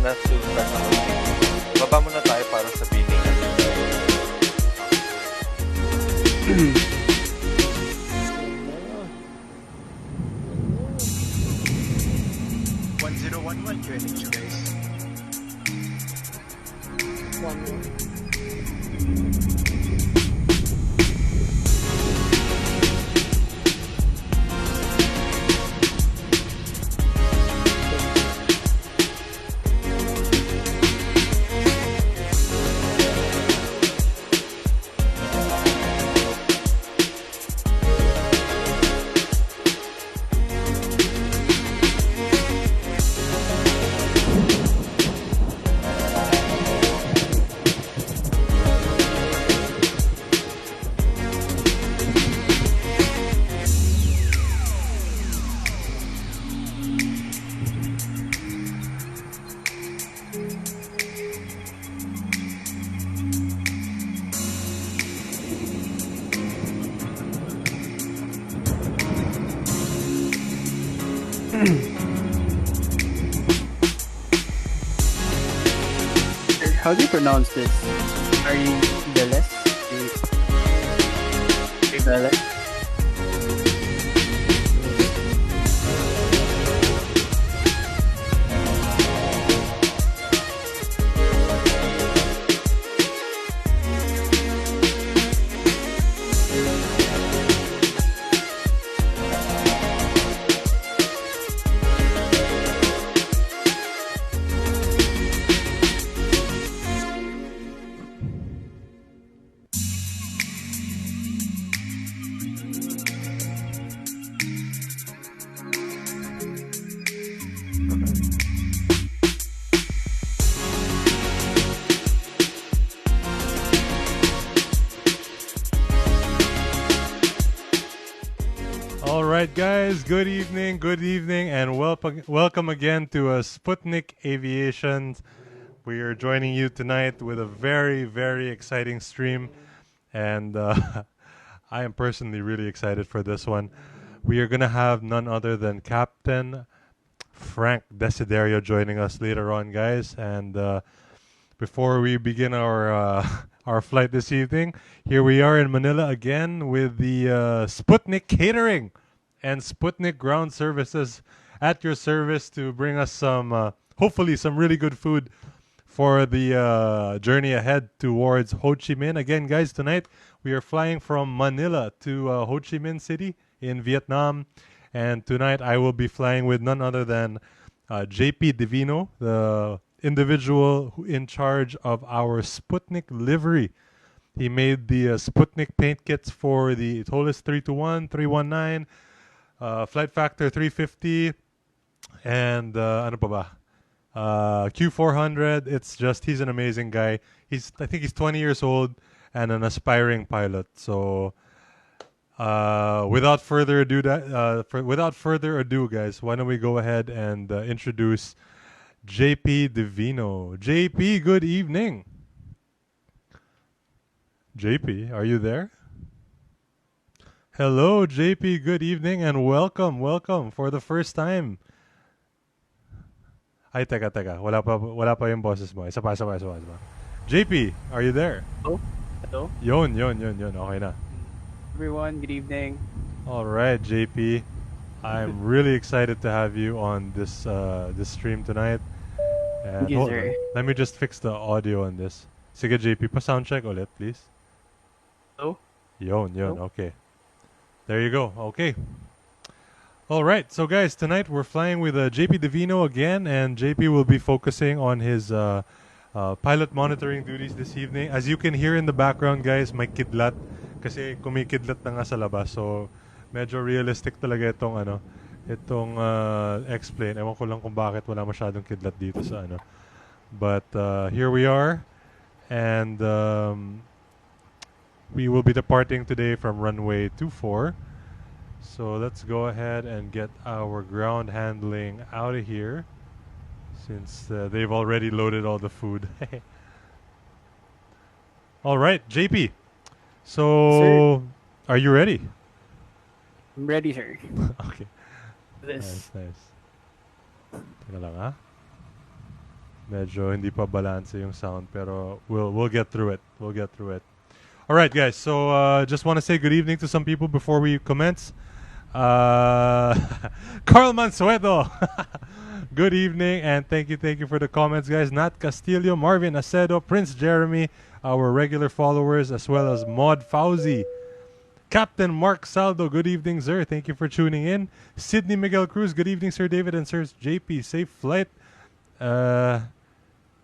na to start na mag-takeoff. Baba muna tayo para sabihin natin. 1011 joining you guys. 1. How do you pronounce this? Are you Veles? Veles? Alright guys, good evening, and welcome again to Sputnik Aviation. We are joining you tonight with a very, very exciting stream, and I am personally really excited for this one. We are going to have none other than Captain Frank Desiderio joining us later on, guys, and before we begin our our flight this evening, here we are in Manila again with the Sputnik Catering and Sputnik Ground Services at your service to bring us some, hopefully some really good food for the journey ahead towards Ho Chi Minh. Again, guys, tonight we are flying from Manila to Ho Chi Minh City in Vietnam. And tonight I will be flying with none other than JP Divino, the individual in charge of our Sputnik livery. He made the Sputnik paint kits for the Tolis 321, 319, Flight Factor 350, and ano pa ba? Q400. It's just, he's an amazing guy. I think he's 20 years old and an aspiring pilot. So without further ado, guys, why don't we go ahead and introduce JP Divino. JP, good evening. JP, are you there? Hello, JP, good evening and welcome for the first time. Ay, teka. Wala pa yung boses mo. Isa pa. JP, are you there? Hello? Yon. Okay na. Everyone, good evening. All right, JP. I'm really excited to have you on this stream tonight. And Thank you, sir. let me just fix the audio on this. Sige, JP, pa-sound check ulit, please. Hello? Yon, Hello? okay. There you go, okay. All right, so guys, tonight we're flying with JP Divino again, and JP will be focusing on his pilot monitoring duties this evening. As you can hear in the background, guys, may kidlat. Kasi kumikidlat na nga sa labas, so medyo realistic talaga itong X-plane. Ewan ko lang kung bakit wala masyadong kidlat dito sa ano. But here we are, and we will be departing today from runway 24. So let's go ahead and get our ground handling out of here, since they've already loaded all the food. All right, JP. So, are you ready? I'm ready, sir. Okay. This. Nice. Teka lang, ha? Medyo hindi pa balance yung sound, pero we'll get through it. We'll get through it. All right, guys. So just want to say good evening to some people before we commence. Carl Mansueto. Good evening and thank you for the comments, guys. Nat Castillo, Marvin Acedo, Prince Jeremy, our regular followers, as well as Maud Fauzi. Captain Mark Saldo, good evening, sir. Thank you for tuning in. Sydney Miguel Cruz, good evening, Sir David and Sir JP. Safe flight.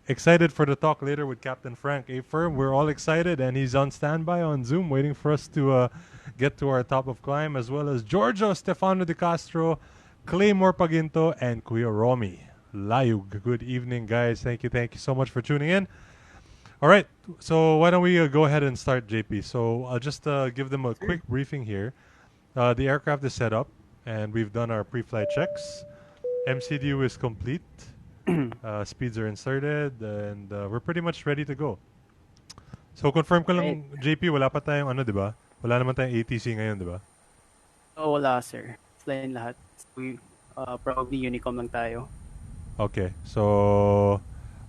Excited for the talk later with Captain Frank A. Firm. We're all excited, and he's on standby on Zoom, waiting for us to get to our top of climb, as well as Giorgio Stefano De Castro, Claymore Paginto, and Kuya Romy Layug. Good evening, guys. Thank you so much for tuning in. All right, so why don't we go ahead and start, JP? So I'll just give them a quick briefing here. The aircraft is set up, and we've done our pre-flight checks. MCDU is complete. Speeds are inserted, and we're pretty much ready to go. So confirm ko lang, JP, wala pa tayong ano, di ba? Wala naman tayong ATC ngayon, di ba? Oh, wala, sir. Flying lahat. We, probably Unicom lang tayo. Okay, so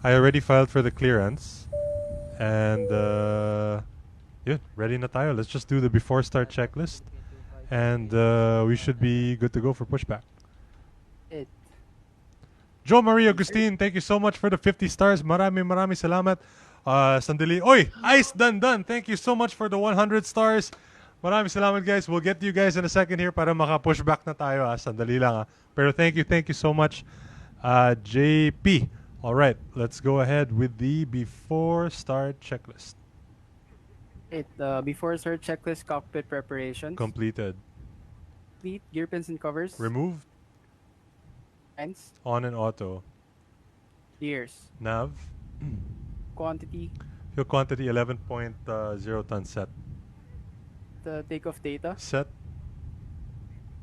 I already filed for the clearance, and yun, ready na tayo. Let's just do the before start checklist, and we should be good to go for pushback. Joe Marie Agustin, thank you so much for the 50 stars. Maraming salamat. Sandali. Oy, Ice Dandan, thank you so much for the 100 stars. Maraming salamat, guys. We'll get to you guys in a second here para maka-pushback na tayo. Sandali lang. Pero thank you so much, JP. All right, let's go ahead with the before start checklist. Before start checklist, cockpit preparations. Completed. Complete. Gear pins and covers. Removed. Lines. On and auto. Gears. Nav. Quantity. Fuel quantity 11.0 ton set. The takeoff data. Set.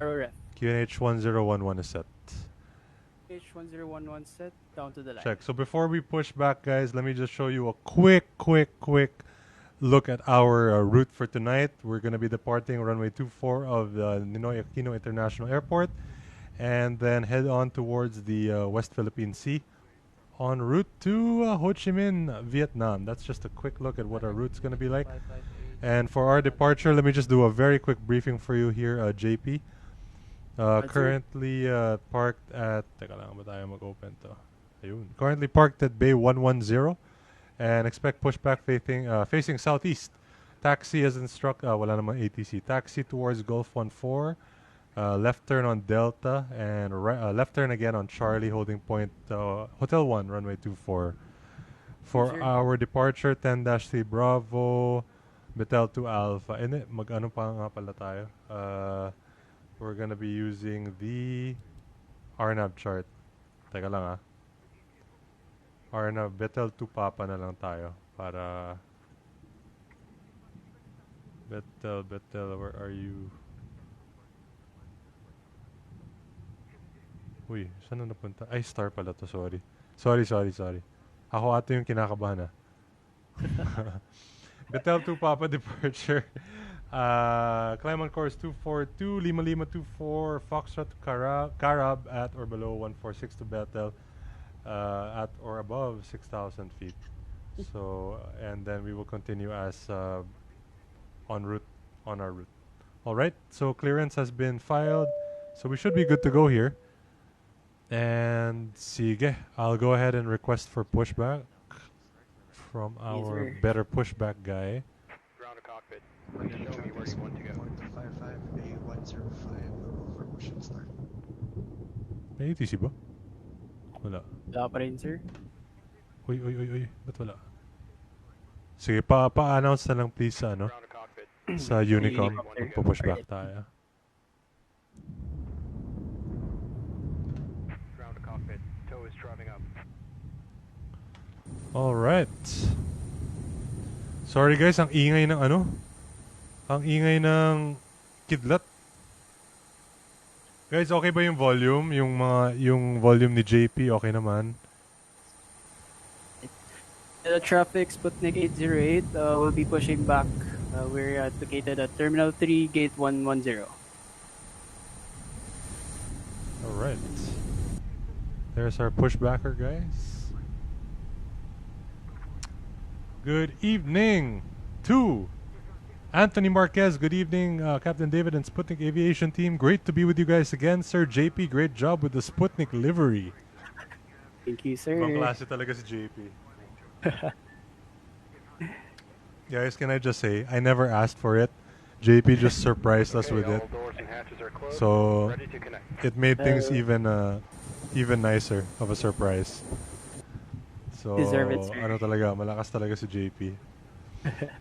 Ref. QNH 1011 is set. H1011 set down to the line. Check. So before we push back, guys, let me just show you a quick look at our route for tonight. We're going to be departing runway 24 of Ninoy Aquino International Airport, and then head on towards the West Philippine Sea en route to Ho Chi Minh, Vietnam. That's just a quick look at what our route's going to be like. And for our departure, let me just do a very quick briefing for you here, JP. Currently parked at... Teka lang, ba tayo mag-open to? Ayun. Currently parked at Bay 110 and expect pushback facing southeast. Taxi as instructed. Wala naman ATC. Taxi towards Gulf 14. Left turn on Delta and left turn again on Charlie, holding point Hotel 1, runway 24. For our departure, 10-3 Bravo, Betel 2 Alpha. And mag-ano pa nga pala tayo? We're gonna be using the RNAV chart. Teka lang RNAV, Betel 2 Papa na lang tayo para... Betel, where are you? Uy, saan na napunta? Ay, star pala to, sorry. Sorry. Ako ato yung kinakabahan Betel 2 Papa departure. Climb on course 242, Lima 24, Foxtrot to Carab at or below 146 to Betel, at or above 6,000 feet. So, and then we will continue as on our route. All right, so clearance has been filed, so we should be good to go here. And sige, I'll go ahead and request for pushback from our better pushback guy. Ground to cockpit. Show me where you want to go. 55A105 for push and start. May ATC ba? Wala. Wala pa rin, sir. Uy. Ba't wala? Sige, pa-announce na lang please sa ano? Ground to cockpit. Sa Unicom. Magpo-pushback tayo. Ground to cockpit. Tow is driving up. Alright. Sorry guys, ang ingay ng ano? Ang ingay ng kidlat. Guys, okay ba yung volume? Yung volume ni JP, okay naman? The traffic, Sputnik 808, will be pushing back. We're located at Terminal 3, Gate 110. Alright. There's our pushbacker, guys. Good evening to Anthony Marquez. Good evening, Captain David and Sputnik Aviation team. Great to be with you guys again. Sir JP, great job with the Sputnik livery. Thank you, sir. Ibang klase talaga si JP. Guys, can I just say, I never asked for it. JP just surprised us with it. All doors and hatches are closed. So Ready to connect. it made things even nicer of a surprise. So Deserve it, sir. ano talaga, malakas talaga si JP.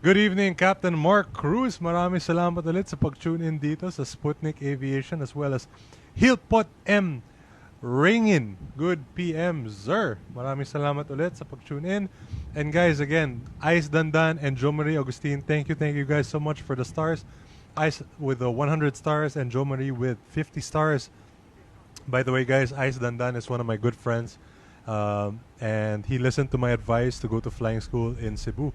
Good evening, Captain Mark Cruz. Maraming salamat ulit sa pag-tune in dito sa Sputnik Aviation as well as Hilpot M. Ringin. Good PM, sir. Maraming salamat ulit sa pag-tune in. And guys, again, Ice Dandan and Jo Marie Agustin, thank you guys so much for the stars. Ice with the 100 stars and Jo Marie with 50 stars. By the way, guys, Ice Dandan is one of my good friends. And he listened to my advice to go to flying school in Cebu.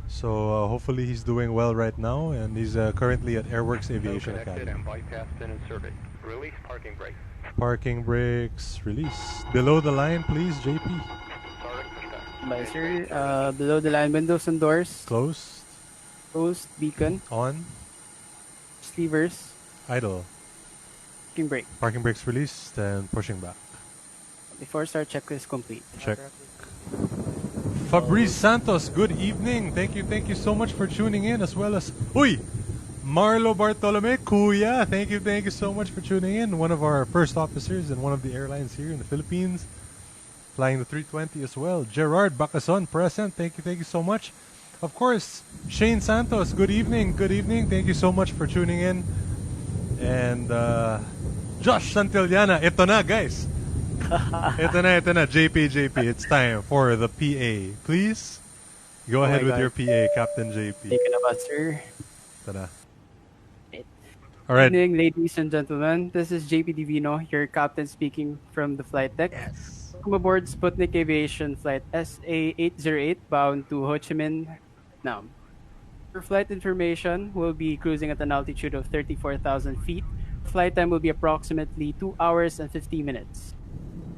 So hopefully he's doing well right now, and he's currently at Airworks Aviation Connected Academy. and bypass pin inserted. Release parking brake. Parking brakes release. Below the line, please, JP. Starting pushback. Bye, sir. Below the line, windows and doors. Closed. Closed, beacon, On. levers, Idle. parking brake. Parking brakes released and pushing back. Before start, checklist complete. Check. Fabrice Santos, good evening. Thank you so much for tuning in, as well as Marlo Bartolome, Kuya. Thank you so much for tuning in. One of our first officers in one of the airlines here in the Philippines, flying the 320 as well. Gerard Bacason present. Thank you so much. Of course, Shane Santos, good evening. Thank you so much for tuning in. And Josh Santillana, ito na guys. ito na, JP. It's time for the PA. Please, go ahead with your PA, Captain JP. Taken about, sir. Tada. All right. Good evening, ladies and gentlemen. This is JP Divino, your captain speaking from the flight deck. Yes. Welcome aboard Sputnik Aviation Flight SA808 bound to Ho Chi Minh, Vietnam. For flight information, we'll be cruising at an altitude of 34,000 feet. Flight time will be approximately 2 hours and 50 minutes.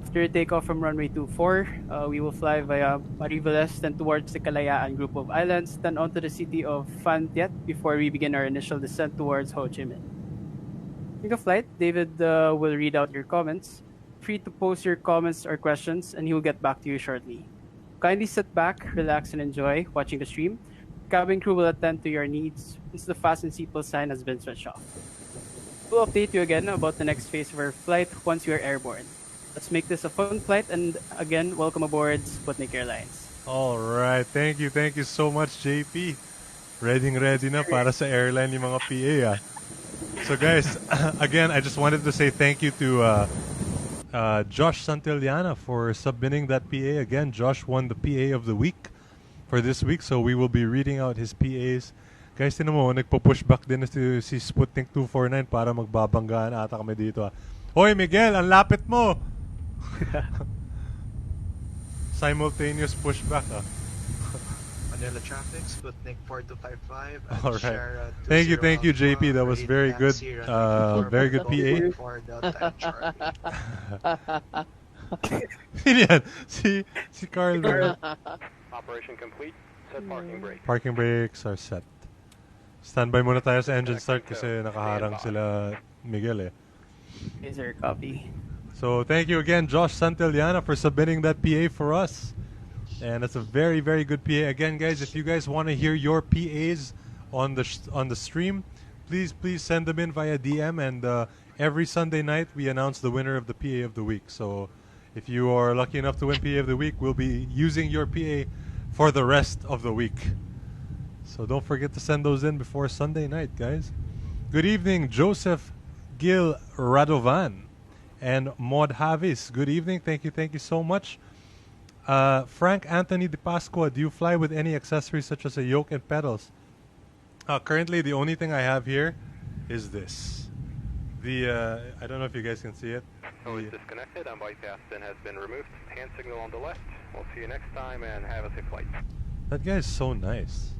After takeoff from runway 24, we will fly via Mariveles, then towards the Kalayaan group of islands, then onto the city of Phan Thiet before we begin our initial descent towards Ho Chi Minh. During the flight, David will read out your comments. Free to post your comments or questions, and he will get back to you shortly. Kindly sit back, relax, and enjoy watching the stream. Cabin crew will attend to your needs once the fasten seatbelt sign has been switched off. We'll update you again about the next phase of our flight once we are airborne. Let's make this a fun flight, and again, welcome aboard Sputnik Airlines. All right. Thank you so much, JP. Ready na para sa airline yung mga PA. So guys, again, I just wanted to say thank you to Josh Santillana for submitting that PA. Again, Josh won the PA of the week for this week, so we will be reading out his PAs. Guys, tinan mo, nagpo-pushback din si Sputnik 249 para magbabanggaan ata kami dito. Hoy, Miguel, ang lapit mo! Simultaneous pushback. Manila traffic, Sputnik 4255. All right. Thank you, JP. That was very good. Very good PA. For Delta Charlie. Yan, si Carl. Operation complete. Set parking brake. Parking brakes are set. Standby muna tayo sa engine start kasi nakaharang sila Miguel eh. Here's our copy. So thank you again, Josh Santillana, for submitting that PA for us. And it's a very good PA. Again, guys, if you guys want to hear your PAs on the stream, please send them in via DM. And every Sunday night we announce the winner of the PA of the week. So if you are lucky enough to win PA of the week, we'll be using your PA for the rest of the week. So don't forget to send those in before Sunday night, guys. Good evening, Joseph Gil Radovan and Maud Havis. Good evening. Thank you so much. Frank Anthony De Pascua, do you fly with any accessories such as a yoke and pedals? Currently, the only thing I have here is this. I don't know if you guys can see it. Is disconnected and bypass pin has been removed. Hand signal on the left. We'll see you next time and have a safe flight. That guy is so nice.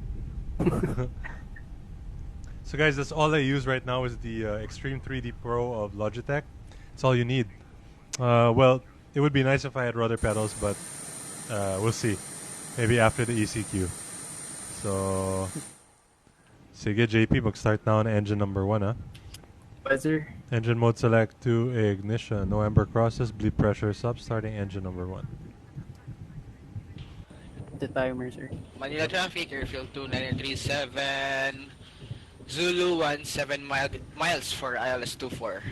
So guys, that's all I use right now is the Extreme 3D Pro of Logitech. That's all you need. Well, it would be nice if I had rudder pedals, but we'll see. Maybe after the ECQ. So, sige JP, mag-start na ako ng engine number 1 ha. Buzzer. Engine mode select to ignition. No ember crosses, bleed pressure sub, starting engine number 1. The timer, sir. Manila traffic, airfield 2937, Zulu 17 miles for ILS 24.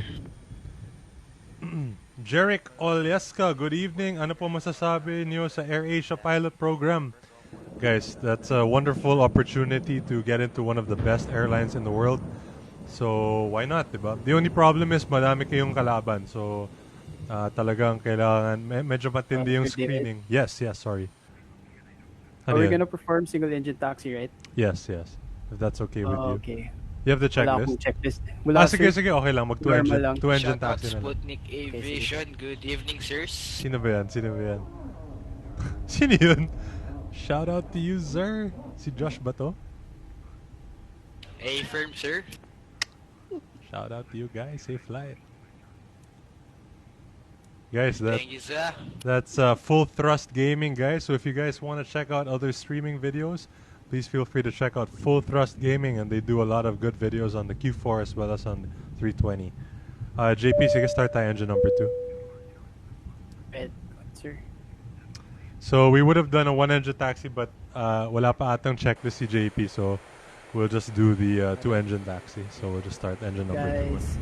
Jeric Olyeska, good evening. Ano po masasabi niyo sa AirAsia pilot program? Guys, that's a wonderful opportunity to get into one of the best airlines in the world. So, why not, diba? The only problem is madami kayong kalaban. So, talagang kailangan, medyo matindi yung screening. Yes, sorry. Are we gonna perform single engine taxi, right? Yes. If that's okay with you. Okay. You have the Wala akong checklist? checklist. Sige, okay lang. Mag-two Normal lang. engine Shout out taxi na lang. Sputnik Aviation, good evening sirs. Sino ba yan? Sino yun? Shout out to you, sir. Si Josh ba to? A-firm sir. Shout out to you guys. Safe flight. Guys, Thank you sir. that's full thrust gaming, guys. So if you guys want to check out other streaming videos, please feel free to check out Full Thrust Gaming, and they do a lot of good videos on the Q4 as well as on the 320. JP, sige, start tayo engine number 2. Right, sir. So we would have done a one engine taxi, but wala pa atang checklist si JP, so we'll just do the two engine taxi. So we'll just start engine number 2. Guys.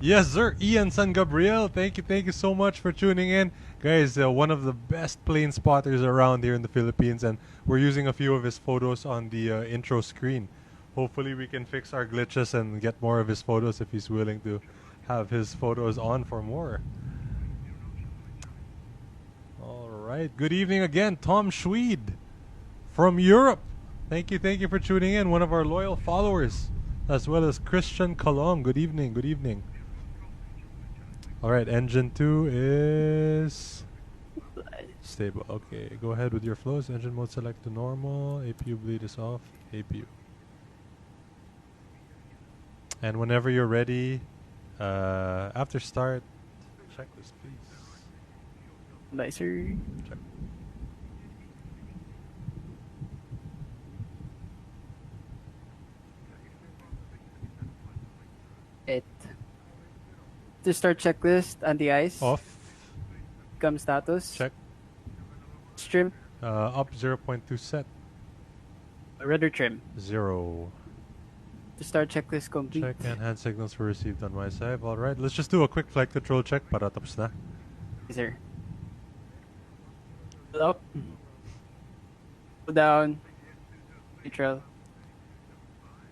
Yes, sir. Ian San Gabriel, thank you so much for tuning in, guys. One of the best plane spotters around here in the Philippines, and we're using a few of his photos on the intro screen. Hopefully, we can fix our glitches and get more of his photos if he's willing to have his photos on for more. All right. Good evening again, Tom Schweed from Europe. Thank you for tuning in. One of our loyal followers, as well as Christian Kalong. Good evening. All right, engine 2 is stable. Okay, go ahead with your flows. Engine mode select to normal. APU bleed is off. APU. And whenever you're ready, after start, checklist, please. Nicer. Check. To start checklist, anti-ice. Off. Cam status. Check. Trim. Up 0.2 set. Rudder trim. 0. To start checklist complete. Check and hand signals were received on my side. All right, let's just do a quick flight control check para tapos na. Yes, sir. Pull up. Pull down. Neutral.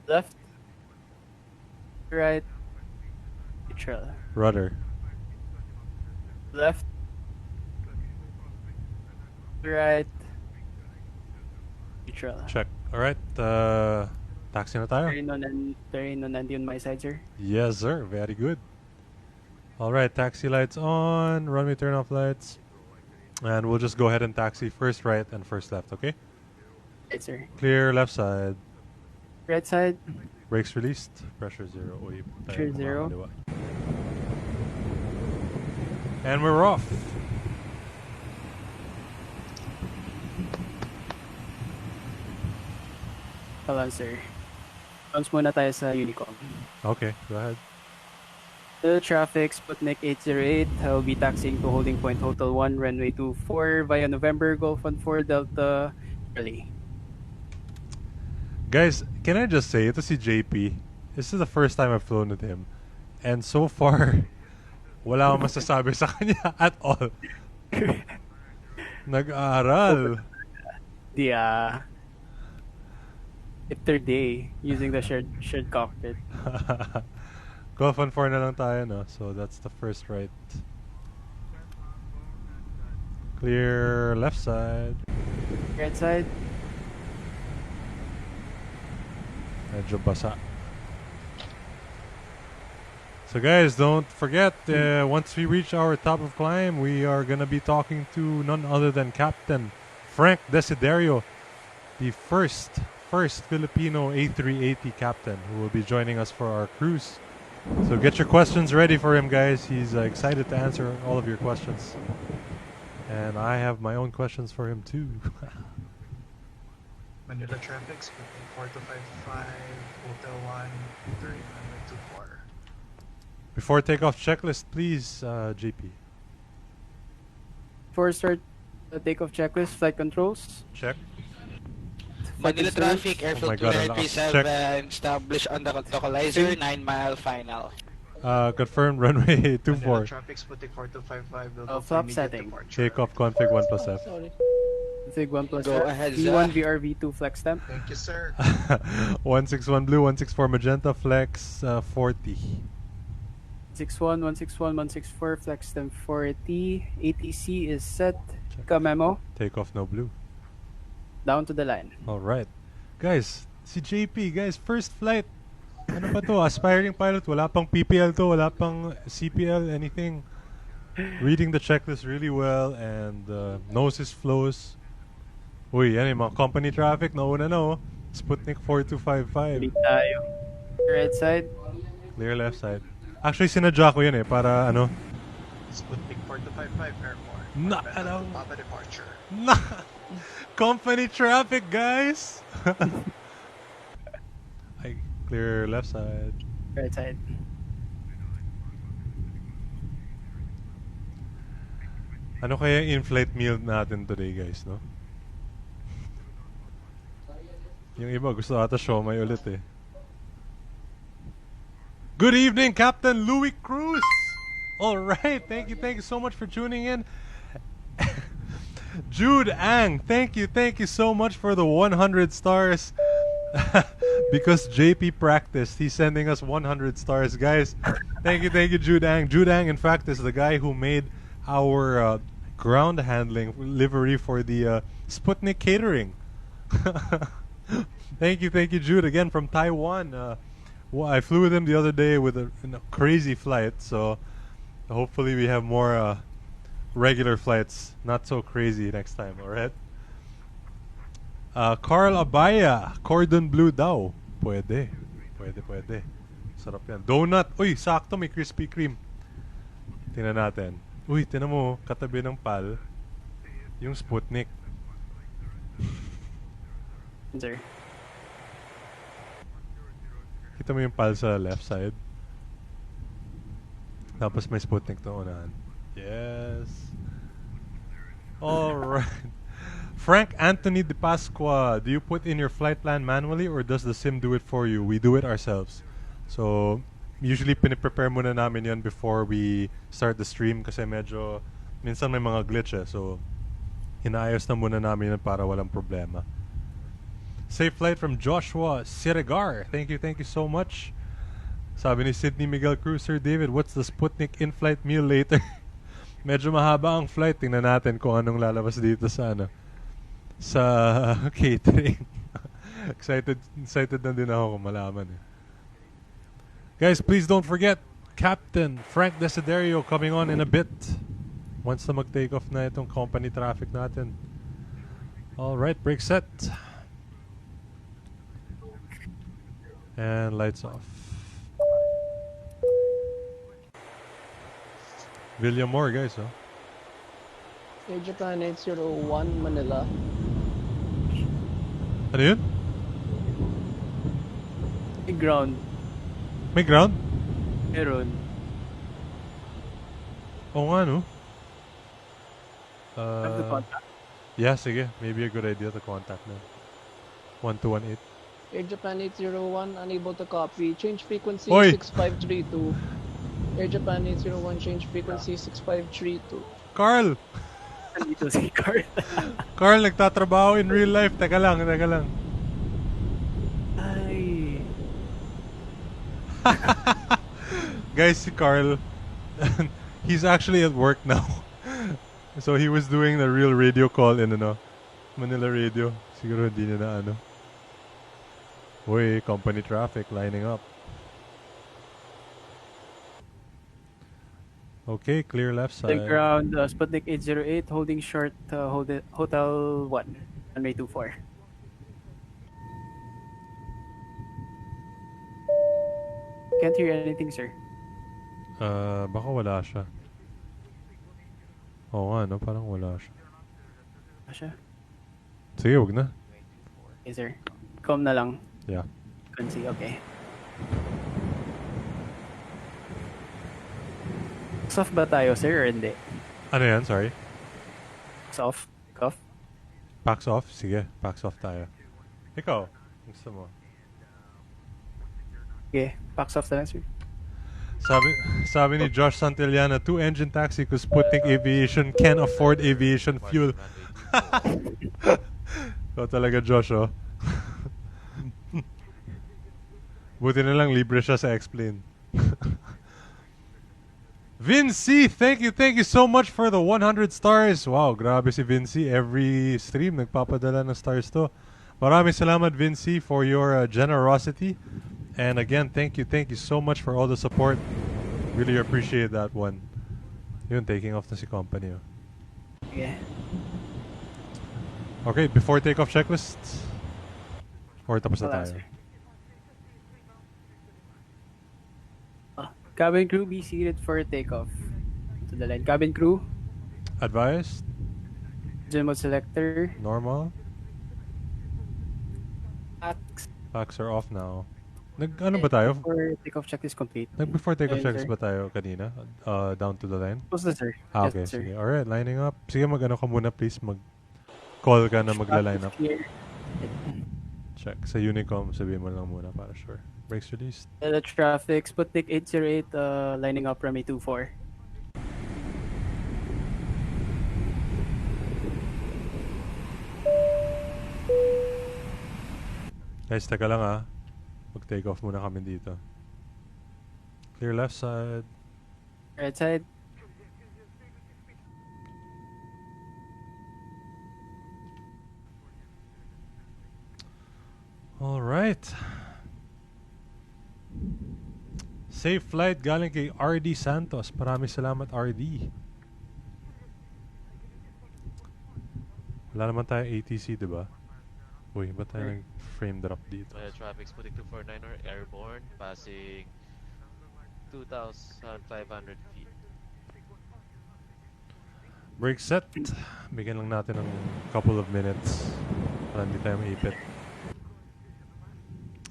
Left. Right. Neutral. Rudder. Left. Right. Neutral. Check. All right, taxi na tayo. Terrain on on my side, sir. Yes, sir. Very good. All right, taxi lights on. Runway turn off lights. And we'll just go ahead and taxi first right and first left, okay? Right, sir. Clear left side. Right side. Brakes released. Pressure 0. Uy, Pressure 0. kumaliwa. And we're off. Hold on, sir. Bounce muna tayo sa Unicom. Okay, go ahead. The traffic, Sputnik 808. I will be taxiing to holding point Hotel 1, runway 24 via November, Golf 14 Delta, Charlie. Guys, can I just say, ito si JP. This is the first time I've flown with him. And so far, wala akong masasabi sa kanya at all. Nag-aaral. The third day using the shared cockpit. Golf 14 na lang tayo, no? So that's the first right. Clear left side. Right side. Medyo basa. So guys, don't forget, once we reach our top of climb, we are going to be talking to none other than Captain Frank Desiderio, the first Filipino A380 Captain, who will be joining us for our cruise. So get your questions ready for him, guys. He's excited to answer all of your questions. And I have my own questions for him too. Manila traffic, Sputnik 4255, Hotel 1, 3924. Before takeoff checklist, please, JP. Before start the takeoff checklist, flight controls. Check. Manila Flight traffic, Oh airfield my God, ang lakas. 237, established on the localizer, 9 mile final. Confirmed runway Manila 24. traffic, Sputnik 4255, will Oh, go for flap immediate setting. departure. Takeoff config 1 plus F. Sorry. Config 1 plus Go F. ahead, V1 Zah. VRV2 flex temp. Thank you, sir. 161 blue, 164 magenta, flex 40. 61 161 164 flex temp 40. ATC is set. Ka memo. Takeoff no blue. Down to the line. Alright. Guys, si JP, guys, first flight. Ano pa to? Aspiring pilot. Wala pang PPL to. Wala pang CPL, anything. Reading the checklist really well and knows his flows. Uy, yan yung mga company traffic. Nauna na oh. Sputnik 4255. Big tayo. Right side. Clear left side. Actually, sinadya ko yun eh. Para ano. Sputnik 4255, airport. Na, Manila ano? to Papa departure. Na! Company traffic, guys! I clear left side. Right side. Ano kaya yung in-flight meal natin today, guys, no? Yung iba, gusto ata siomay ulit eh. Good evening, Captain Louis Cruz! Alright, thank you so much for tuning in. Jude Ang, thank you so much for the 100 stars. Because JP practiced, he's sending us 100 stars, guys. Thank you, Jude Ang. Jude Ang, in fact, is the guy who made our ground handling livery for the Sputnik catering. Thank you, Jude, again from Taiwan. Well, I flew with him the other day with a crazy flight, so hopefully we have more regular flights, not so crazy next time, alright? Carl Abaya, cordon bleu daw. Pwede. Sarap yan. Donut. Uy, sakto, may Krispy Kreme. Tingnan natin. Uy, tingnan mo, katabi ng PAL, yung Sputnik. Sir. Kita mo yung PAL sa left side. Tapos may Sputnik to unahan. Yes. Alright. Frank Anthony De Pasqua, do you put in your flight plan manually or does the sim do it for you? We do it ourselves. So, usually piniprepare muna namin yan before we start the stream kasi medyo, minsan may mga glitch eh. So, inaayos na muna namin yan para walang problema. Safe flight from Joshua Sirigar. Thank you so much. Sabi ni Sydney Miguel Cruz, Sir David, what's the Sputnik in-flight meal later? Medyo mahaba ang flight. Tingnan natin kung anong lalabas dito sa sa catering. excited na din ako kung malaman eh. Guys, please don't forget Captain Frank Desiderio coming on in a bit. Once na mag-take off na itong company traffic natin. Alright, brake set. And lights off. William Moore, guys, oh. Air Japan 801 Manila. Ano yun? Big ground. May ground? Meron. Oo nga, no? Have the contact. Yeah, sige. Maybe a good idea to contact na. 1218. Air Japan 801 unable to copy. Change frequency Oi! 6532. Air Japan 801 change frequency 6532. Carl! Nandito si Carl. Carl, nagtatrabaho in real life. Teka lang. Ay. Guys, si Carl, he's actually at work now. So he was doing the real radio call in Manila radio. Siguro hindi niya na Uy, company traffic lining up. Okay, clear left The side. ground, Sputnik 808, holding short, Hotel 1, runway 24. Can't hear anything, sir. Baka wala siya. Oo nga, no? Parang wala siya. Asya? Sige, wag na. Okay, sir. Calm na lang. Yeah. Frequency, okay. Soft ba tayo, sir, or hindi? Ano yan? Sorry. Soft? Cuff? Packs off? Sige, packs off tayo. Ikaw, gusto mo? Okay, packs off na lang, sir. Sabi ni Josh Santillana, 2-engine taxi because Sputnik Aviation can't afford aviation fuel. Ikaw talaga, Josh, oh. Buti na lang libre siya sa explain. Vinci, thank you so much for the 100 stars. Wow, grabe si Vinci. Every stream nagpapadala ng stars to. Maraming salamat, Vinci, for your generosity. And again, thank you so much for all the support. Really appreciate that one. Yun, taking off na si company. Oh. Yeah. Okay, before takeoff checklist. Or tapos na Wala, tayo. sir. Cabin crew, be seated for takeoff. To the line. Cabin crew, Advised? engine mode selector. Normal? Packs. Packs are off now. Ano ba tayo? For takeoff checklist complete. Before takeoff Ayun, checklist sir. ba tayo kanina? Down to the line? Close na, sir. Ah, Yes, okay, sir. sige. Alright, lining up. Sige, mag-ano ka muna, please. Mag-call ka na magla-line up. Clear. Check. Sa Unicom, sabihin mo lang muna para sure. Brakes released. The traffic, Sputnik 808, lining up runway 24. Guys, teka lang ah. Mag-take off muna kami dito. Clear left side. Right side. Alright. Safe flight galing kay RD Santos. Maraming salamat, RD. Wala naman tayong ATC, diba? Uy, ba't tayo nag-frame drop dito? Traffic Sputnik 249 airborne, passing 2,500 feet. Brake set. Bigyan lang natin ng couple of minutes para hindi tayo maipit.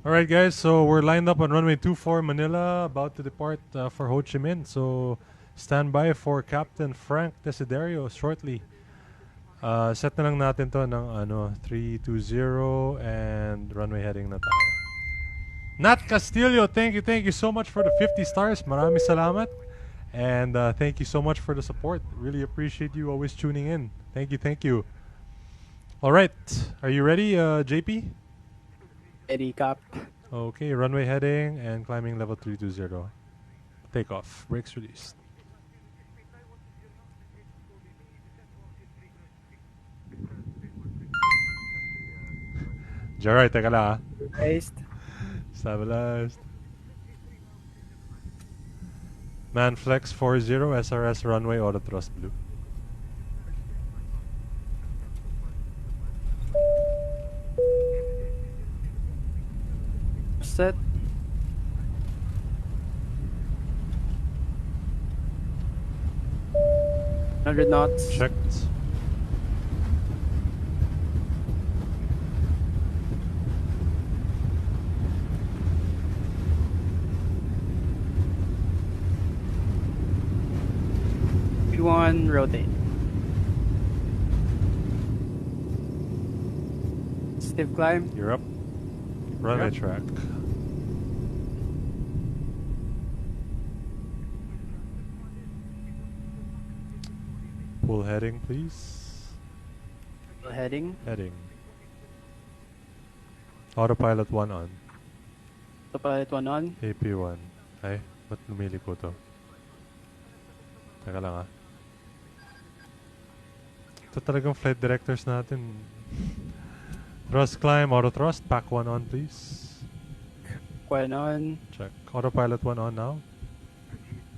Alright guys, so we're lined up on runway 24 Manila, about to depart for Ho Chi Minh. So stand by for Captain Frank Desiderio shortly. Set na lang natin to ng 320 and runway heading na tayo. Nat Castillo, thank you so much for the 50 stars. Maraming salamat. And thank you so much for the support. Really appreciate you always tuning in. Thank you. Alright, are you ready, JP? Ready, Capt. Okay, runway heading and climbing level 320. Takeoff. Brakes released. Alright, teka lang ah. Raised. Stabilized. Manflex 40 SRS runway auto thrust blue. Set. 100 knots. Checked. One rotate. Stiff climb. You're up. Runway Yep. track. Pull heading, please. Heading. Heading. Autopilot 1 on. Autopilot 1 on. AP1. Ay, ba't lumili ko to? Teka lang ah. Ito talagang flight directors natin. Thrust climb, auto thrust. Pack 1 on, please. 1 on. Check. Autopilot 1 on now.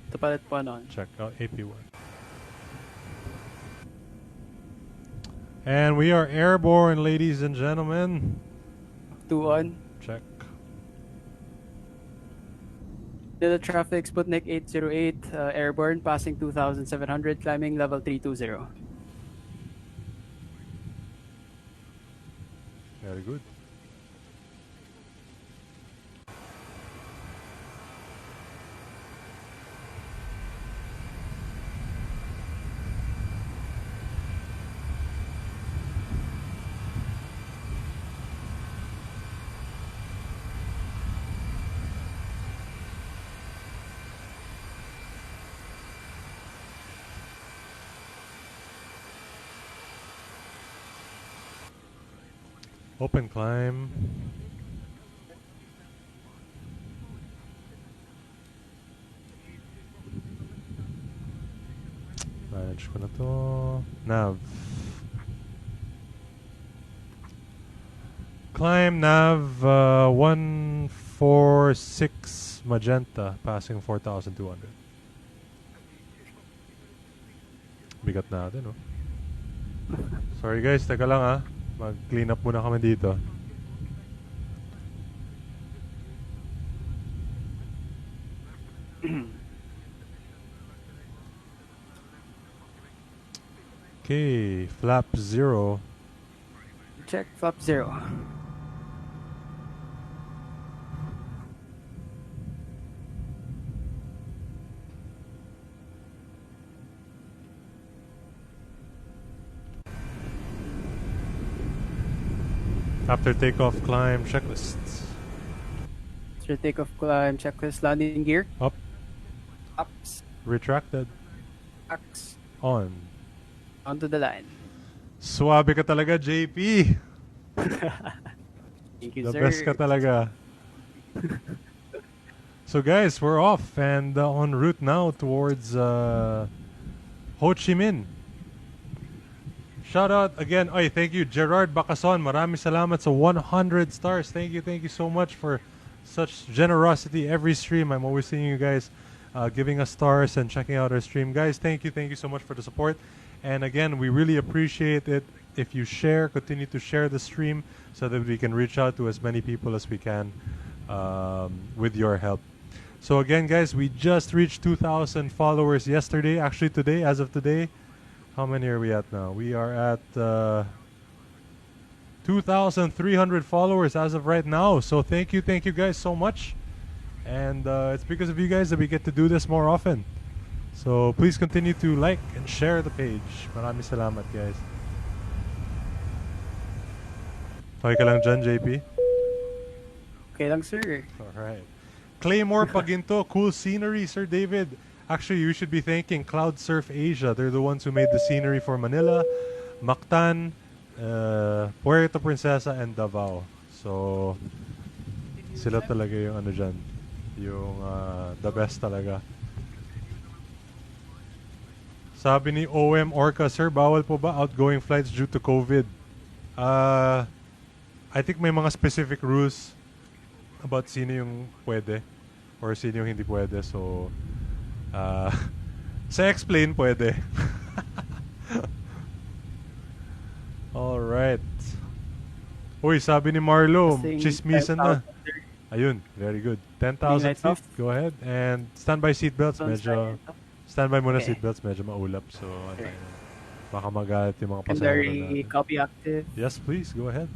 Autopilot 1 on. Check. AP1. And we are airborne, ladies and gentlemen. 2 on. Check. Manila traffic, Sputnik 808, airborne, passing 2,700, climbing level 320. Very good. Open climb. Manage ko na to. Nav. Climb nav 146 magenta, passing 4,200. Bigat natin, oh. Sorry guys, teka lang ah. Mag-clean up muna kami dito. Okay, flap 0. Check, flap 0. After takeoff, climb checklists. After takeoff, climb, checklist, landing gear. Up, Ups, retracted, backs, on. onto the line. Swabe ka talaga, JP. Thank you, The sir. best ka talaga. So guys, we're off and en route now towards Ho Chi Minh. Shout out again. Oy, thank you, Gerard Bacason. Maraming salamat sa 100 stars. Thank you so much for such generosity every stream. I'm always seeing you guys giving us stars and checking out our stream. Guys, thank you so much for the support. And again, we really appreciate it if you share, continue to share the stream so that we can reach out to as many people as we can with your help. So again, guys, we just reached 2,000 followers yesterday. Actually, today, as of today, how many are we at now? We are at 2,300 followers as of right now. So thank you guys so much. And it's because of you guys that we get to do this more often. So please continue to like and share the page. Maraming salamat, guys. Okay ka lang dyan, JP? Okay lang, sir. Alright. Claymore Paginto, cool scenery, Sir David. Actually, you should be thanking Cloud Surf Asia. They're the ones who made the scenery for Manila, Mactan, Puerto Princesa, and Davao. So, sila talaga yung ano dyan. Yung the best talaga. Sabi ni OM Orca, sir, bawal po ba outgoing flights due to COVID? I think may mga specific rules about sino yung pwede or sino yung hindi pwede. So, sa explain pwede. Alright. Uy, sabi ni Marlo, chismisan na. Ayun, very good. 10,000 feet, go ahead. And standby seatbelts, medyo... Standby muna seatbelts, medyo maulap. So, okay. Baka magalit yung mga pasahero Secondary natin. copy active. Yes, please, go ahead.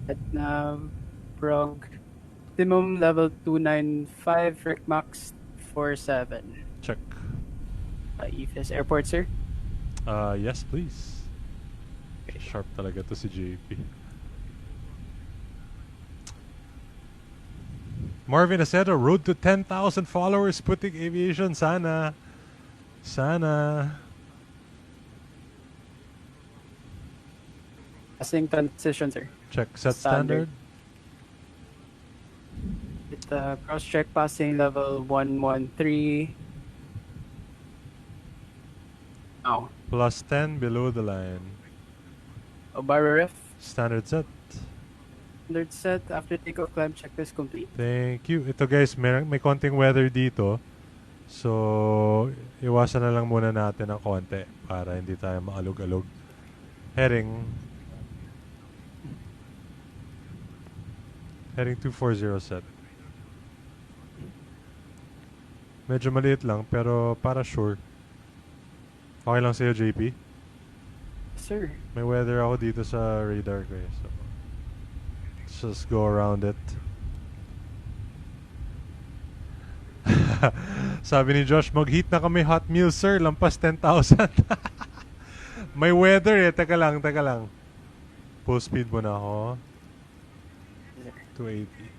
At nav, prog, optimum level 295, Rick Max 47. Check. EFS Airport, sir. Yes, please. Sharp talaga to si JP. Marvin Acedo, road to 10,000 followers, Sputnik Aviation. Sana. Passing transition, sir. Check. Set standard. With cross-check passing level 113. Oh. Plus 10 below the line. Obara ref. Standard set. Standard set. After takeoff, climb checklist complete. Thank you. Ito guys, may konting weather dito. So, iwasan na lang muna natin ng konti para hindi tayo maalog-alog. Heading 240 set. Medyo maliit lang, pero para sure. Okay lang sa'yo, JP? Sir. May weather ako dito sa radar ko eh. So, let's just go around it. Sabi ni Josh, mag-heat na kami hot meals, sir. Lampas 10,000. May weather eh. Teka lang. Full speed mo na ako. 280.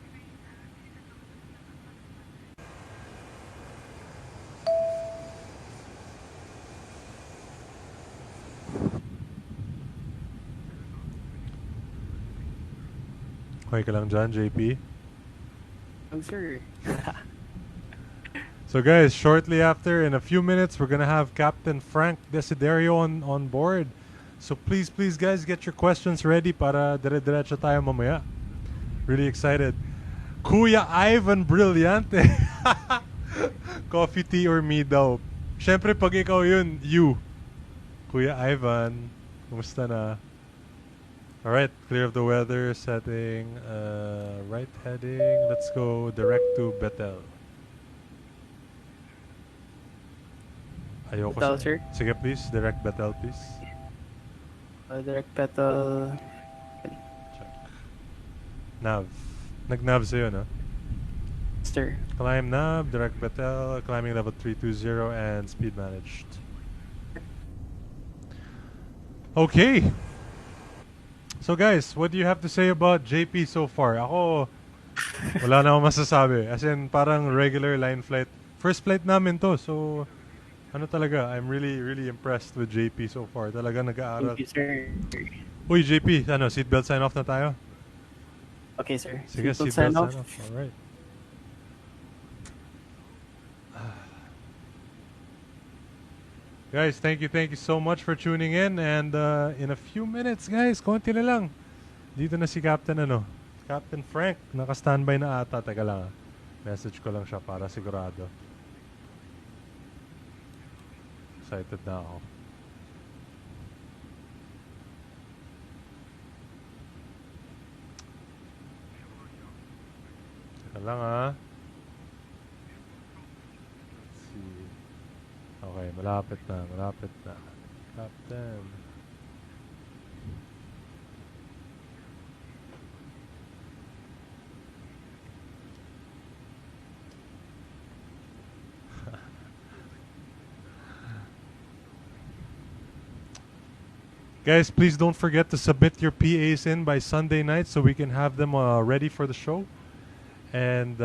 Okay ka lang dyan, JP? Sir. So guys, shortly after, in a few minutes, we're gonna have Captain Frank Desiderio on board. So please guys, get your questions ready para dire-diretso tayo mamaya. Really excited. Kuya Ivan Brillante. Coffee, tea, or me daw. Siyempre, pag ikaw yun, you. Kuya Ivan, kumusta na? Alright, clear of the weather, setting, right heading. Let's go direct to Bethel. Ayoko Bethel, sir? Sige, please. Direct Bethel, please. Direct Bethel. Check. Nav. Nag-nav sa'yo, no? Sir. Climb nav, direct Bethel, climbing level 320, and speed managed. Okay. So guys, what do you have to say about JP so far? Ako, wala na akong masasabi. As in, parang regular line flight. First flight namin to, so ano talaga, I'm really impressed with JP so far. Talaga nag-aaral. Thank you, sir. Uy, JP, ano, seatbelt sign off na tayo? Okay, sir. Sige, Seatbelt seatbelt sign off. Alright. Guys, thank you so much for tuning in. And in a few minutes, guys, konti na lang. Dito na si Captain, Captain Frank. Naka-standby na ata. Teka lang, message ko lang siya para sigurado. Excited na ako. Teka lang, Let's see. Okay, malapit na. Captain. Guys, please don't forget to submit your PAs in by Sunday night so we can have them ready for the show. And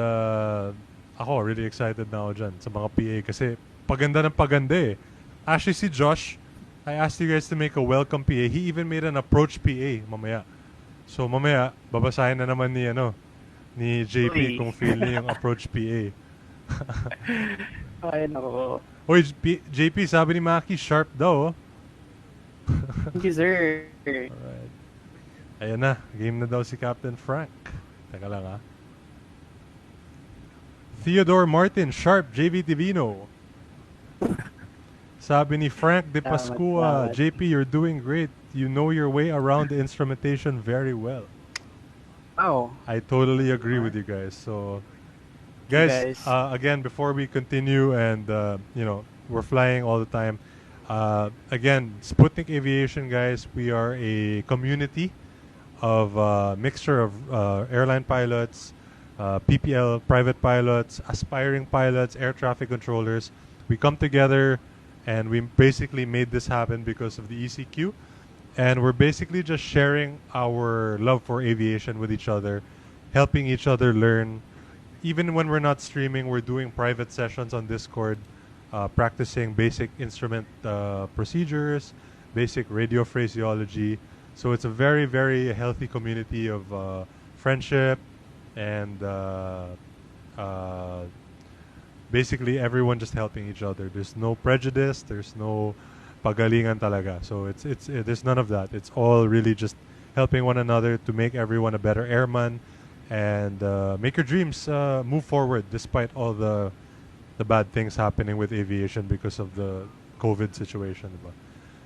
ako, really excited na ako dyan sa mga PA kasi paganda ng paganda eh. Actually, si Josh, I asked you guys to make a welcome PA. He even made an approach PA mamaya. So mamaya, babasahin na naman ni JP kung feel niya yung approach PA. Ay, nako. Uy, JP, sabi ni Maki, sharp daw. Thank you, sir. Alright. Ayan na, game na daw si Captain Frank. Teka lang Theodore Martin, sharp, JV Divino. Sabi ni Frank De Pascua, JP, you're doing great. You know your way around the instrumentation very well. Oh. I totally agree with you guys. So, guys, again, before we continue and, we're flying all the time. Again, Sputnik Aviation, guys, we are a community of mixture of airline pilots, PPL, private pilots, aspiring pilots, air traffic controllers. We come together and we basically made this happen because of the ECQ. And we're basically just sharing our love for aviation with each other, helping each other learn. Even when we're not streaming, we're doing private sessions on Discord, practicing basic instrument procedures, basic radio phraseology. So it's a very, very healthy community of friendship and basically everyone just helping each other. There's no prejudice. There's no pagalingan talaga. So there's none of that. It's all really just helping one another to make everyone a better airman and make your dreams move forward despite all the bad things happening with aviation because of the COVID situation.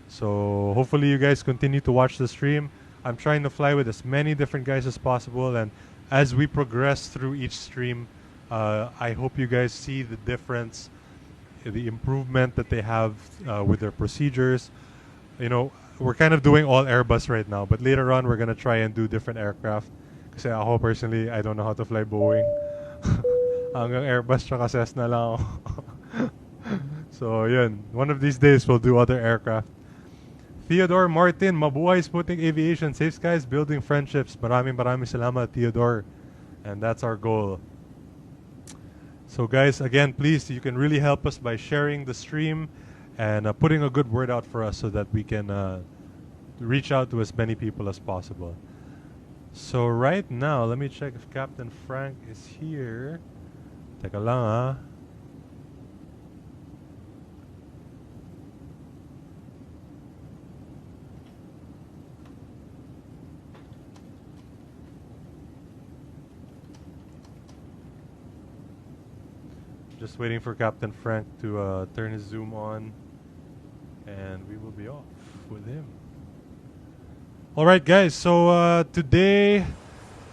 So hopefully you guys continue to watch the stream. I'm trying to fly with as many different guys as possible, and as we progress through each stream, I hope you guys see the difference, the improvement that they have with their procedures. You know, we're kind of doing all Airbus right now, but later on we're gonna try and do different aircraft. Kasi ako personally, I don't know how to fly Boeing. Hanggang Airbus tsaka Cessna lang ako. So yun, one of these days we'll do other aircraft. Theodore Martin, mabuhay Sputnik Aviation, safe skies, building friendships. Maraming salamat, Theodore. And that's our goal. So guys, again, please, you can really help us by sharing the stream and putting a good word out for us so that we can reach out to as many people as possible. So right now, let me check if Captain Frank is here. Teka lang ah. Just waiting for Captain Frank to turn his zoom on, and we will be off with him. All right, guys. So today,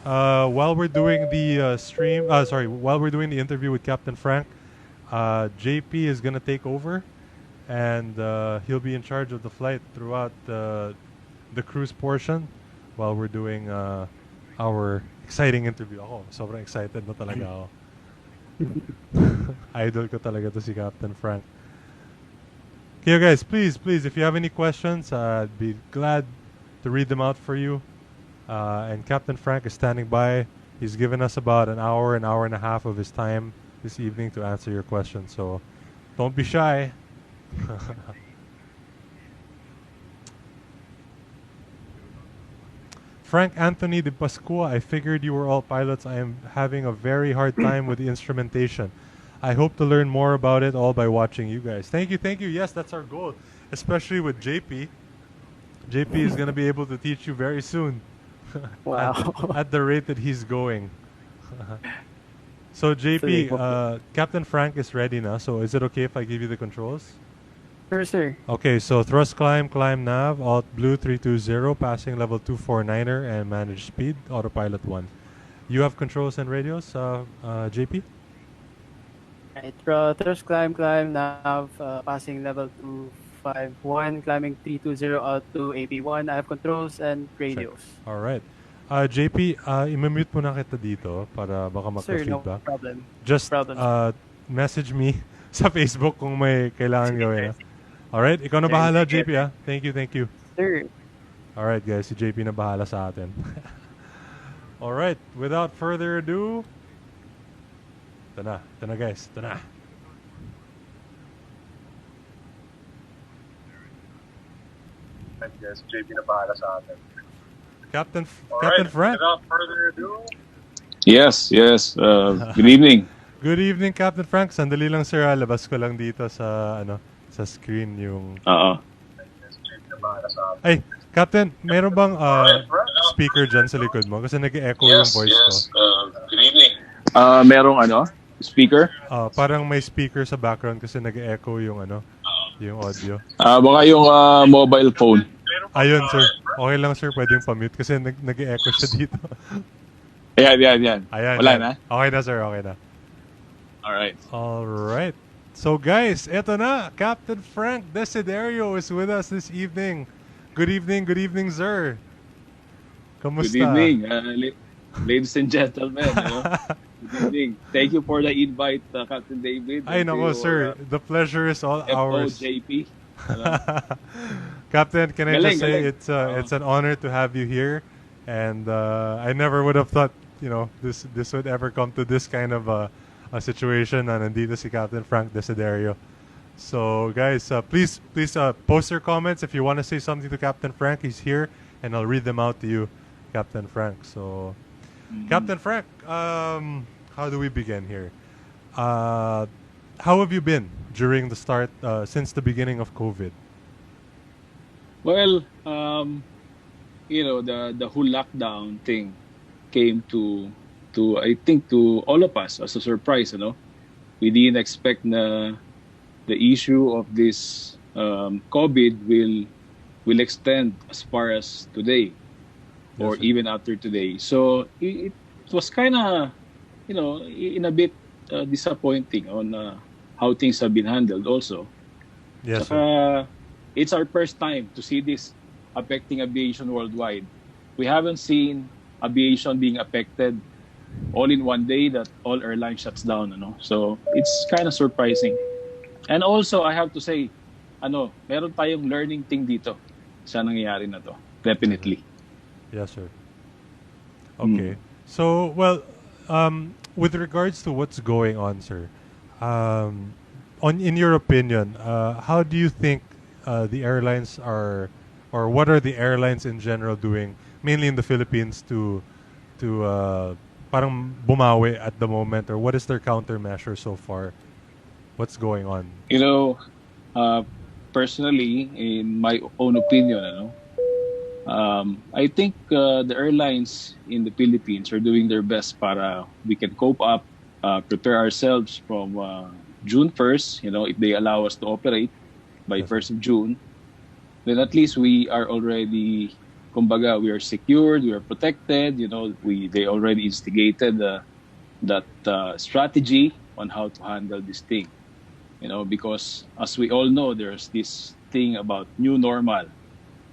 while we're doing the while we're doing the interview with Captain Frank, JP is gonna take over, and he'll be in charge of the flight throughout the cruise portion, while we're doing our exciting interview. Ako, sobrang excited na talaga ako. Idol ko talaga to si Captain Frank. Okay, guys, please, if you have any questions, I'd be glad to read them out for you. And Captain Frank is standing by. He's given us about an hour and a half of his time this evening to answer your questions. So don't be shy. Frank Anthony de Pascua, I figured you were all pilots. I am having a very hard time with the instrumentation. I hope to learn more about it all by watching you guys. Thank you. Yes, that's our goal, especially with JP. JP is going to be able to teach you very soon. Wow. at the rate that he's going. So JP, Captain Frank is ready now. So is it okay if I give you the controls? Sure, sir. Okay, so thrust climb nav, alt blue 320, passing level 249er, and manage speed, autopilot 1. You have controls and radios, JP? Right, thrust climb nav, passing level 251, climbing 320 out to AB1. I have controls and radios. Check. Alright. JP, imamute mo na kita dito para baka Sir, no maka-feedback. problem. Just message me sa Facebook kung may kailangan gawin. Alright, ikaw na bahala, JP, ah. Thank you. Sir. Alright, guys, si JP na bahala sa atin. Alright, without further ado, ito na guys, ito na. Alright, guys, JP na bahala sa atin. Captain Frank. Without further ado. Yes. Good evening. Good evening, Captain Frank. Sandali lang, sir. Labas ko lang dito sa sa screen yung... Ay, Captain, mayroon bang speaker dyan sa likod mo? Kasi nag-echo yung voice ko. Good evening. Merong speaker? Parang may speaker sa background kasi nag-echo yung yung audio. Baka yung mobile phone. Ayun, sir. Okay lang, sir. Pwedeng pa-mute kasi nag-echo siya dito. Ayan. Ayan, wala yan. na? Okay na, sir. Okay na. Alright. So guys, eto na. Captain Frank Desiderio is with us this evening. Good evening, sir. Kamusta? Good evening, ladies and gentlemen. Good evening. Thank you for the invite, Captain David. Ay, nako, sir. The pleasure is all ours. JP. Captain, can I just say it's an honor to have you here, and I never would have thought this would ever come to this kind of a situation. Na nandito si Captain Frank Desiderio. So guys, please post your comments if you want to say something to Captain Frank. He's here, and I'll read them out to you, Captain Frank. So, Captain Frank, how do we begin here? How have you been during the start, since the beginning of COVID? Well, the whole lockdown thing came to I think to all of us as a surprise. We didn't expect the issue of this COVID will extend as far as today, or even after today. So it was kind of in a bit disappointing on how things have been handled also. Yes, Saka, sir. it's our first time to see this affecting aviation worldwide. We haven't seen aviation being affected all in one day that all airline shuts down, So it's kind of surprising. And also, I have to say, meron tayong learning thing dito sa nangyayari na to. Definitely. Yes, sir. Okay. So, well, with regards to what's going on, sir, in your opinion, how do you think the airlines are, or what are the airlines in general doing, mainly in the Philippines, to parang bumawi at the moment, or what is their countermeasure so far? What's going on? Personally, in my own opinion, I think the airlines in the Philippines are doing their best para we can cope up, prepare ourselves from June 1st, if they allow us to operate by 1st of June, then at least we are already, kumbaga, we are secured, we are protected, they already instigated that strategy on how to handle this thing, because as we all know, there's this thing about new normal.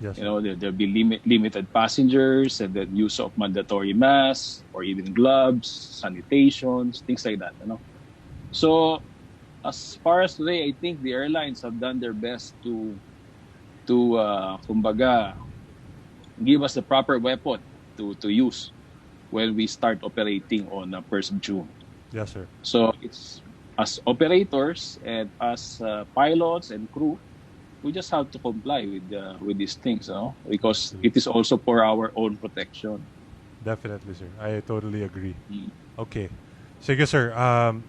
Yes. There'll be limited passengers, and then use of mandatory masks or even gloves, sanitations, things like that. So, as far as today, I think the airlines have done their best to kumbaga, give us the proper weapon to use when we start operating on 1st of June. Yes, sir. So it's as operators and as pilots and crew, we just have to comply with these things, because it is also for our own protection. Definitely, sir. I totally agree. Okay. Sige, sir.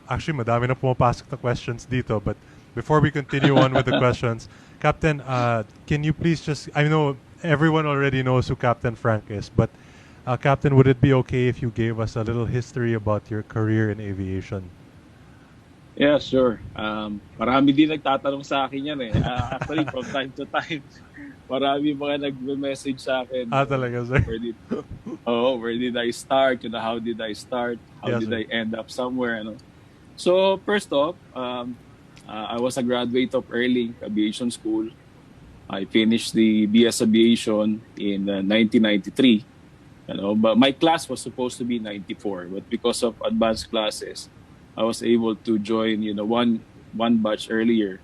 Actually, madami na pumapasok na questions dito, but before we continue on with the questions, Captain, can you please just, I know everyone already knows who Captain Frank is, but Captain, would it be okay if you gave us a little history about your career in aviation? Yeah, sure. Marami din nagtatanong sa akin yan eh. Actually, from time to time, marami mga nag-message sa akin. Talaga, sir? Where did I start? How did I start? How did I end up somewhere? So, first off, I was a graduate of Airline Aviation School. I finished the BS Aviation in 1993. But my class was supposed to be 94, but because of advanced classes, I was able to join, one batch earlier,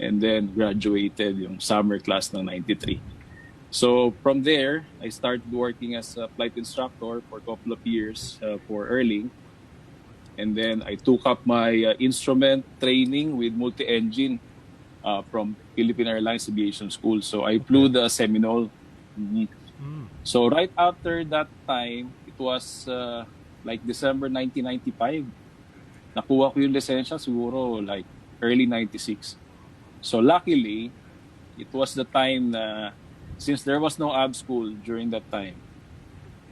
and then graduated yung summer class ng 93. So from there, I started working as a flight instructor for a couple of years for Airline. And then I took up my instrument training with multi-engine from Philippine Airlines Aviation School. So I flew the Seminole. So right after that time, it was like December 1995. Nakuha ko yung lisensya siguro like early 96. So luckily, it was the time na since there was no AB school during that time,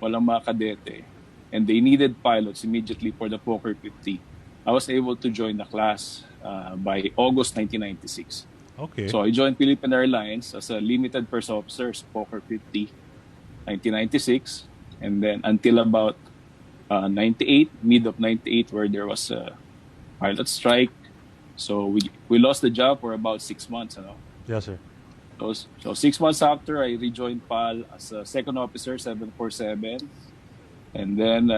walang mga kadete, and they needed pilots immediately for the Fokker 50, I was able to join the class by August 1996. Okay. So I joined Philippine Airlines as a limited first officer, Fokker 50, 1996, and then until about 98, mid of 98, where there was a pilot strike. So we lost the job for about 6 months. Yes, sir. So 6 months after, I rejoined PAL as a second officer, 747. And then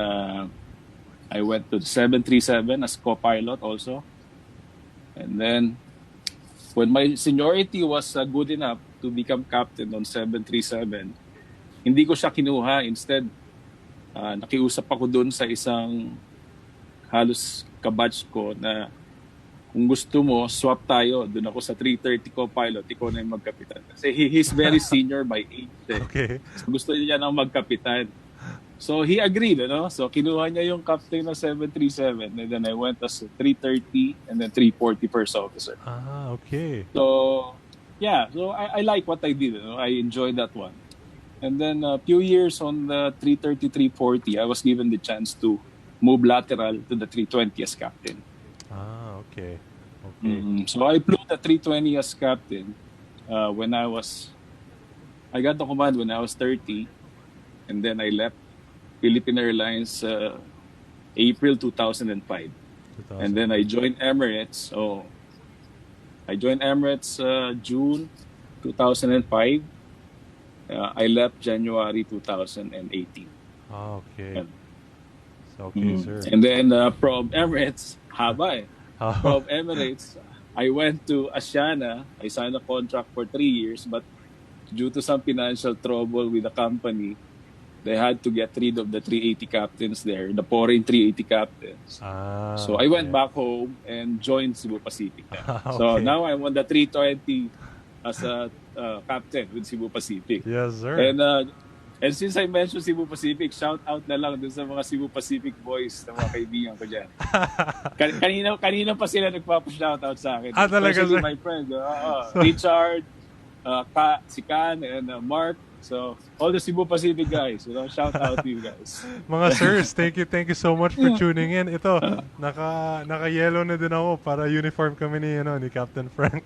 I went to the 737 as co-pilot also. And then when my seniority was good enough to become captain on 737, hindi ko siya kinuha. Instead, nakiusap ako dun sa isang halos kabatch ko na kung gusto mo, swap tayo. Dun ako sa 330 co-pilot, ikaw na yung magkapitan. Kasi he's very senior by age. Okay. So gusto niya ng magkapitan. So he agreed, So kinuha niya yung captain ng 737, and then I went as 330 and then 340 first officer. Okay. So, yeah. So I like what I did, I enjoyed that one. And then a few years on the 330, 340, I was given the chance to move lateral to the 320 as captain. Okay. So I flew the 320 as captain when I got the command when I was 30, and then I left Philippine Airlines April 2005. And then I joined Emirates. So I joined Emirates June 2005. I left January 2018. Okay. Okay, sir. And then from Emirates, haba eh. From Emirates, I went to Asiana. I signed a contract for 3 years, but due to some financial trouble with the company, they had to get rid of the 380 captains there, the foreign 380 captains. So I went back home and joined Cebu Pacific. So now I'm on the 320 as a captain with Cebu Pacific. Yes, sir. And since I mentioned Cebu Pacific, shout out na lang dun sa mga Cebu Pacific boys na mga kaibigan ko dyan. kanina pa sila nagpapa-shout out sa akin. Talaga, especially sir? my friend, Richard, si Can, and Mark. So, all the Cebu Pacific guys, shout out to you guys. Mga sirs, thank you so much for tuning in. Ito, naka-yellow na din ako para uniform kami ni Captain Frank.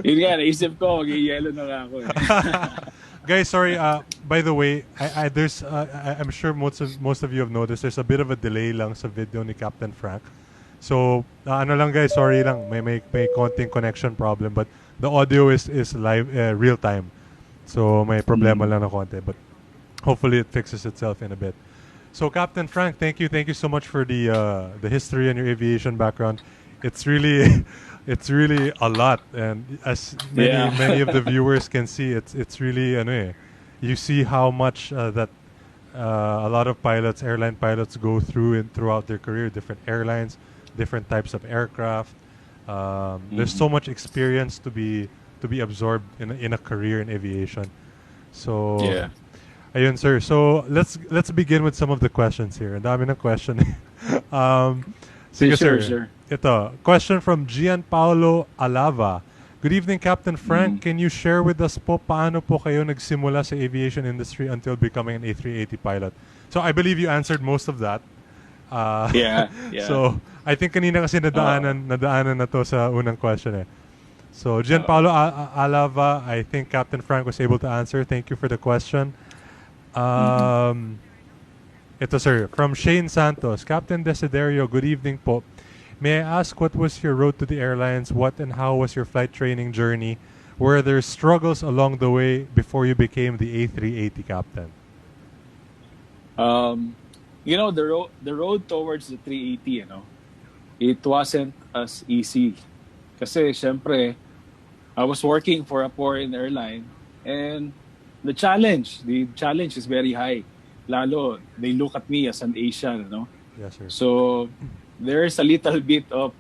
Yun nga, naisip ko, mag-yellow na nga ako. Guys, sorry. By the way, I'm sure most of you have noticed there's a bit of a delay lang sa video ni Captain Frank. So, ano lang guys, sorry lang. May konting connection problem, but the audio is live, real time. So, may problema lang na konti, but hopefully it fixes itself in a bit. So, Captain Frank, thank you so much for the history and your aviation background. It's really a lot, and as many of the viewers can see, it's really you see how much that a lot of airline pilots go throughout their career, different airlines, different types of aircraft. There's so much experience to be absorbed in a career in aviation. So ayun, sir. So let's begin with some of the questions here. Ang dami ng question. Sige, sir. Ito, question from Gianpaolo Alava. Good evening, Captain Frank. Can you share with us po paano po kayo nagsimula sa aviation industry until becoming an A380 pilot? So I believe you answered most of that. Yeah. So I think kanina kasi nadaanan na to sa unang question eh. So Gianpaolo Alava, I think Captain Frank was able to answer. Thank you for the question. Ito, sir, from Shane Santos. Captain Desiderio, good evening po. May I ask what was your road to the airlines? What and how was your flight training journey? Were there struggles along the way before you became the A380 captain? The road towards the 380, it wasn't as easy. Kasi, syempre, I was working for a foreign airline, and the challenge is very high. Lalo, they look at me as an Asian, Yes, sir. So, there's a little bit of,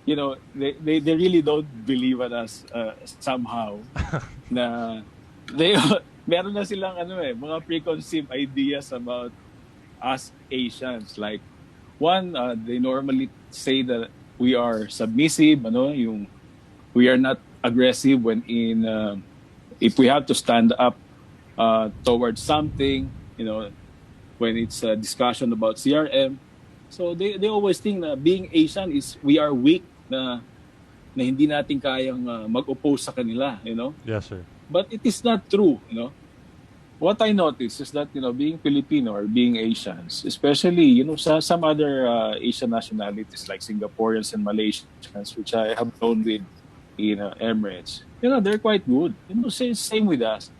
they really don't believe in us somehow. Na meron na silang mga preconceived ideas about us Asians. Like, one, they normally say that we are submissive, we are not aggressive if we have to stand up towards something, when it's a discussion about CRM. So they always think na being Asian is we are weak, na hindi natin kayang mag-oppose sa kanila, Yes, sir. But it is not true, What I noticed is that, being Filipino or being Asians, especially, some other Asian nationalities like Singaporeans and Malaysians, which I have known with Emirates, they're quite good. Same with us.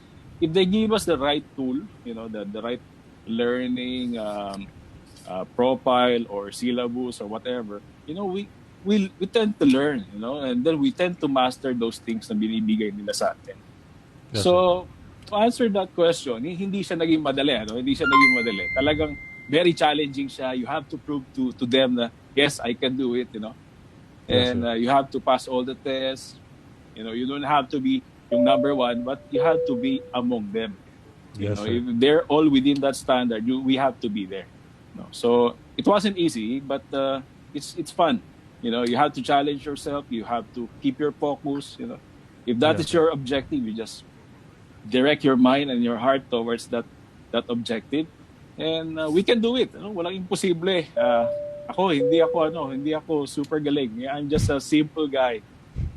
If they give us the right tool, the right learning profile or syllabus or whatever, we tend to learn, and then we tend to master those things na binibigay nila sa atin. Yes, so, to answer that question, hindi siya naging madali, Hindi siya naging madali. Talagang very challenging siya. You have to prove to them that, yes, I can do it, And you have to pass all the tests. You don't have to be yung number one, but you have to be among them. Yes, sir. If they're all within that standard, we have to be there. So it wasn't easy, but it's fun. You have to challenge yourself. You have to keep your focus. If that is your objective, you just direct your mind and your heart towards that objective, and we can do it. Walang imposible. Hindi ako super galing. I'm just a simple guy.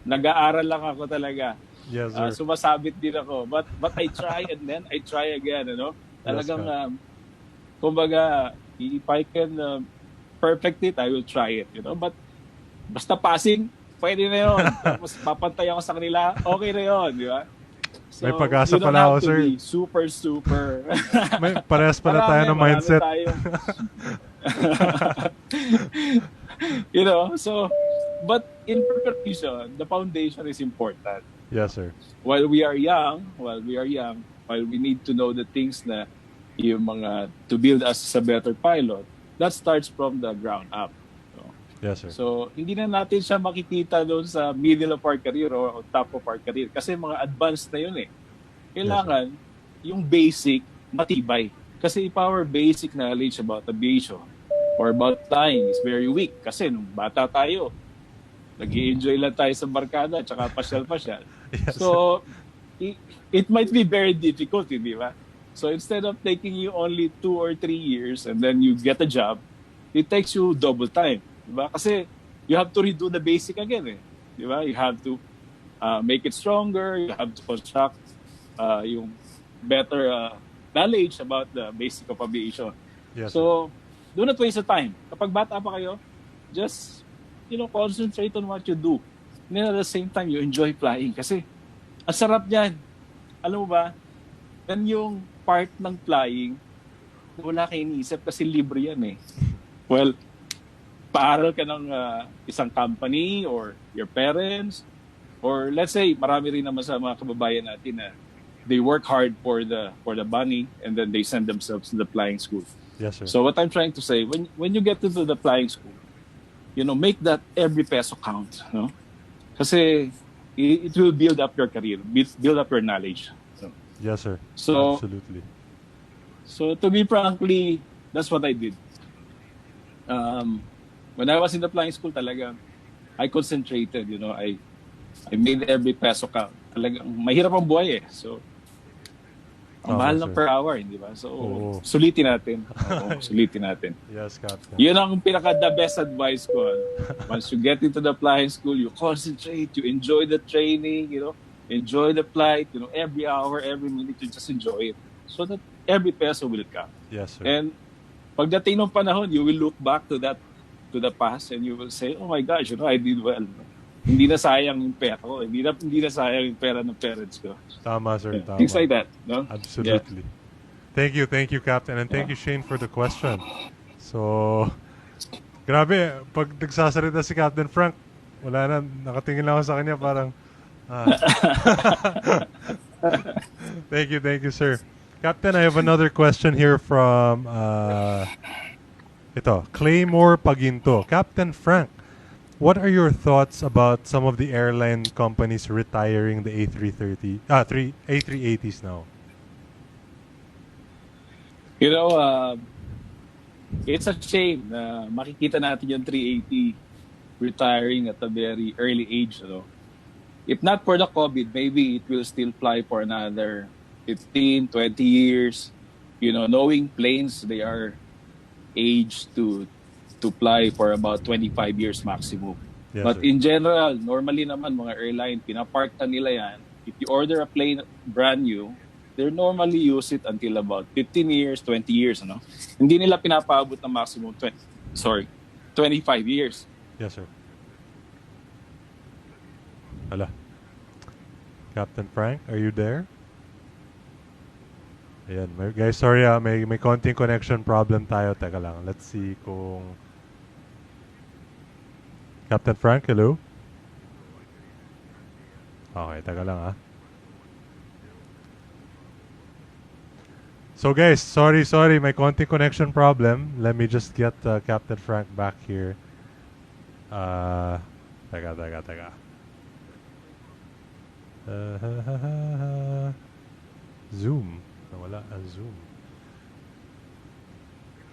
Nag-aaral lang ako talaga. Yes, sir. Sumasabit din ako. But I try and then I try again, Talagang, kumbaga, if I can perfect it, I will try it, But basta passing, pwede na yun. Tapos papantay ako sa kanila, okay na yun, di ba? So, May pag-asa you don't pala have ako, to sir. be super. Parehas pala tayo ng mindset. Tayong, so, but in preparation, the foundation is important. Yes, sir. While we are young, while we need to know the things na yung mga to build us as a better pilot, that starts from the ground up. Yes, sir. So, hindi na natin siya makikita doon sa middle of our career or top of our career kasi mga advanced na yun eh. Kailangan yung basic matibay. Kasi if our basic knowledge about aviation or about flying is very weak kasi nung bata tayo, nag-i-enjoy lang tayo sa barkada tsaka pasyal-pasyal. Yes. So, it might be very difficult, di ba? So, instead of taking you only 2 or 3 years and then you get a job, it takes you double time. Diba? Kasi you have to redo the basic again. Diba? You have to make it stronger. You have to construct yung better knowledge about the basic of aviation. Yes, so, do not waste the time. Kapag bata pa kayo, just concentrate on what you do. And then at the same time, you enjoy flying. Kasi ang sarap niyan. Alam mo ba? Yan yung part ng flying wala kang iniisip kasi libre yan eh. Well, paaral ka ng isang company or your parents or let's say marami rin naman sa mga kababayan natin na they work hard for the money and then they send themselves to the flying school. Yes, sir. So what I'm trying to say, when you get into the flying school, make that every peso count, Kasi it will build up your career, build up your knowledge. Yes, sir. So absolutely. So to be frankly, that's what I did. When I was in the flying school, talaga, I concentrated, I made every peso count. Talagang mahirap ang buhay eh. So, ang mahal ng per hour, hindi ba? So, sulitin natin. Sulitin natin. Yes, Captain. Yun ang pinaka-the best advice ko. Once you get into the flying school, you concentrate, you enjoy the training, enjoy the flight, every hour, every minute, you just enjoy it. So that every peso will count. Yes, sir. And pagdating ng panahon, you will look back to the past and you will say, oh my gosh, I did well. Hindi na sayang yung pera ko. Hindi na sayang yung pera ng parents ko. Tama, sir. Tama. Things like that, no? Absolutely. Yeah. Thank you, Captain. And thank you, Shane, for the question. So, grabe, pag nagsasalita si Captain Frank, wala na, nakatingin lang ako sa kanya parang, Thank you, sir. Captain, I have another question here from Claymore Paginto. Captain Frank, what are your thoughts about some of the airline companies retiring the A380s now? It's a shame na makikita natin yung 380 retiring at a very early age. If not for the COVID, maybe it will still fly for another 15, 20 years. Knowing planes, they are aged to fly for about 25 years maximum. Yes, but sir. in general, normally naman mga airline, pinapark na nila yan. If you order a plane brand new, they normally use it until about 15 years, 20 years. Hindi nila pinapaabot ng maximum 25 years. Yes, sir. Hala. Captain Frank, are you there? Ayan, guys, sorry may konting connection problem tayo. Teka lang, let's see kung... Captain Frank, hello? Okay, teka lang So guys, sorry, may konting connection problem. Let me just get Captain Frank back here. Teka. Zoom. Nawala ang Zoom.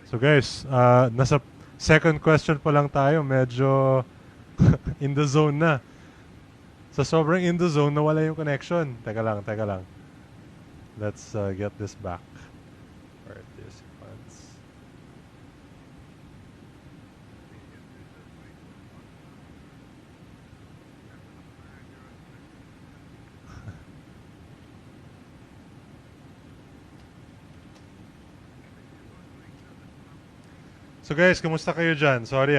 So guys, nasa second question pa lang tayo. Medyo in the zone na. Sa sobrang in the zone, nawala yung connection. Teka lang. Let's get this back. Participants. So guys, kumusta kayo dyan? Sorry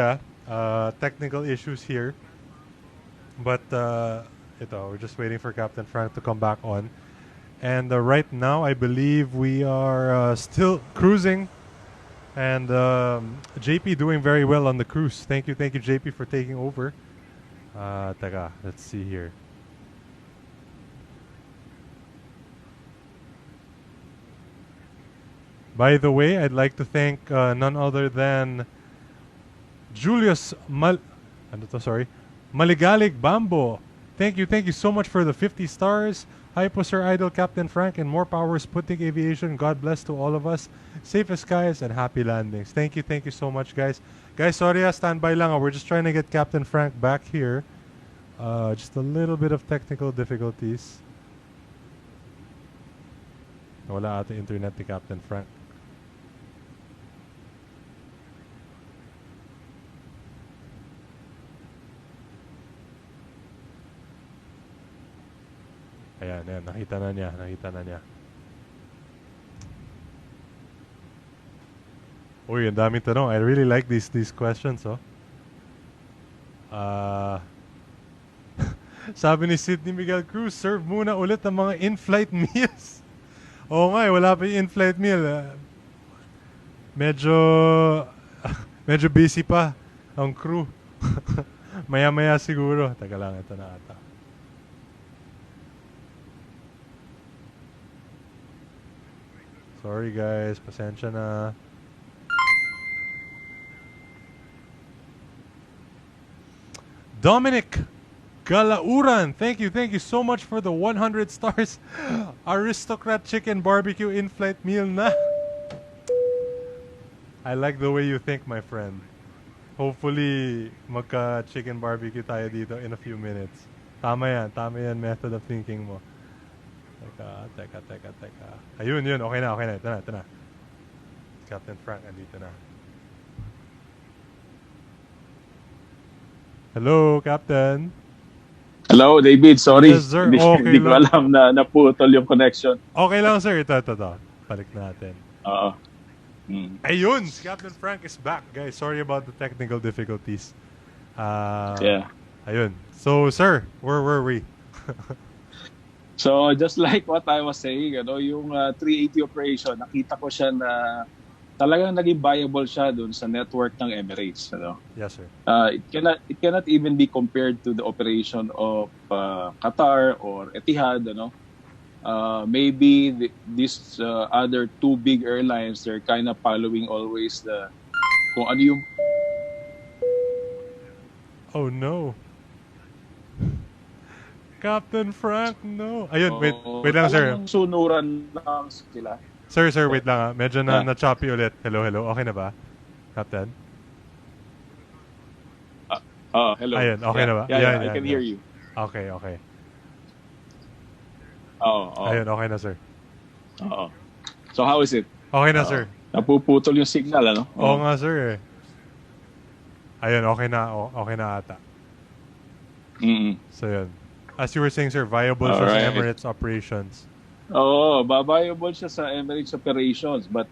technical issues here. But we're just waiting for Captain Frank to come back on. And right now, I believe we are still cruising. And JP doing very well on the cruise. Thank you JP for taking over. Let's see here. By the way, I'd like to thank none other than Julius Maligalig Bambo. Thank you so much for the 50 stars. Hi po Sir Idol, Captain Frank, and more power Sputnik Aviation. God bless to all of us. Safest skies and happy landings. Thank you so much, guys. Guys, sorry, stand by lang. We're just trying to get Captain Frank back here. Just a little bit of technical difficulties. Wala ata internet ni Captain Frank. Ayan, nakita na niya. Uy, ang daming tanong. I really like these questions, oh. Sabi ni Sidney Miguel Cruz, serve muna ulit ang mga in-flight meals. Oo nga, wala pa yung in-flight meal. Medyo busy pa ang crew. Maya-maya siguro. Taga lang, ito na ata. Sorry guys, pasensya na. Dominic Galauran, thank you so much for the 100 stars. Aristocrat chicken barbecue in-flight meal na. I like the way you think, my friend. Hopefully, magka-chicken barbecue tayo dito in a few minutes. Tama yan method of thinking mo. Teka. Ayun, okay na. Ito na. Captain Frank, andito na. Hello, Captain. Hello, David. Sorry. Yes, sir. Hindi ko alam na naputol yung connection. Okay lang, sir. Ito. Balik natin. Oo. Ayun, Captain Frank is back, guys. Sorry about the technical difficulties. Yeah. Ayun. So, sir, where were we? So, just like what I was saying, yung 380 operation, nakita ko siya na talagang naging viable siya dun sa network ng Emirates. Yes, sir. It cannot even be compared to the operation of Qatar or Etihad. Maybe these other two big airlines, they're kind of following always kung ano yung... Oh, no. Captain Frank, no. Ayun, wait lang, sir. Sunuran lang sila. Sir, wait lang. Medyo na-choppy ulit. Hello. Okay na ba, Captain? Hello. Ayun, okay na ba? Yeah, I can hear you. Okay. Ayun, okay na, sir. So, how is it? Okay na, sir. Napuputol yung signal, Oo nga, sir. Ayun, okay na ata. So, yun. As you were saying, sir, viable siya sa Emirates operations. Oo, viable siya sa Emirates operations, but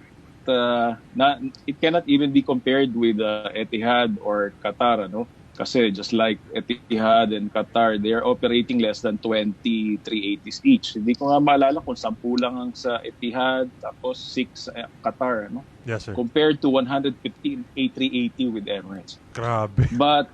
it cannot even be compared with Etihad or Qatar, Kasi just like Etihad and Qatar, they are operating less than 20 380s each. Hindi ko nga maalala kung 10 lang ang sa Etihad, tapos 6 sa Qatar, Yes, sir. Compared to 115 A380 with Emirates. Grabe. But,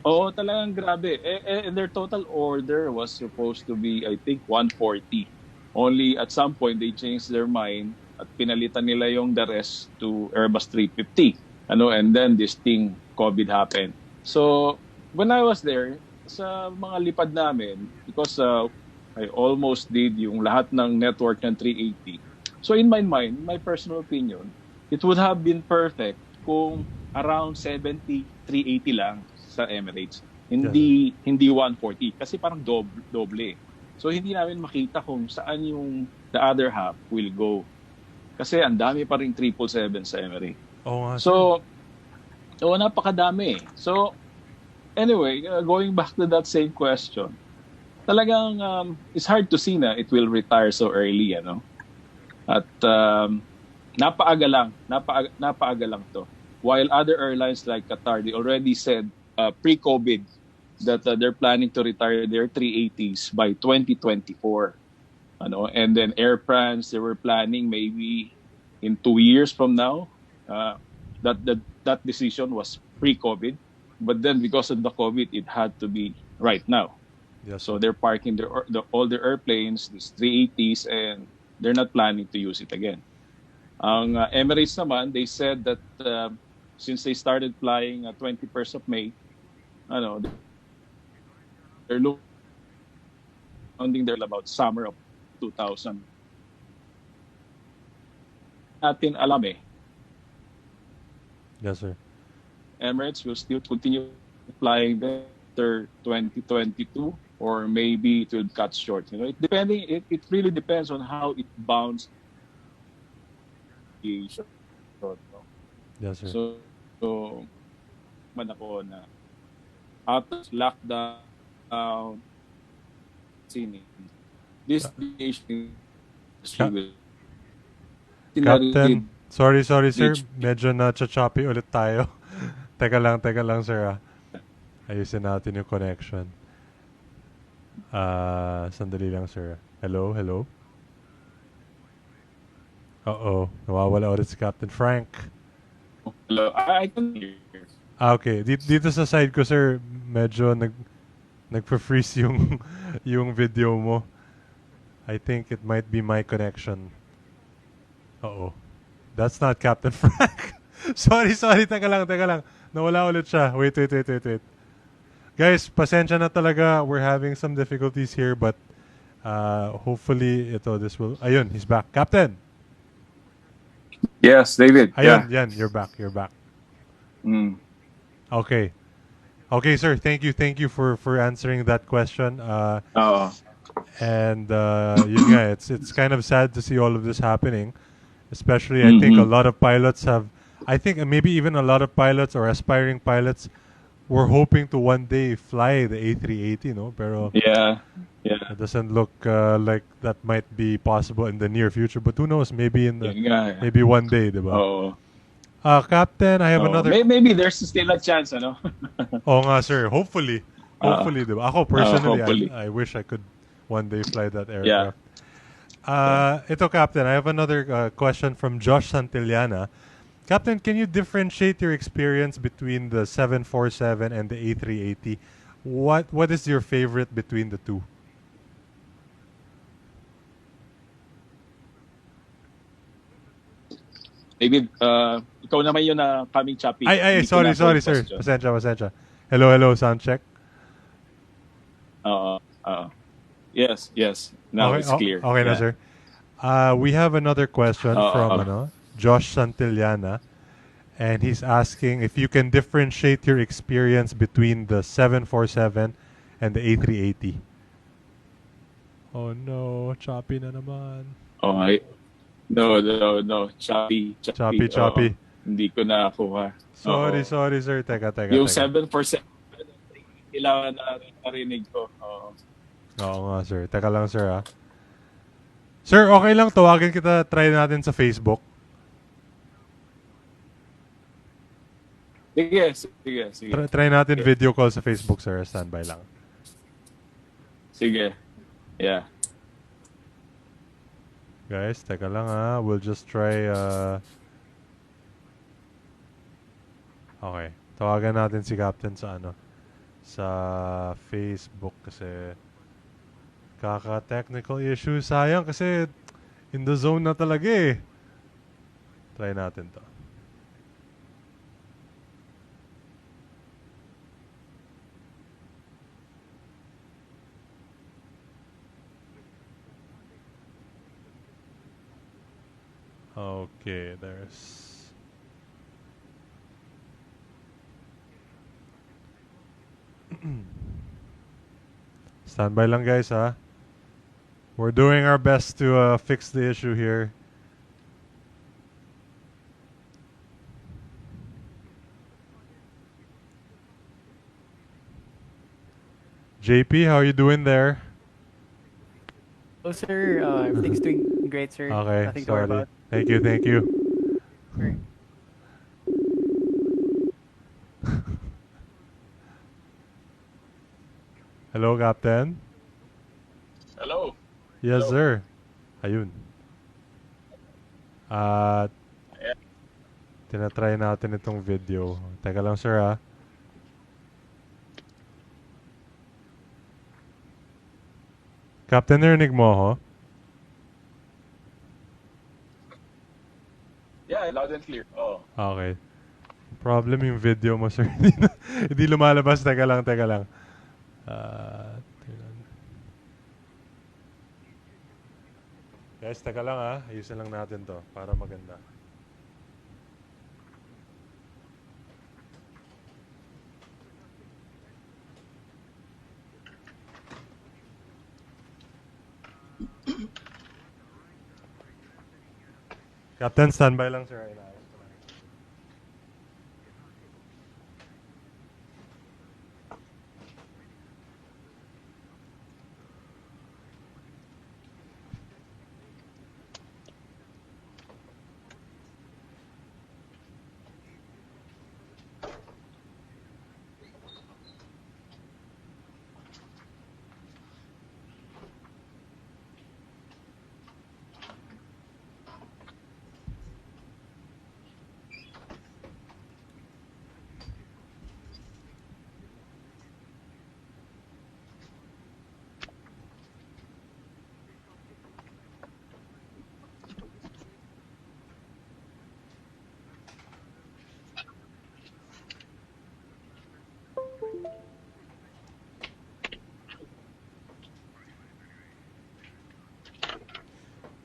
talagang grabe. And their total order was supposed to be, I think, 140. Only at some point, they changed their mind at pinalitan nila yung the rest to Airbus 350. And then this thing, COVID happened. So, when I was there, sa mga lipad namin, because I almost did yung lahat ng network ng 380. So, in my mind, my personal opinion, it would have been perfect kung around 70, 380 lang sa Emirates. Hindi 140 kasi parang doble. So hindi namin makita kung saan yung the other half will go. Kasi ang dami pa ring 777 sa Emirates. So napakadami. So anyway, going back to that same question. Talagang it's hard to see na it will retire so early, At napaaga lang to. While other airlines like Qatar, they already said pre-COVID that they're planning to retire their 380s by 2024. And then Air France, they were planning maybe in 2 years from now. That decision was pre-COVID, but then because of the COVID, it had to be right now. Yes, So they're parking all their airplanes, these 380s, and they're not planning to use it again. Ang Emirates naman, they said that since they started flying 21st of May, they're looking there about summer of 2000. Natin alam eh. Yes, sir. Emirates will still continue flying after 2022, or maybe it will cut short. It really depends on how it bounces. Yes, sir. So man ako na after lockdown, this nation Captain, sorry sir. Medyo na-choppy ulit tayo. Teka lang sir. Ayusin natin yung connection. Sandali lang sir. Hello? Uh-oh. Nawawala ulit si Captain Frank. Hello, I can hear. Okay. Dito sa side ko sir, medyo nagpa-freeze yung video mo. I think it might be my connection. Uh-oh. That's not Captain Frank. sorry. Teka lang. Nawala ulit siya. Wait. Guys, pasensya na talaga. We're having some difficulties here, but hopefully this will... Ayun, he's back. Captain! Yes, David. Ayun, you're back. Mm. Okay, sir. Thank you for answering that question. And yun nga, it's kind of sad to see all of this happening. Especially, I think a lot of pilots maybe even a lot of pilots or aspiring pilots were hoping to one day fly the A380, no? Pero yeah, it doesn't look like that might be possible in the near future. But who knows? Maybe maybe one day, diba? Oh. Captain, I have another. Maybe there's still a chance, ano? Oo nga, sir. Hopefully, diba? Ako personally, I wish I could one day fly that aircraft. Ito, Captain, I have another question from Josh Santillana. Captain, can you differentiate your experience between the 747 and the A380? What is your favorite between the two? David, ikaw naman yun na coming choppy. Sorry, sir. Pasensya. Hello, sound check. Yes. Now it's clear. Okay na, sir. We have another question from Josh Santillana, and he's asking if you can differentiate your experience between the 747 and the A380. Oh no, choppy na naman. No. Choppy. Hindi ko nakuha. Sorry, sir. Teka. Yung 747, kailangan na narinig ko. Oo nga, sir. Teka lang, sir, Sir, okay lang tawagin kita, try natin sa Facebook. Sige. Try natin video call sa Facebook, sir. Standby lang. Sige. Yeah. Guys, teka lang We'll just try Okay. Tawagan natin si Captain sa Facebook kasi technical issue. Sayang kasi in the zone na talaga eh. Try natin to. Okay, there's... Standby lang guys We're doing our best to fix the issue here. JP, how are you doing there? Hello, sir. Everything's doing great, sir. Okay, Nothing to worry sorry. about. Thank you. Great. Hello, Captain? Hello. Yes, Hello. sir. Ayun. At tinatry natin itong video. Teka lang, sir, ah. Captain, narinig mo ako? Yeah, loud and clear. Oh. Okay. Problem yung video mo, sir. Hindi lumalabas. Teka lang, teka lang. Tingnan. Guys, teka lang, ah. Ayusin lang natin to para maganda. Captain, standby lang, sir. Inaayos ko lang.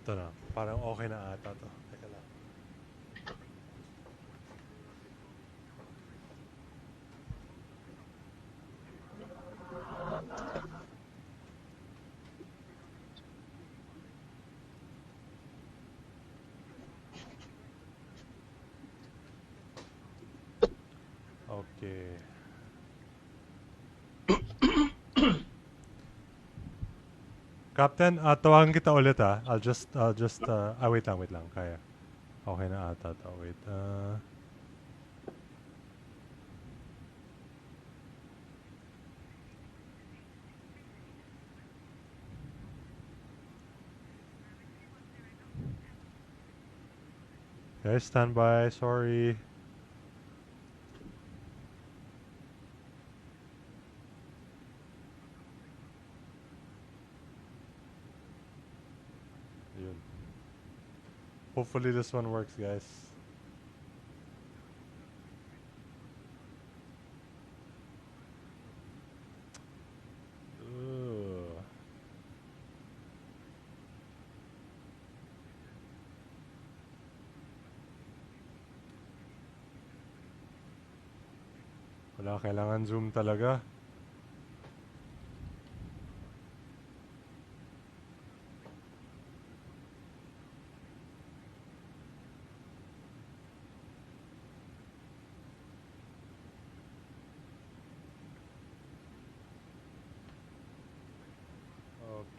Ito na. Parang okay na ata to. Teka lang. Okay. Captain, tawagan kita ulit, ah. Wait lang. Kaya. Okay na ata to. Wait, Guys, standby. Sorry. Yun. Hopefully this one works, guys. Ugh. Wala, kailangan zoom talaga.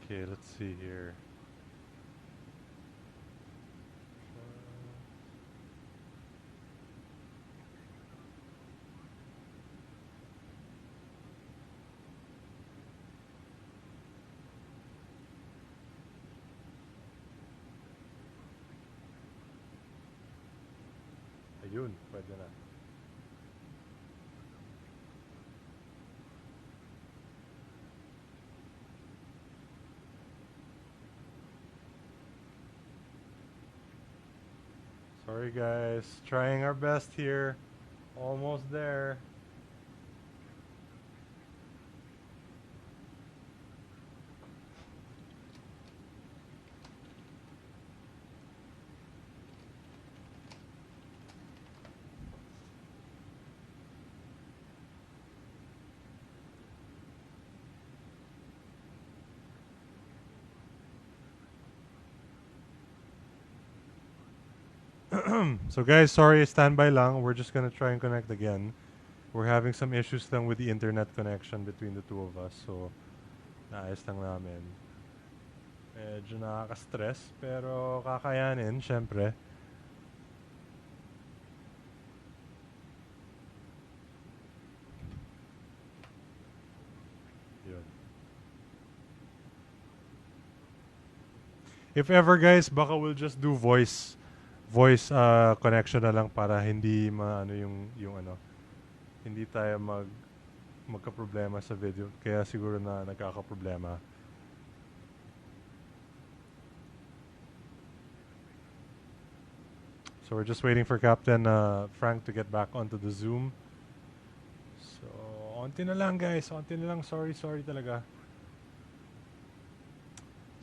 Okay, let's see here. Ayun, pwede na. Sorry guys, trying our best here. Almost there. So guys, sorry, standby lang. We're just gonna try and connect again. We're having some issues lang with the internet connection between the two of us. So, naayos lang namin. Medyo nakaka-stress, pero kakayanin, syempre. If ever guys, baka we'll just do voice connection na lang para hindi maano yung ano, hindi tayo magka-problema sa video. Kaya siguro na nagkaka-problema. So we're just waiting for Captain Frank to get back onto the Zoom. So, onti na lang guys, onti na lang. Sorry talaga.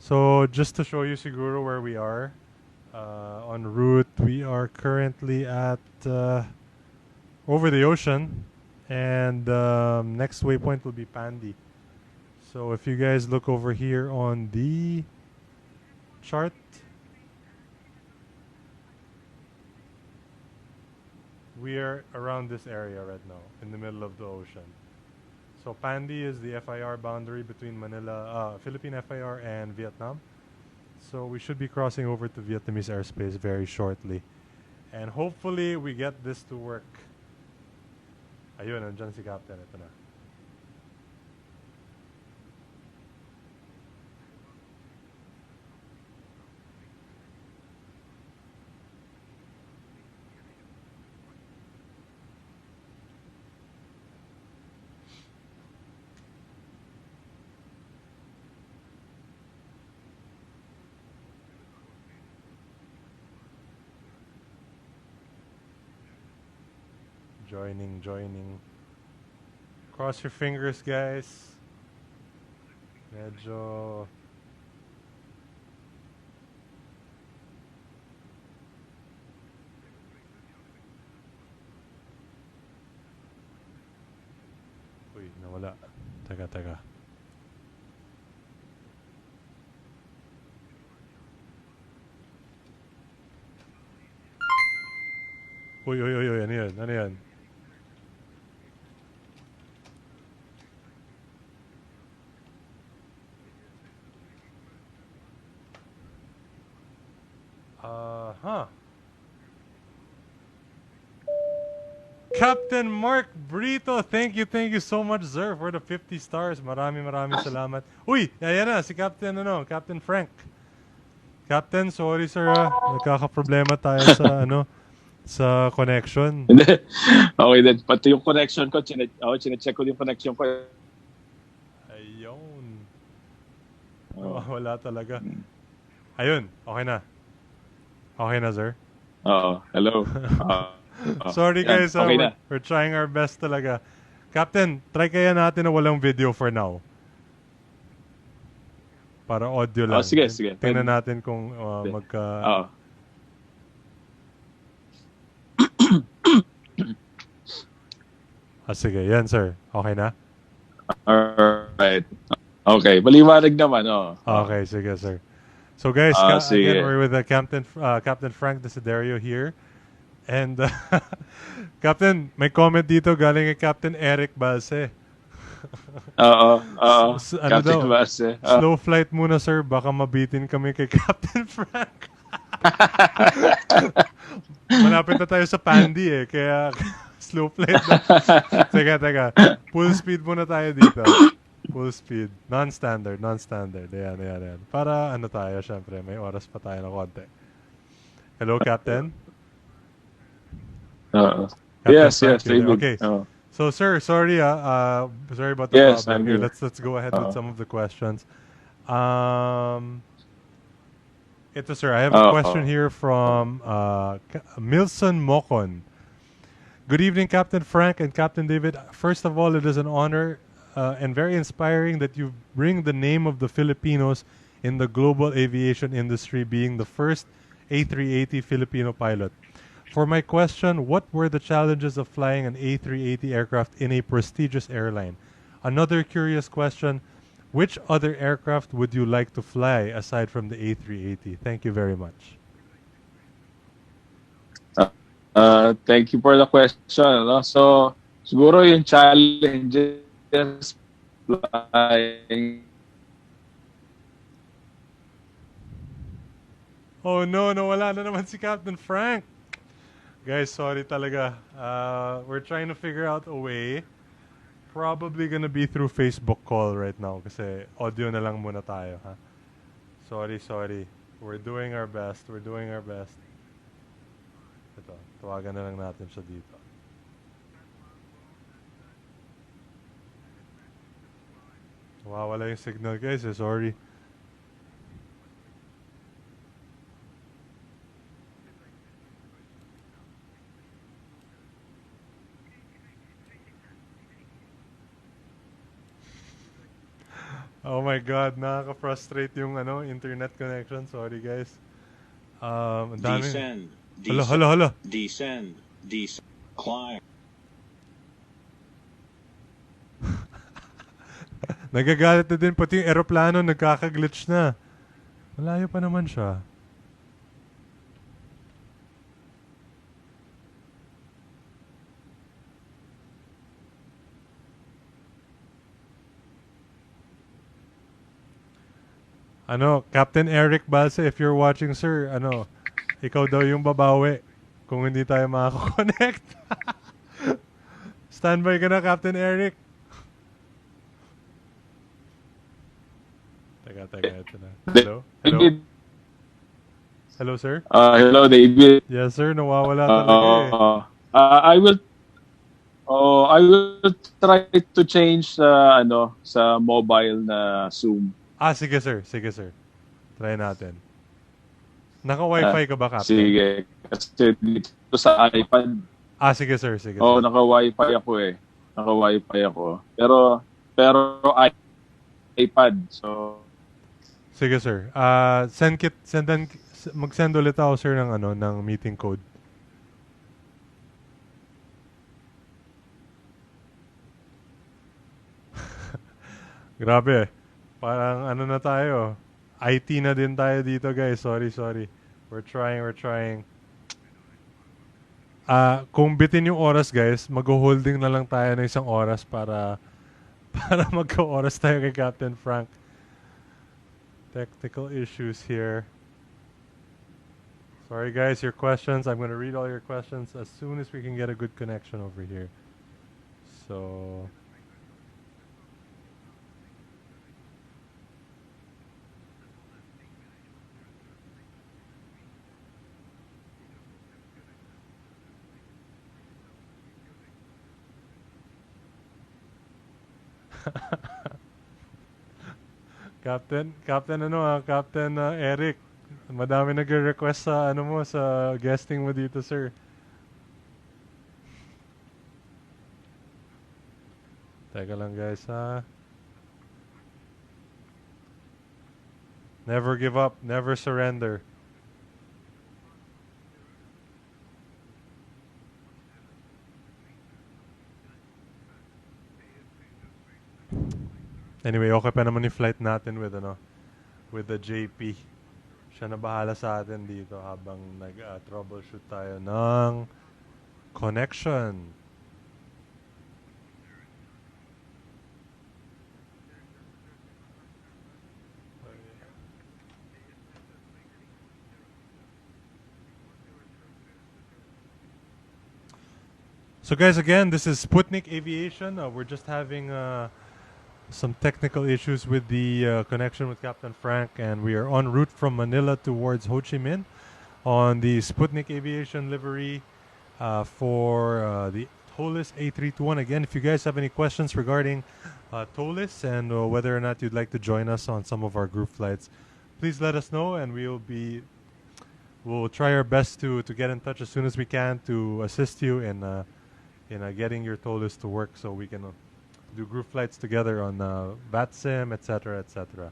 So, just to show you siguro where we are. En route, we are currently at over the ocean. And next waypoint will be Pandi. So, if you guys look over here on the chart, we are around this area right now, in the middle of the ocean. So Pandi is the FIR boundary between Manila, Philippine FIR and Vietnam. So we should be crossing over to Vietnamese airspace very shortly. And hopefully we get this to work. Ayun, nandiyan si Captain. Ito na. Joining. Cross your fingers, guys. Medyo... Uy, nawala. Teka. Uy, ano yan? Captain Mark Brito, thank you so much, sir, for the 50 stars. Maraming salamat. Uy, ayan na, si Captain Frank. Captain, sorry sir, nagkaka-problema tayo sa sa connection. Okay then, pati yung connection ko, chine-check ko yung connection ko. Ayun. Wala talaga. Ayun, okay na. Okay na, sir? Oo, hello. Sorry guys, okay we're trying our best talaga. Captain, try kaya natin na walang video for now. Para audio lang. Sige. Tingnan natin kung magka... sige, yan sir. Okay na? Alright. Okay, maliwanag naman. Okay, sige sir. So guys, again, we're with Captain Frank Desiderio here. And Captain, may comment dito galing kay Captain Eric Balse. Captain Balse. Slow flight muna sir, baka mabitin kami kay Captain Frank. Malapit na tayo sa Pandi kaya slow flight na. Teka. Full speed muna tayo dito. Full speed. Non-standard. Ayan. Para tayo, syempre, may oras pa tayo na konti. Hello, Captain? Yes. Okay. So, sir, sorry about the problem here. Let's go ahead with some of the questions. Ito, sir, I have a question here from Milson Mokon. Good evening, Captain Frank and Captain David. First of all, it is an honor and very inspiring that you bring the name of the Filipinos in the global aviation industry, being the first A380 Filipino pilot. For my question, what were the challenges of flying an A380 aircraft in a prestigious airline? Another curious question, which other aircraft would you like to fly aside from the A380? Thank you very much. Thank you for the question. So, siguro yung challenges flying. Oh no, wala na naman si Captain Frank. Guys, sorry talaga. We're trying to figure out a way. Probably gonna be through Facebook call right now kasi audio na lang muna tayo, ha? Sorry. We're doing our best. We're doing our best. Ito, tawagan na lang natin siya dito. Wala yung signal guys, sorry. Oh my god, nakaka-frustrate yung internet connection. Sorry guys. Ang dami. Descend. Hala. Descend. Climb. Nagagalit na din, pati yung aeroplano nagkaka-glitch na. Malayo pa naman siya. Captain Eric Balsa, if you're watching, sir, ikaw daw yung babawi kung hindi tayo makakonect. Standby ka na, Captain Eric. Teka, ito na. Hello, sir? Hello, David. Yes, sir, nawawala talaga I will try to change sa mobile na Zoom. Sige sir. Try natin. Naka-wifi ka ba, Captain? Sige. Kasi dito sa iPad. Sige sir. Naka-wifi ako eh. Pero iPad. So sige sir. Mag-send ulit ako sir ng meeting code. Grabe. Parang na tayo. IT na din tayo dito, guys. Sorry. We're trying. Kung bitin yung oras, guys, mag-holding na lang tayo ng isang oras para magka-oras tayo kay Captain Frank. Technical issues here. Sorry, guys, your questions. I'm going to read all your questions as soon as we can get a good connection over here. So... Captain Eric, madami nagre-request sa sa guesting mo dito, sir. Teka lang guys, ha. Never give up, never surrender. Anyway, okay pa naman yung flight natin with the JP. Siya na bahala sa atin dito habang nag-troubleshoot tayo ng connection. So guys, again, this is Sputnik Aviation. We're just having some technical issues with the connection with Captain Frank, and we are en route from Manila towards Ho Chi Minh on the Sputnik Aviation livery for the TOLIS A321. Again, if you guys have any questions regarding TOLIS and whether or not you'd like to join us on some of our group flights, please let us know, and we'll try our best to get in touch as soon as we can to assist you in getting your TOLIS to work so we can do group flights together on VATSIM, etc., etc.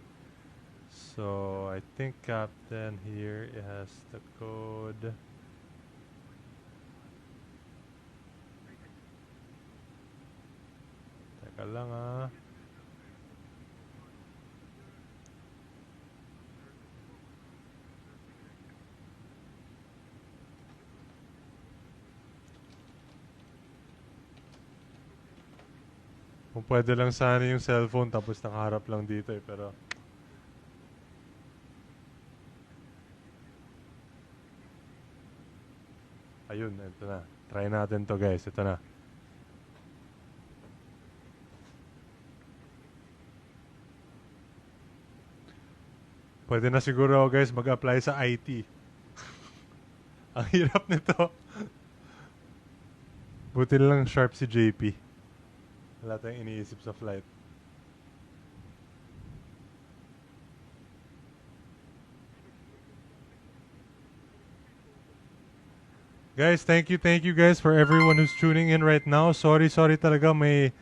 So I think Captain here has the code. Teka lang Kung pwede lang sana yung cellphone tapos nakaharap lang dito pero ayun, ito na. Try natin to guys, ito na. Pwede na siguro guys mag-apply sa IT. Ang hirap nito. Buti lang sharp si JP. Wala tayong iniisip sa flight. Guys, thank you guys for everyone who's tuning in right now. Sorry talaga may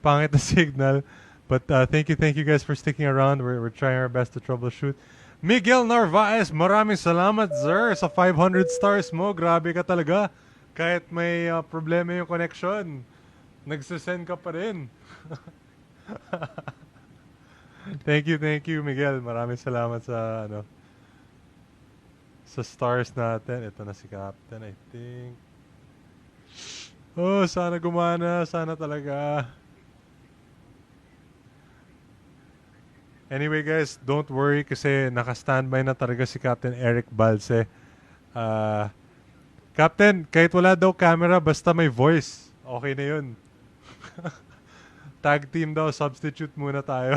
pangit na signal. But thank you guys for sticking around. We're trying our best to troubleshoot. Miguel Narvaez, maraming salamat sir sa 500 stars mo. Grabe ka talaga. Kahit may problema yung connection, nagsasend ka pa rin. Thank you Miguel. Maraming salamat sa sa stars natin. Ito na si Captain, I think. Oh, sana gumana. Sana talaga. Anyway guys, don't worry kasi naka-standby na talaga si Captain Eric Balse. Captain, kahit wala daw camera, basta may voice. Okay na yun. Tag team daw, substitute muna tayo.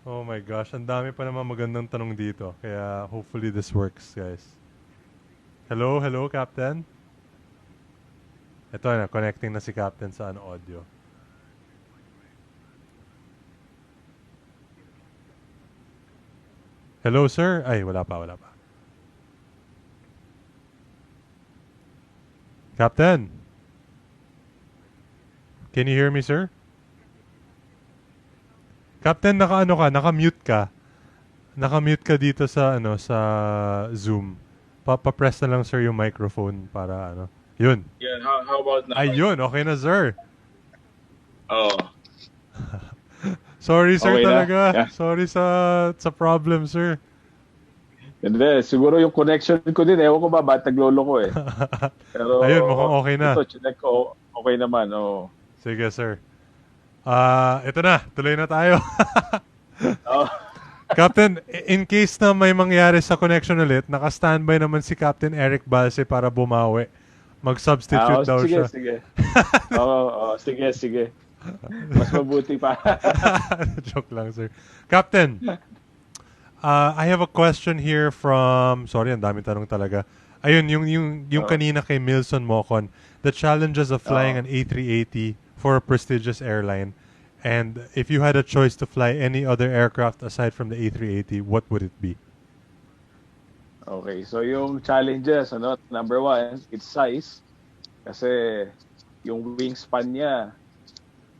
Oh my gosh, ang dami pa naman magandang tanong dito. Kaya hopefully this works, guys. Hello, Captain. Ito na, connecting na si Captain sa audio. Hello, sir? Ay, wala pa. Captain? Can you hear me, sir? Captain, naka-mute ka. Naka-mute ka dito sa sa Zoom. Pa-press na lang sir yung microphone para Yun. Yeah, how about now? Ayun, okay na sir. Oh. Sorry sir Okay talaga. Yeah. Sorry sa problem sir. Hindi, siguro yung connection ko din, ewan ko ba, ba't naglolo ko eh. Pero, ayun, mukhang okay na. Ito, chinek ko, okay naman, oh. Sige sir. Ito na, tuloy na tayo. Oh. Captain, in case na may mangyari sa connection ulit, naka-standby naman si Captain Eric Balse para bumawi. Mag-substitute daw siya. Sige. Oo, sige. Mas mabuti pa. Joke lang, sir. Captain, I have a question here from... Sorry, ang daming tanong talaga. Ayun, yung kanina kay Milson Mocon. The challenges of flying an A380 for a prestigious airline. And if you had a choice to fly any other aircraft aside from the A380, what would it be? Okay, so yung challenges, number one, it's size. Kasi yung wingspan niya,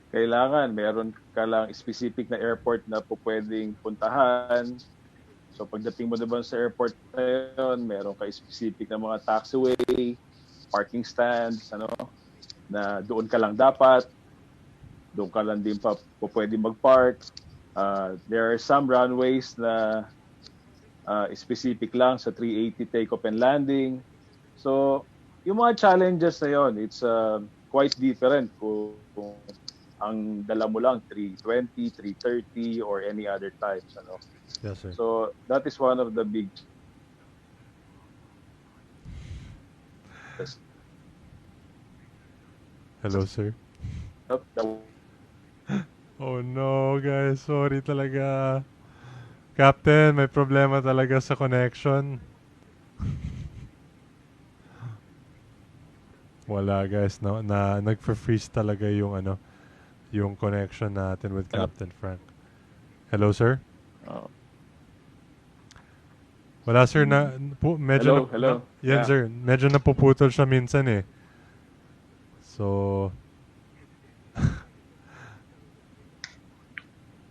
kailangan meron ka lang specific na airport na po pwedeng puntahan. So pagdating mo naman sa airport na yun, meron ka specific na mga taxiway, parking stands, na doon ka lang dapat. Doon ka lang din pa po pwedeng mag-park. There are some runways na specific lang sa 380 takeoff and landing. So, yung mga challenges na yon, it's quite different kung ang dala mo lang 320, 330 or any other types. Yes, sir. So, that is one of the big Hello, sir. Oh no, guys. Sorry talaga. Captain, may problema talaga sa connection. Wala, guys. Nag-freeze talaga yung yung connection natin with Captain Frank. Hello, sir? Wala, sir. Medyo hello. Yan, Yeah. sir. Medyo napuputol siya minsan eh. So...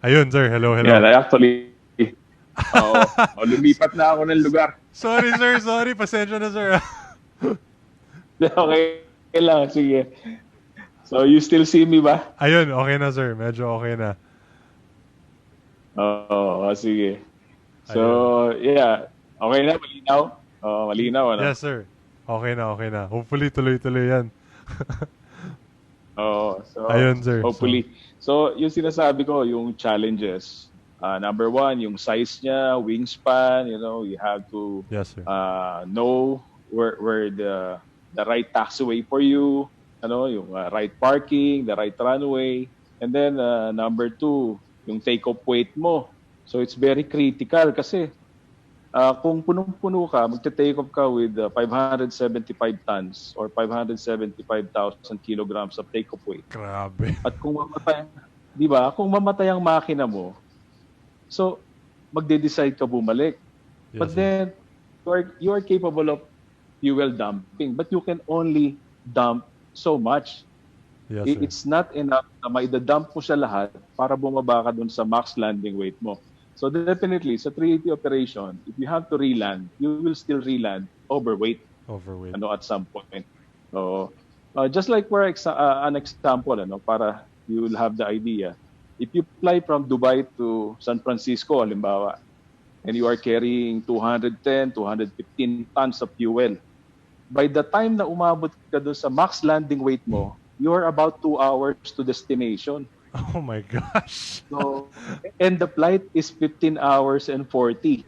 Ayun, sir. Hello. Yeah, actually, lumipat na ako ng lugar. Sorry, sir. Sorry. Pasensya na, sir. Okay lang, sige. So, you still see me ba? Ayun, okay na, sir. Medyo okay na. Sige. So, yeah. Okay na, malinaw? Malinaw, Yes, sir. Okay na. Hopefully, tuloy-tuloy yan. So, ayun, sir. Hopefully. So, yung sinasabi ko, yung challenges. Number one, yung size niya, wingspan, you have to Yes, sir. know where the right taxiway for you, yung right parking, the right runway. And then number two, yung take-off weight mo. So it's very critical kasi kung punong-puno ka, magte-take off ka with 575 tons or 575,000 kilograms of take-off weight. Grabe. At kung mamatay, di ba? Kung mamatay ang makina mo, so magde-decide ka bumalik. Yes, But then you are capable of fuel dumping, but you can only dump so much. Yes, sir. It's not enough na maida-dump mo siya lahat para bumaba ka dun sa max landing weight mo. So definitely, sa 380 operation, if you have to reland, you will still reland overweight. Overweight. At some point. So, just like for an example, para you will have the idea. If you fly from Dubai to San Francisco, halimbawa, and you are carrying 210, 215 tons of fuel, by the time na umabot ka doon sa max landing weight mo, you are about 2 hours to destination. Oh my gosh. So, and the flight is 15 hours and 40.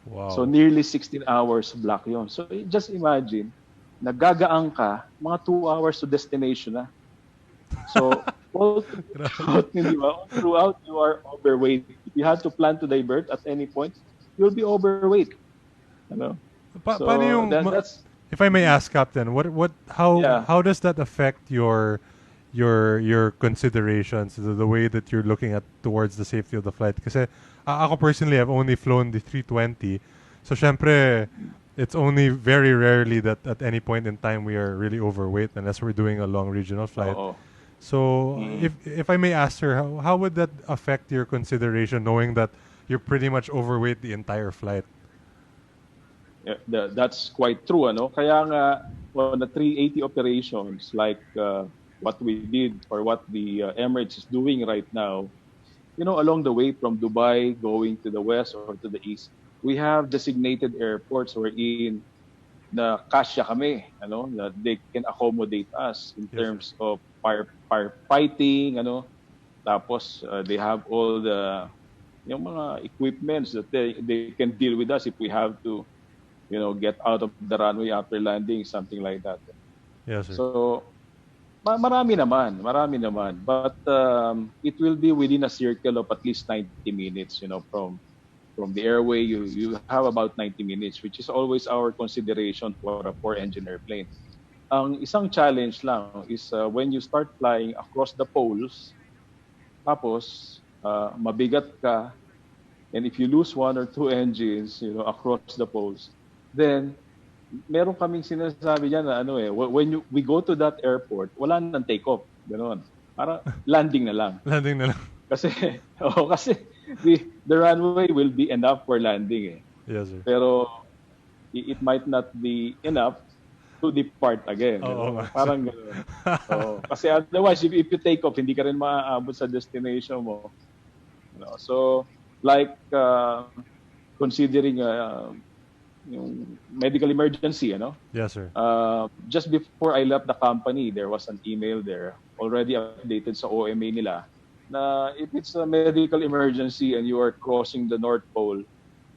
Wow. So nearly 16 hours block yon. So just imagine, nagagaang ka, mga 2 hours to destination na. So all throughout you are overweight. If you have to plan to divert at any point, you'll be overweight. Paano yung, that's, if I may ask, Captain, how does that affect your considerations, the way that you're looking at towards the safety of the flight? Kasi ako personally, I've only flown the 320. So syempre, it's only very rarely that at any point in time we are really overweight unless we're doing a long regional flight. So if I may ask, sir, how would that affect your consideration knowing that you're pretty much overweight the entire flight? Yeah, that's quite true. Kaya nga, on the 380 operations, like what we did or what the Emirates is doing right now, along the way from Dubai going to the west or to the east, we have designated airports wherein na kasya kami, that they can accommodate us in terms of firefighting, tapos they have all the yung mga equipments that they can deal with us if we have to, get out of the runway after landing, something like that. Yes, sir. So marami naman, but it will be within a circle of at least 90 minutes, from the airway. You have about 90 minutes, which is always our consideration for a 4-engine airplane. Ang isang challenge lang is when you start flying across the poles, tapos mabigat ka, and if you lose 1 or 2 engines, across the poles, then meron kaming sinasabi diyan na when we go to that airport, wala nang take-off, ganoon. Para landing na lang. Landing na lang. Kasi the runway will be enough for landing. Yes, sir. Pero it might not be enough to depart again. Parang gano'n. Kasi otherwise, if you take off, hindi ka rin maaabot sa destination mo. So, like considering yung medical emergency, Yes, sir. Just before I left the company, there was an email there already updated sa OMA nila na if it's a medical emergency and you are crossing the North Pole,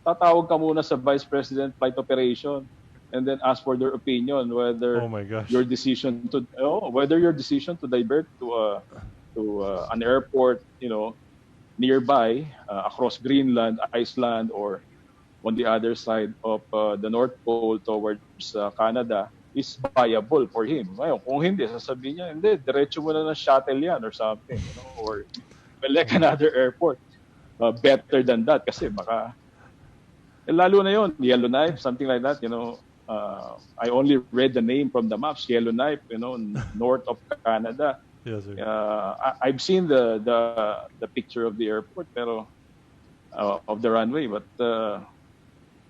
tatawag ka muna sa Vice President Flight Operation and then ask for their opinion whether your decision to divert to an airport, nearby, across Greenland, Iceland, or on the other side of the North Pole towards Canada is viable for him. Ngayon, kung hindi, sasabihin niya, hindi, diretso mo na ng shuttle yan or something, or select another airport. Better than that kasi baka, lalo na yun, Yellowknife, something like that, I only read the name from the maps, Yellowknife, north of Canada. Yes, sir. I've seen the picture of the airport, pero of the runway, but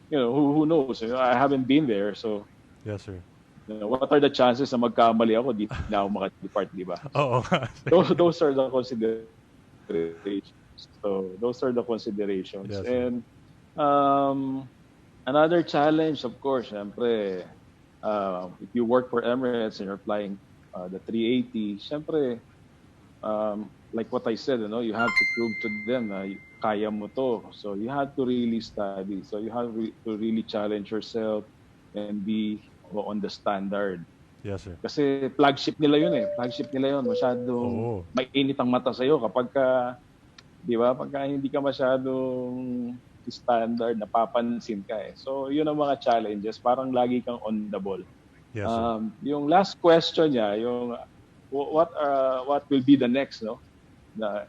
who knows? I haven't been there, so. Yes, sir. What are the chances na magkamali ako, di na ako makadepart, di ba? Oo. Those are the considerations. So those are the considerations. Yes, and another challenge, of course, syempre, if you work for Emirates and you're flying the 380, syempre, like what I said, you have to prove to them na kaya mo to. So you have to really study. So you have to really challenge yourself and be on the standard. Yes, sir. Kasi flagship nila yun eh. Flagship nila yun. Masyadong Oo. mainit ang mata sa'yo kapag ka, di ba? Pagka hindi ka masyadong standard, napapansin ka eh. So, yun ang mga challenges. Parang lagi kang on the ball. Yes, sir. Yung last question niya, yung what will be the next, no? Na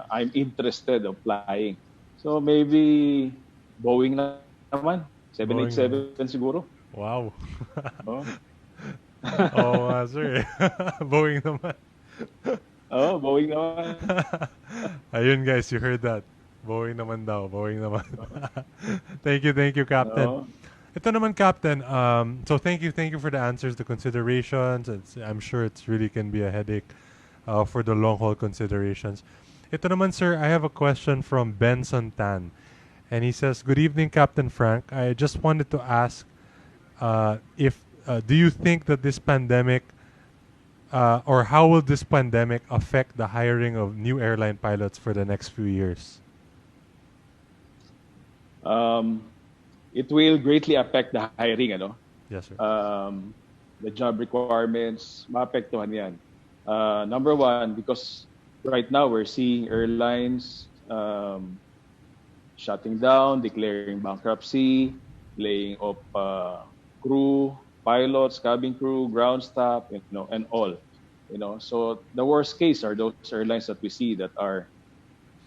I'm interested of flying. So maybe Boeing na naman, 787 siguro. Wow. Oh. Oo nga, sir. Boeing naman. Oh, Boeing naman. Ayun guys, you heard that. Boeing naman daw. Boeing naman. Thank you, Captain. Oh. Ito naman, Captain. So thank you for the answers, the considerations. I'm sure it's really can be a headache for the long haul considerations. Ito naman, sir, I have a question from Benson Tan. And he says, "Good evening, Captain Frank. I just wanted to ask if do you think that this pandemic or how will this pandemic affect the hiring of new airline pilots for the next few years?" It will greatly affect the hiring, ano? Yes, sir. The job requirements, maapektuhan yan. Number one, because right now we're seeing airlines shutting down, declaring bankruptcy, laying off crew, pilots, cabin crew, ground staff, and all. So the worst case are those airlines that we see that are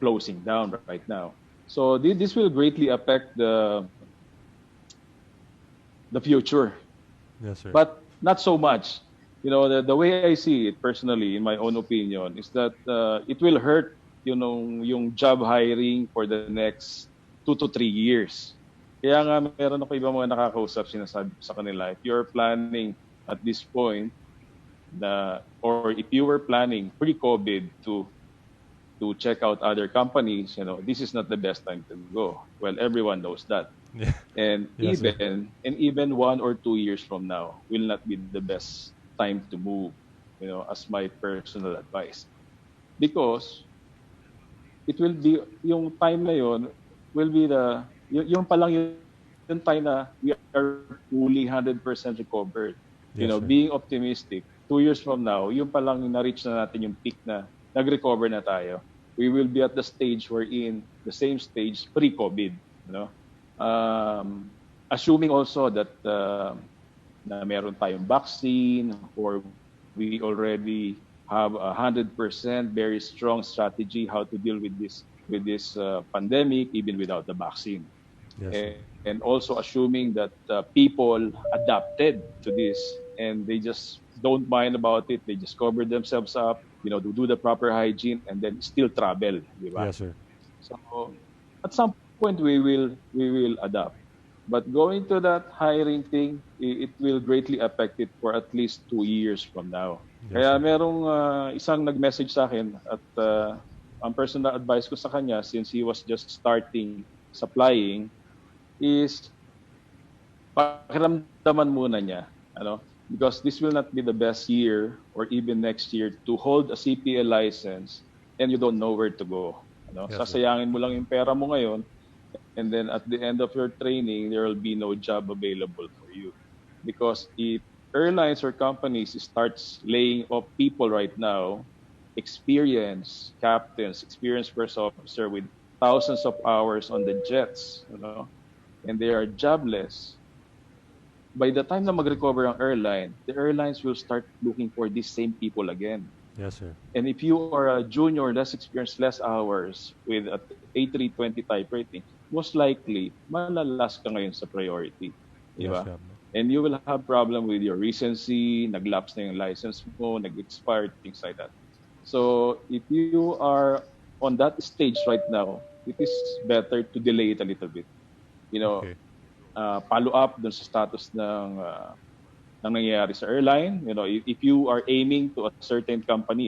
closing down right now. So this will greatly affect the future. Yes, sir. But not so much. The way I see it personally, in my own opinion, is that it will hurt, yung job hiring for the next 2 to 3 years. Kaya nga meron ako ibang mga nakakausap, sinasabi sa kanila, if you're planning at this point, or if you were planning pre-COVID to check out other companies, this is not the best time to go. Well, everyone knows that. Yeah. And Yes, even 1 or 2 years from now will not be the best time to move, as my personal advice. Because it will be, yung time na yon will be yung palang yung time na we are fully 100% recovered. Yes, sir. Being optimistic, 2 years from now, yung palang na-reach na natin yung peak na nag-recover na tayo. We will be at the stage we're in, the same stage pre-COVID. Assuming also that na meron tayong vaccine, or we already have 100% very strong strategy how to deal with this pandemic even without the vaccine. Yes, And also assuming that people adapted to this and they just don't mind about it, they just cover themselves up, to do the proper hygiene and then still travel, di ba? Yes, sir. So at some point we will adapt. But going to that hiring thing, it will greatly affect it for at least 2 years from now. Yes, Kaya sir. merong isang nag-message sa akin at ang personal advice ko sa kanya, since he was just starting supplying, is pakiramdaman muna niya, because this will not be the best year or even next year to hold a CPA license and you don't know where to go. Yes, sir. Sasayangin mo lang yung pera mo ngayon, and then at the end of your training, there will be no job available for you. Because if airlines or companies starts laying off people right now, experienced captains, experienced first officer with thousands of hours on the jets, and they are jobless, by the time na mag-recover ang airline, the airlines will start looking for these same people again. Yes, sir. And if you are a junior, less experienced, less hours with an A320 type rating, most likely, malalas ka ngayon sa priority. Di ba? Yes, Captain. And you will have problem with your recency, nag-lapse na yung license mo, nag-expired, things like that. So, if you are on that stage right now, it is better to delay it a little bit. Okay. Follow up dun sa status ng nangyayari sa airline. If you are aiming to a certain company,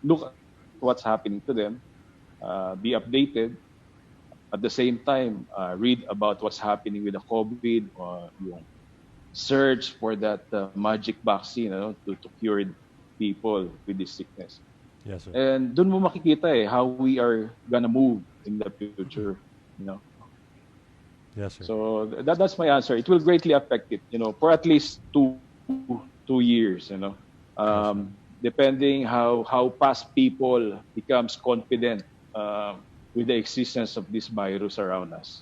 look at what's happening to them, be updated. At the same time, read about what's happening with the COVID, yung search for that magic vaccine, to cure people with this sickness. Yes, sir. And dun mo makikita how we are gonna move in the future. Yes, sir. So that's my answer. It will greatly affect it, for at least 2 two years, depending how fast people becomes confident with the existence of this virus around us.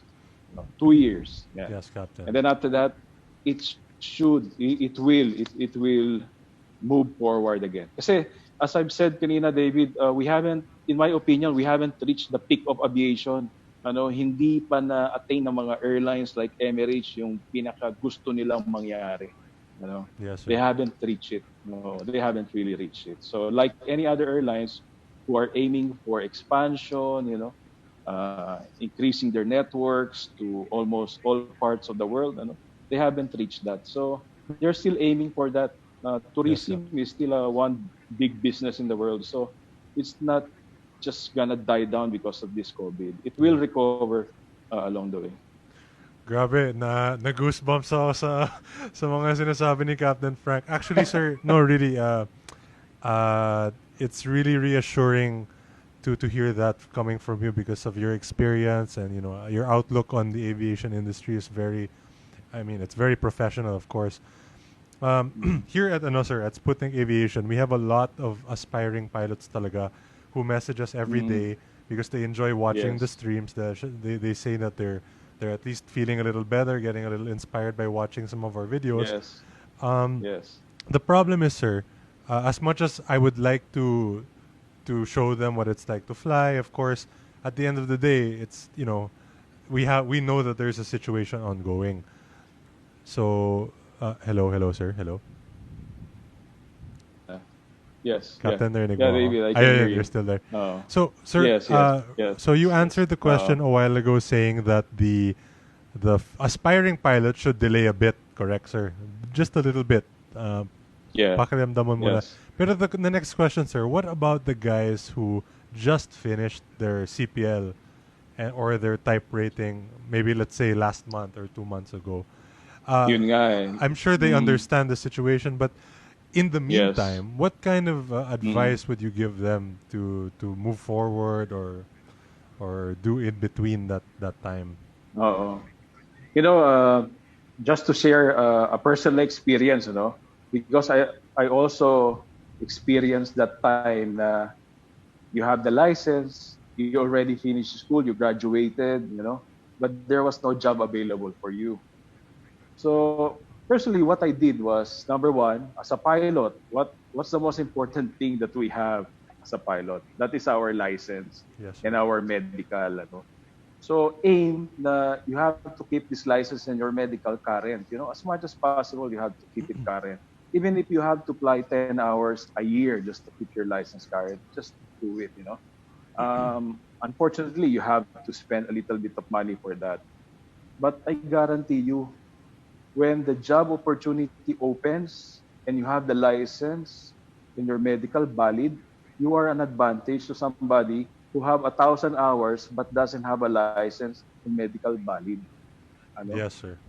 2 years, yeah. Yes, Captain. And then after that, it will move forward again. Kasi as I've said kanina, David, we haven't, in my opinion, we haven't reached the peak of aviation. Hindi pa na-attain ng mga airlines like Emirates yung pinaka gusto nilang mangyari. Yes, sir. They haven't reached it. No, they haven't really reached it. So like any other airlines who are aiming for expansion, increasing their networks to almost all parts of the world, they haven't reached that. So they're still aiming for that. Tourism is still one big business in the world. So it's not just gonna die down because of this COVID. It will recover along the way. Grabe, na goosebumps ako sa mga sinasabi ni Captain Frank. Actually, sir, no, really, it's really reassuring to hear that coming from you because of your experience and your outlook on the aviation industry is very, it's very professional, of course. Here at at Sputnik Aviation, we have a lot of aspiring pilots talaga who message us every day because they enjoy watching the streams. They say that they're at least feeling a little better, getting a little inspired by watching some of our videos. Yes. Yes. The problem is, sir, as much as I would like to show them what it's like to fly, of course, at the end of the day, it's we know that there's a situation ongoing. So, hello, sir, hello. Yes. Captain, there you go. Yeah, David, I can hear you. You're still there. Oh. So, sir, yes. so you answered the question a while ago saying that the aspiring pilot should delay a bit, correct, sir? Just a little bit. Pakiramdaman muna. Yes. Pero the next question, sir, what about the guys who just finished their CPL or their type rating, maybe let's say last month or 2 months ago? Yun nga eh. I'm sure they understand the situation, but in the meantime, what kind of advice would you give them to move forward or do in between that time? Just to share a personal experience, because I also experienced that time na you have the license, you already finished school, you graduated, but there was no job available for you. So personally, what I did was, number one, as a pilot, what's the most important thing that we have as a pilot? That is our license and our medical. So aim na you have to keep this license and your medical current. As much as possible, you have to keep it current. Even if you have to fly 10 hours a year just to keep your license current, just do it. Unfortunately, you have to spend a little bit of money for that. But I guarantee you, when the job opportunity opens and you have the license and your medical valid, you are an advantage to somebody who have 1,000 hours but doesn't have a license and medical valid. Yes, sir.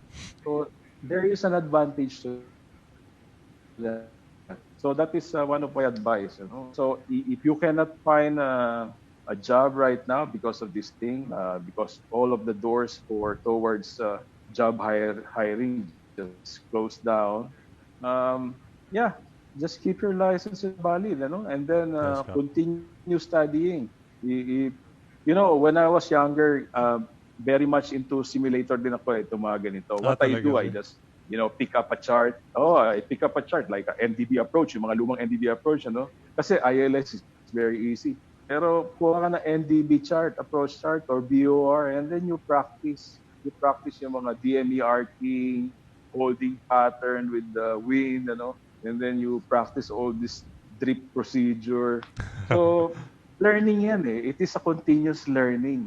So there is an advantage to that. So that is one of my advice. So if you cannot find a job right now because of this thing, because all of the doors towards job hiring just closed down. Just keep your license valid, and then continue studying. When I was younger, very much into simulator din ako itong mga ganito. What I do, I just pick up a chart. I pick up a chart like a NDB approach, yung mga lumang NDB approach, Kasi ILS is very easy. Pero kuha ka na NDB chart, approach chart, or BOR, and then you practice. You practice yung mga DME arcing, holding pattern with the wind, and then you practice all this drip procedure. So, learning yan eh. It is a continuous learning,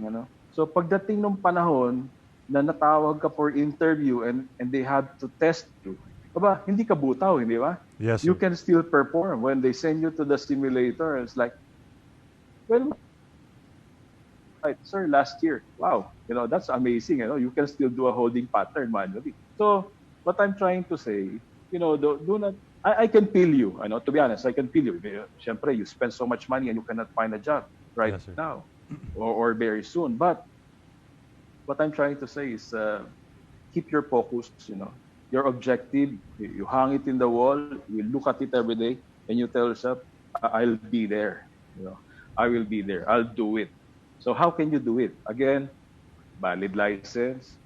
So, pagdating ng panahon na natawag ka for interview and they have to test you, hindi ka butaw, hindi ba? Yes, you can still perform. When they send you to the simulator, it's like, well, right, sir, last year, wow, that's amazing. You can still do a holding pattern manually. So, what I'm trying to say, do not. I can feel you. To be honest, I can feel you. Siyempre, you spend so much money and you cannot find a job right now or very soon. But what I'm trying to say is keep your focus. your objective, you hang it in the wall, you look at it every day, and you tell yourself, I'll be there. I will be there. I'll do it. So how can you do it? Again, valid license,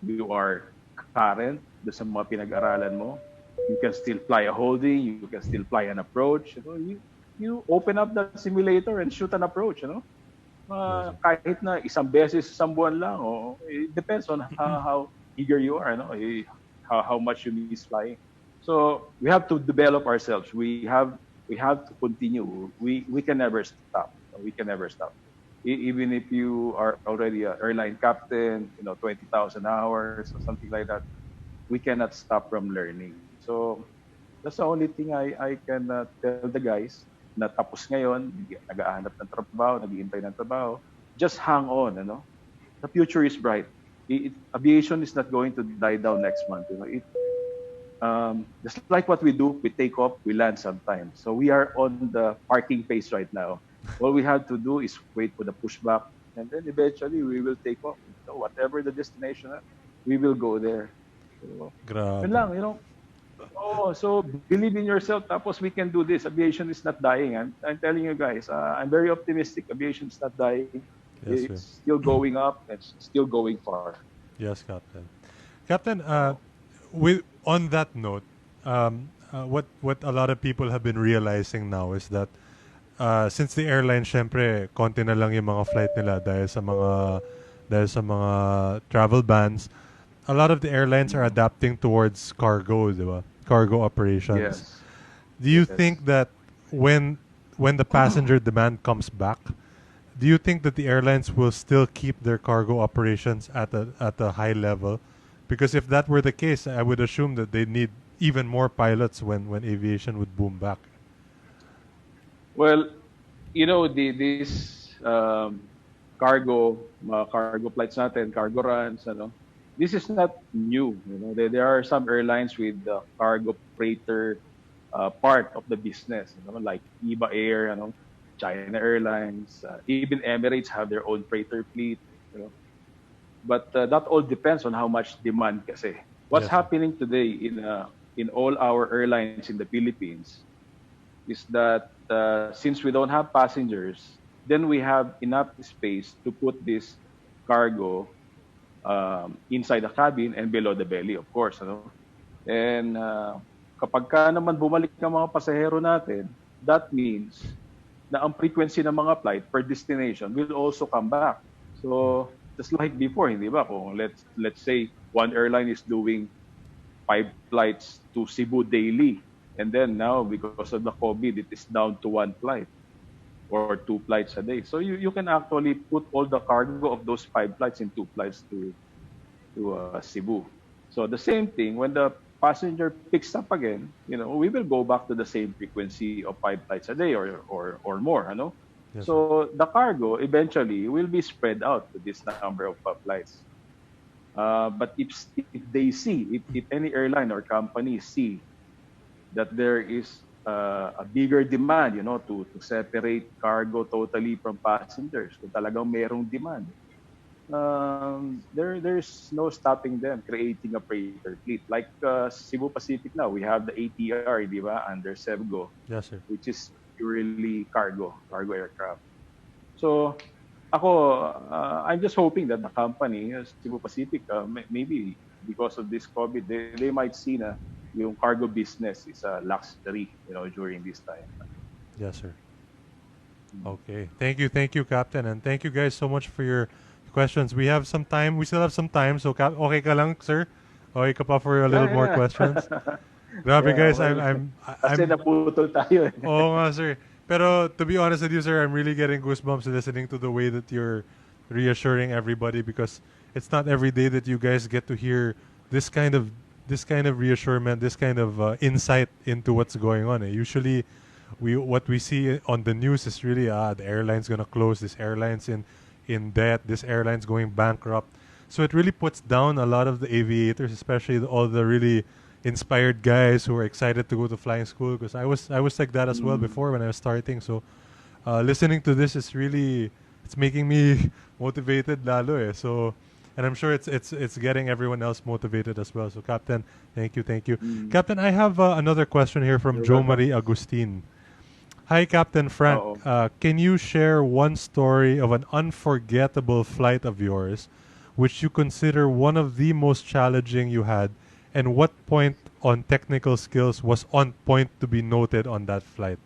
you are current sa mga pinag-aralan mo, you can still fly a holding, you can still fly an approach. You open up the simulator and shoot an approach, kahit na isang beses, isang buwan lang, it depends on how eager you are, how much you miss flying. So we have to develop ourselves. We have to continue. We can never stop. We can never stop. Even if you are already an airline captain, 20,000 hours or something like that, we cannot stop from learning. So that's the only thing I can tell the guys na tapos ngayon, nag-aanap ng trabaho, nag-iintay ng trabaho. Just hang on, The future is bright. Aviation is not going to die down next month. Just like what we do, we take off, we land sometimes. So we are on the parking phase right now. All we have to do is wait for the pushback, and then eventually we will take off. Whatever the destination, we will go there. So, yun lang, so believe in yourself. Tapos we can do this. Aviation is not dying. I'm telling you guys, I'm very optimistic. Aviation is not dying. Yes, it's still going up. It's still going far. Yes, Captain. Captain, on that note, what a lot of people have been realizing now is that since the airline, syempre, konti na lang yung mga flight nila dahil sa mga travel bans, a lot of the airlines are adapting towards cargo, diba? Cargo operations. Yes. Do you think that when the passenger demand comes back, do you think that the airlines will still keep their cargo operations at a high level? Because if that were the case, I would assume that they need even more pilots when aviation would boom back. Well, this cargo flights natin, cargo runs, this is not new. There are some airlines with the cargo freighter part of the business, like Iba Air, China Airlines, even Emirates have their own freighter fleet. But that all depends on how much demand kasi. What's happening today in all our airlines in the Philippines is that since we don't have passengers, then we have enough space to put this cargo inside the cabin and below the belly, of course. And kapag ka naman bumalik ng mga pasahero natin, that means na ang frequency ng mga flight per destination will also come back. So just like before, hindi ba? Kung let's say one airline is doing 5 flights to Cebu daily, and then now because of the COVID, it is down to 1 flight or 2 flights a day. So you can actually put all the cargo of those 5 flights in 2 flights to Cebu. So the same thing, when the passenger picks up again, we will go back to the same frequency of 5 flights a day or more. Yes, so the cargo eventually will be spread out to this number of flights. But if they see, if any airline or company see that there is a bigger demand, to separate cargo totally from passengers, kung talagang merong demand, there's no stopping them creating a freighter fleet. Like Cebu Pacific now, we have the ATR, di ba, under Sevgo, Yes, sir. which is purely cargo aircraft. So I'm just hoping that the company, Cebu Pacific, maybe because of this COVID, they might see na yung cargo business is a luxury, during this time. Yes, sir. Okay. Thank you, Captain, and thank you guys so much for your questions. We have some time. We still have some time. So, okay ka lang, sir? Okay ka pa for a little more questions? Grabe, guys. I'm Kasi naputol tayo. Oo nga, sir. Pero to be honest with you, sir, I'm really getting goosebumps listening to the way that you're reassuring everybody, because it's not every day that you guys get to hear this kind of reassurance, this kind of insight into what's going on. Usually, what we see on the news is really the airline's gonna close, this airline's in debt, this airline's going bankrupt. So it really puts down a lot of the aviators, especially all the really inspired guys who are excited to go to flying school, because I was like that as well before when I was starting. So listening to this is really, it's making me motivated lalo eh. So and I'm sure it's getting everyone else motivated as well. So, Captain, thank you, thank you, Mm. Captain. I have another question here from You're Joe welcome. Marie Agustin. Hi, Captain Frank. Oo. Can you share one story of an unforgettable flight of yours, which you consider one of the most challenging you had, and what point on technical skills was on point to be noted on that flight?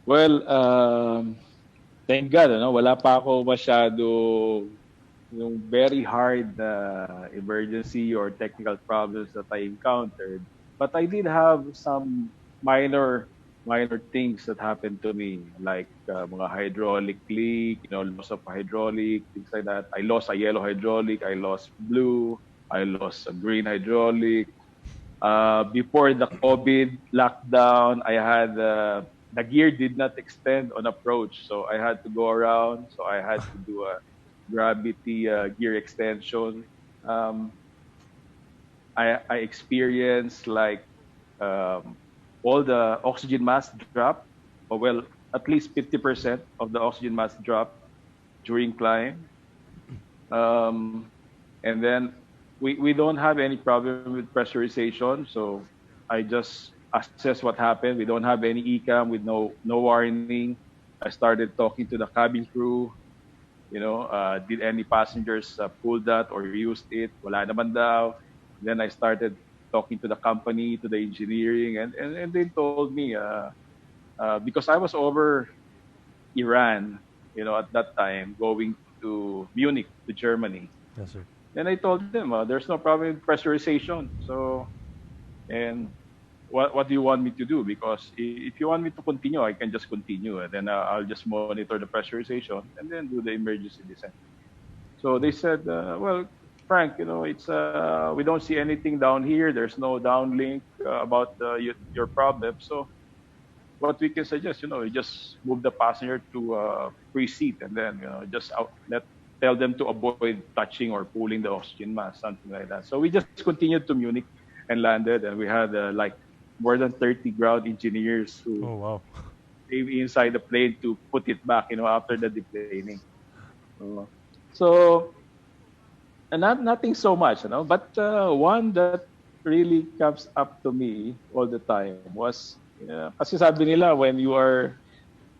Well, thank God, ano, wala pa ako masyado yung very hard emergency or technical problems that I encountered. But I did have some minor things that happened to me, like mga hydraulic leak, loss of hydraulic, things like that. I lost a yellow hydraulic, I lost blue, I lost a green hydraulic. Before the COVID lockdown, I had the gear did not extend on approach, so I had to go around. So I had to do a gravity gear extension. Um, I experienced like all the oxygen mask drop, or well, at least 50% of the oxygen mask drop during climb. Um, and then we don't have any problem with pressurization, so I just assess what happened. We don't have any ECAM with no warning. I started talking to the cabin crew. Did any passengers pull that or used it? Wala naman daw. Then I started talking to the company, to the engineering, and they told me because I was over Iran, at that time, going to Munich, to Germany. Yes, sir. Then I told them, there's no problem with pressurization. So, and what do you want me to do? Because if you want me to continue, I can just continue. And then I'll just monitor the pressurization and then do the emergency descent. So they said, well, Frank, it's we don't see anything down here. There's no downlink about your problem. So what we can suggest, you just move the passenger to free seat, and then just tell them to avoid touching or pulling the oxygen mask, something like that. So we just continued to Munich and landed, and we had like more than 30 ground engineers who Oh wow. came inside the plane to put it back, after the deplaning. So nothing so much, but one that really comes up to me all the time was, kasi sabi nila when you are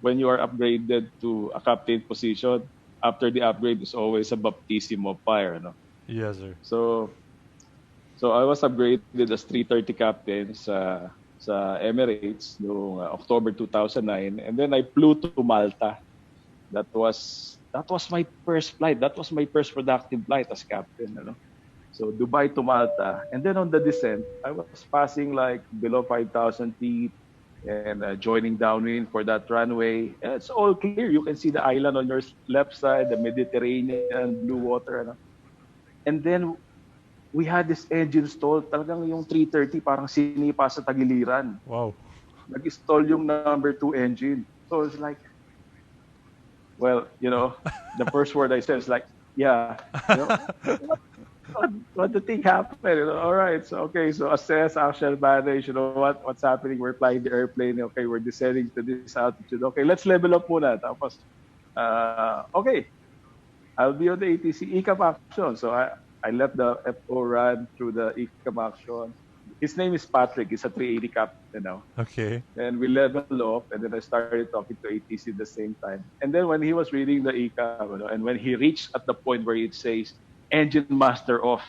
upgraded to a captain position, after the upgrade is always a baptism of fire, Yes, sir. So I was upgraded as 330 captain sa Emirates noong October 2009, and then I flew to Malta. That was my first flight. That was my first productive flight as captain, So Dubai to Malta, and then on the descent, I was passing like below 5,000 feet and joining downwind for that runway. And it's all clear. You can see the island on your left side, the Mediterranean, blue water. And then we had this engine stall. Talagang yung 330 parang sinipa sa tagiliran. Wow. Nag-stall yung number 2 engine. So it's like, well, the first word I said is like, yeah, what the thing happened? All right, so okay, so assess, action, manage. What's happening? We're flying the airplane. Okay, we're descending to this altitude. Okay, let's level up muna. Tapos, okay, I'll be on the ATC ECAM action. So I left the FO run through the ECAM action. His name is Patrick. He's a 380 Captain now. Okay. And we level off, and then I started talking to ATC at the same time. And then when he was reading the ECAM, and when he reached at the point where it says engine master off,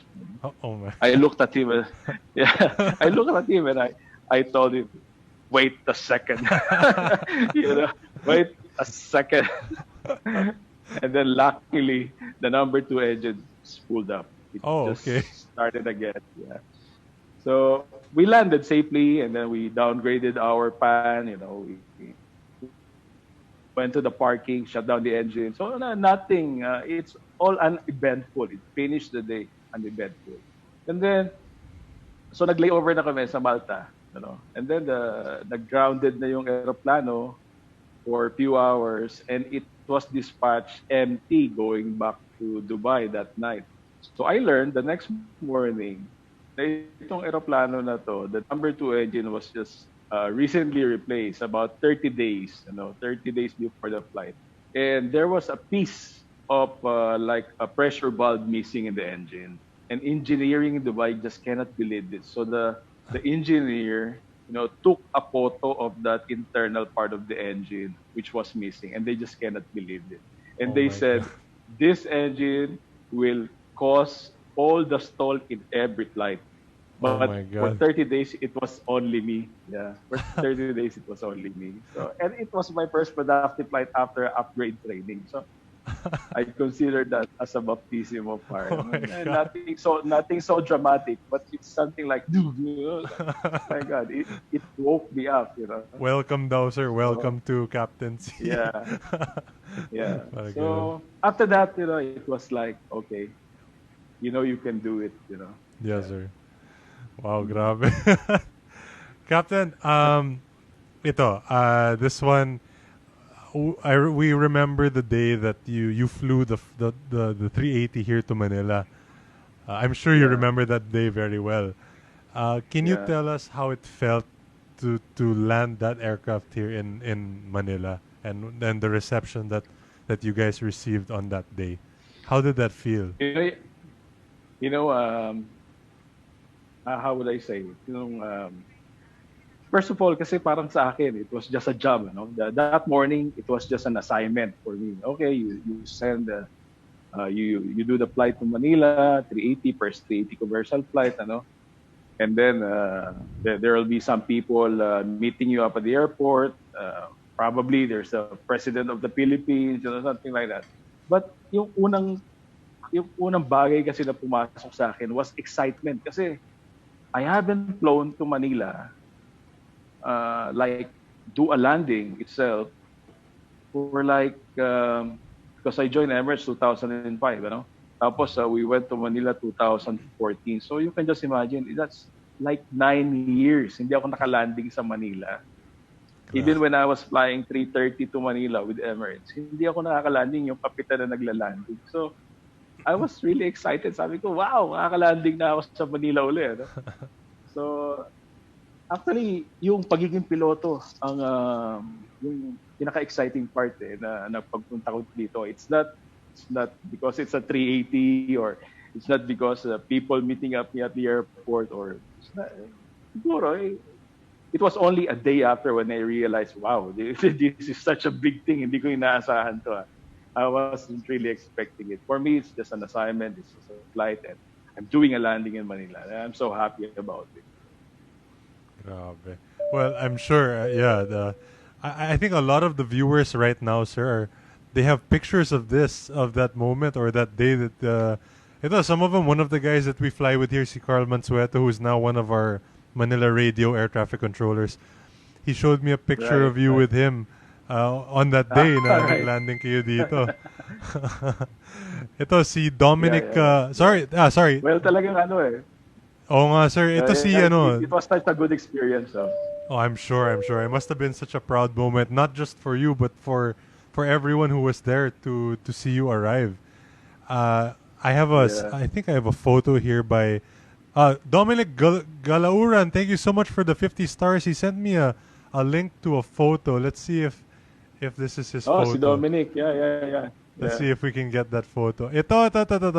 Oh man. I looked at him. I looked at him, and I told him, "Wait a second, wait a second." And then luckily, the number 2 engine pulled up. It okay. Started again. Yeah. So we landed safely, and then we downgraded our pan. We went to the parking, shut down the engine. So nothing. It's all uneventful. It finished the day uneventful. And then, so nag-layover na kami sa Malta. And then nag-grounded na yung aeroplano for a few hours, and it was dispatched empty going back to Dubai that night. So I learned the next morning na itong aeroplano na to, the number 2 engine was just recently replaced about 30 days, 30 days before the flight. and there was a piece of like a pressure valve missing in the engine. And engineering in Dubai just cannot believe this. So the engineer, took a photo of that internal part of the engine which was missing, and they just cannot believe it. And Oh they my said, God. this engine will cause all the stall in every flight. Oh But my for God. 30 days, it was only me. Yeah, for 30 days, it was only me. So, and it was my first productive flight after upgrade training. So, I consider that as a baptism of fire. Oh my Eh, God. nothing so dramatic, but it's something like, my God, it woke me up. Welcome, daw, sir. So, Welcome to captaincy. yeah, yeah. Parang ganun. So after that, it was like, okay, you can do it. Yes, Yeah. sir. Wow, grabe. Captain, this one, we remember the day that you flew the 380 here to Manila. I'm sure you Yeah. remember that day very well. Can you Yeah. tell us how it felt to land that aircraft here in Manila, and then the reception that you guys received on that day? How did that feel? You know, you know how would I say it? First of all, kasi parang sa akin, it was just a job. That morning, it was just an assignment for me. Okay, you send, you do the flight to Manila, 380, first 380 commercial flight, and then there will be some people meeting you up at the airport. Probably there's a president of the Philippines, something like that. But yung unang bagay kasi na pumasok sa akin was excitement kasi I haven't flown to Manila like do a landing itself for like because I joined Emirates 2005, Tapos we went to Manila 2014. So you can just imagine that's like 9 years hindi ako nakalanding sa Manila. Even when I was flying 330 to Manila with Emirates, hindi ako nakakalanding, yung kapitan na naglalanding. So I was really excited. Sabi ko, wow, makakalanding na ako sa Manila uli. So, actually, yung pagiging piloto, yung pinaka-exciting part na pagpunta ko dito. It's not because it's a 380 or it's not because people meeting up me at the airport or siguro, it was only a day after when I realized, wow, this is such a big thing. Hindi ko inaasahan to. I wasn't really expecting it. For me, it's just an assignment. It's just a flight, and I'm doing a landing in Manila. And I'm so happy about it. Grabe. Well, I'm sure, I think a lot of the viewers right now, sir, they have pictures of that moment or that day that, some of them, one of the guys that we fly with here, si Carl Mansueto, who is now one of our Manila radio air traffic controllers, he showed me a picture of you with him on that day na naglanding kayo dito. Ito si Dominic, sorry. Well, talagang Oo nga, sir. Ito si it was such a good experience. Oh, I'm sure. It must have been such a proud moment, not just for you, but for everyone who was there to see you arrive. I think I have a photo here by Dominic Galauran. Thank you so much for the 50 stars. He sent me a link to a photo. Let's see if this is his photo. Si Dominic. Yeah. Let's see if we can get that photo. Ito,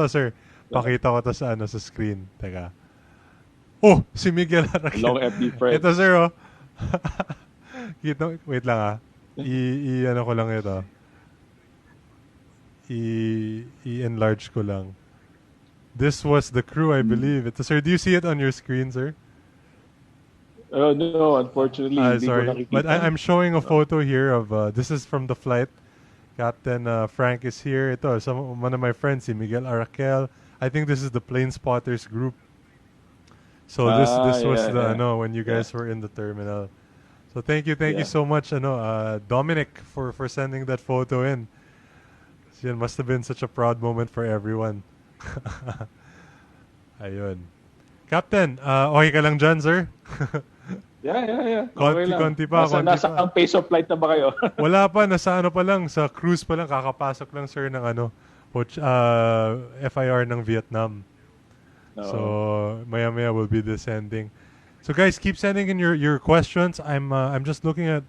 sir. Pakita ko to sa screen. Teka. Oh, si Miguel Araquel. Long FD friend. Ito, sir, oh. Wait lang, I-ano ko lang ito. I-enlarge ko lang. This was the crew, I believe. Ito, sir, do you see it on your screen, sir? No, unfortunately. Sorry. But I'm showing a photo here of, this is from the flight. Captain Frank is here. Ito, one of my friends, si Miguel Araquel. I think this is the Plane Spotters group. So this was when you guys were in the terminal. So thank you so much, Dominic, for sending that photo in. So, it must have been such a proud moment for everyone. Ayun. Captain, okay ka lang dyan, sir? Yeah. Konti pa. Nasa ang pace of flight na ba kayo? Wala pa, nasa pa lang, sa cruise pa lang, kakapasok lang, sir, ng FIR ng Vietnam. So maya we'll be descending. So guys, keep sending in your questions. I'm just looking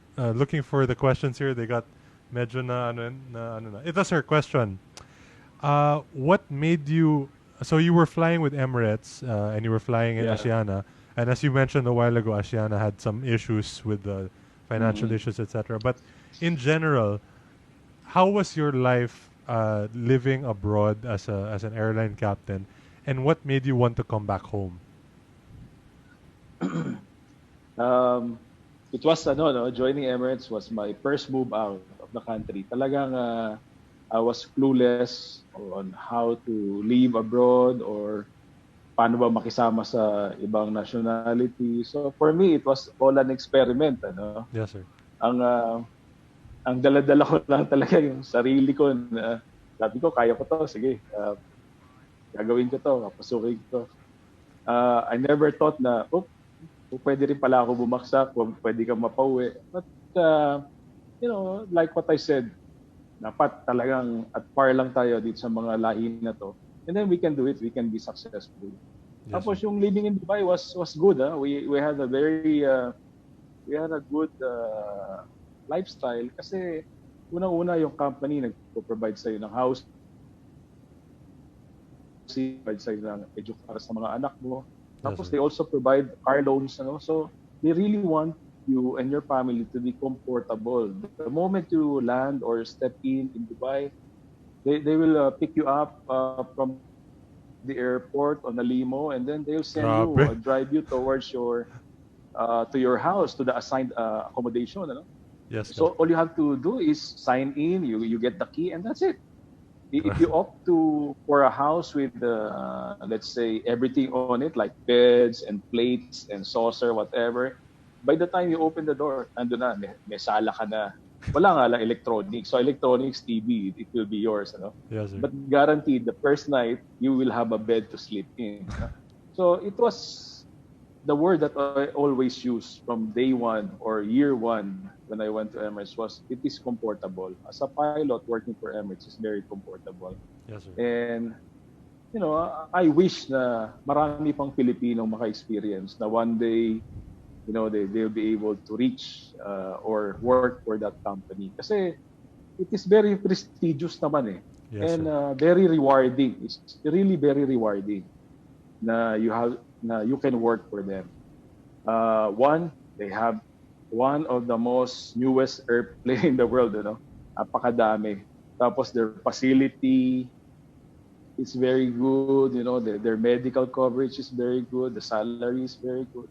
for the questions here. They got medyo na. Ito sir, question. What made you? So you were flying with Emirates, and you were flying in Yeah. Asiana, and as you mentioned a while ago, Asiana had some issues with the financial issues, etc. But in general, how was your life living abroad as an airline captain, and what made you want to come back home? It was joining Emirates was my first move out of the country. Talagang I was clueless on how to live abroad or paano ba makisama sa ibang nationality. So for me, it was all an experiment. Yes, sir. Ang dala-dala ko lang talaga yung sarili ko na sabi ko, kaya ko to, sige, gagawin ko to, papasukin ko to. I never thought na, pwede rin pala ako bumaksak, pwede kang mapauwi. But, like what I said, dapat talagang at par lang tayo dito sa mga lahi na to. And then we can do it, we can be successful. Yes, Tapos sir. yung living in Dubai was good. We had a very, we had a good lifestyle kasi unang-una yung company nagpo-provide sa'yo ng house, provide sa'yo ng education para sa mga anak mo. Tapos sir. they also provide car loans. So they really want you and your family to be comfortable. The moment you land or step in Dubai, they will pick you up from the airport on a limo, and then they'll send you, drive you towards your to your house, to the assigned accommodation. Yes. So all you have to do is sign in. You get the key, and that's it. If you opt for a house with let's say everything on it, like beds and plates and saucer, whatever, by the time you open the door, ando na, may sala ka na. Wala nga lang electronics. So electronics, TV, it will be yours. Yes, sir. But guaranteed, the first night, you will have a bed to sleep in. So it was the word that I always use from day one or year one when I went to Emirates was, it is comfortable. As a pilot, working for Emirates is very comfortable. Yes, sir. And, I wish na marami pang Filipinong maka-experience na one day, they'll be able to reach or work for that company. Kasi it is very prestigious naman eh. Yes, and very rewarding. It's really very rewarding na you can work for them. One, they have one of the most newest airplane in the world, Napakadami. Tapos their facility is very good, their medical coverage is very good, the salary is very good.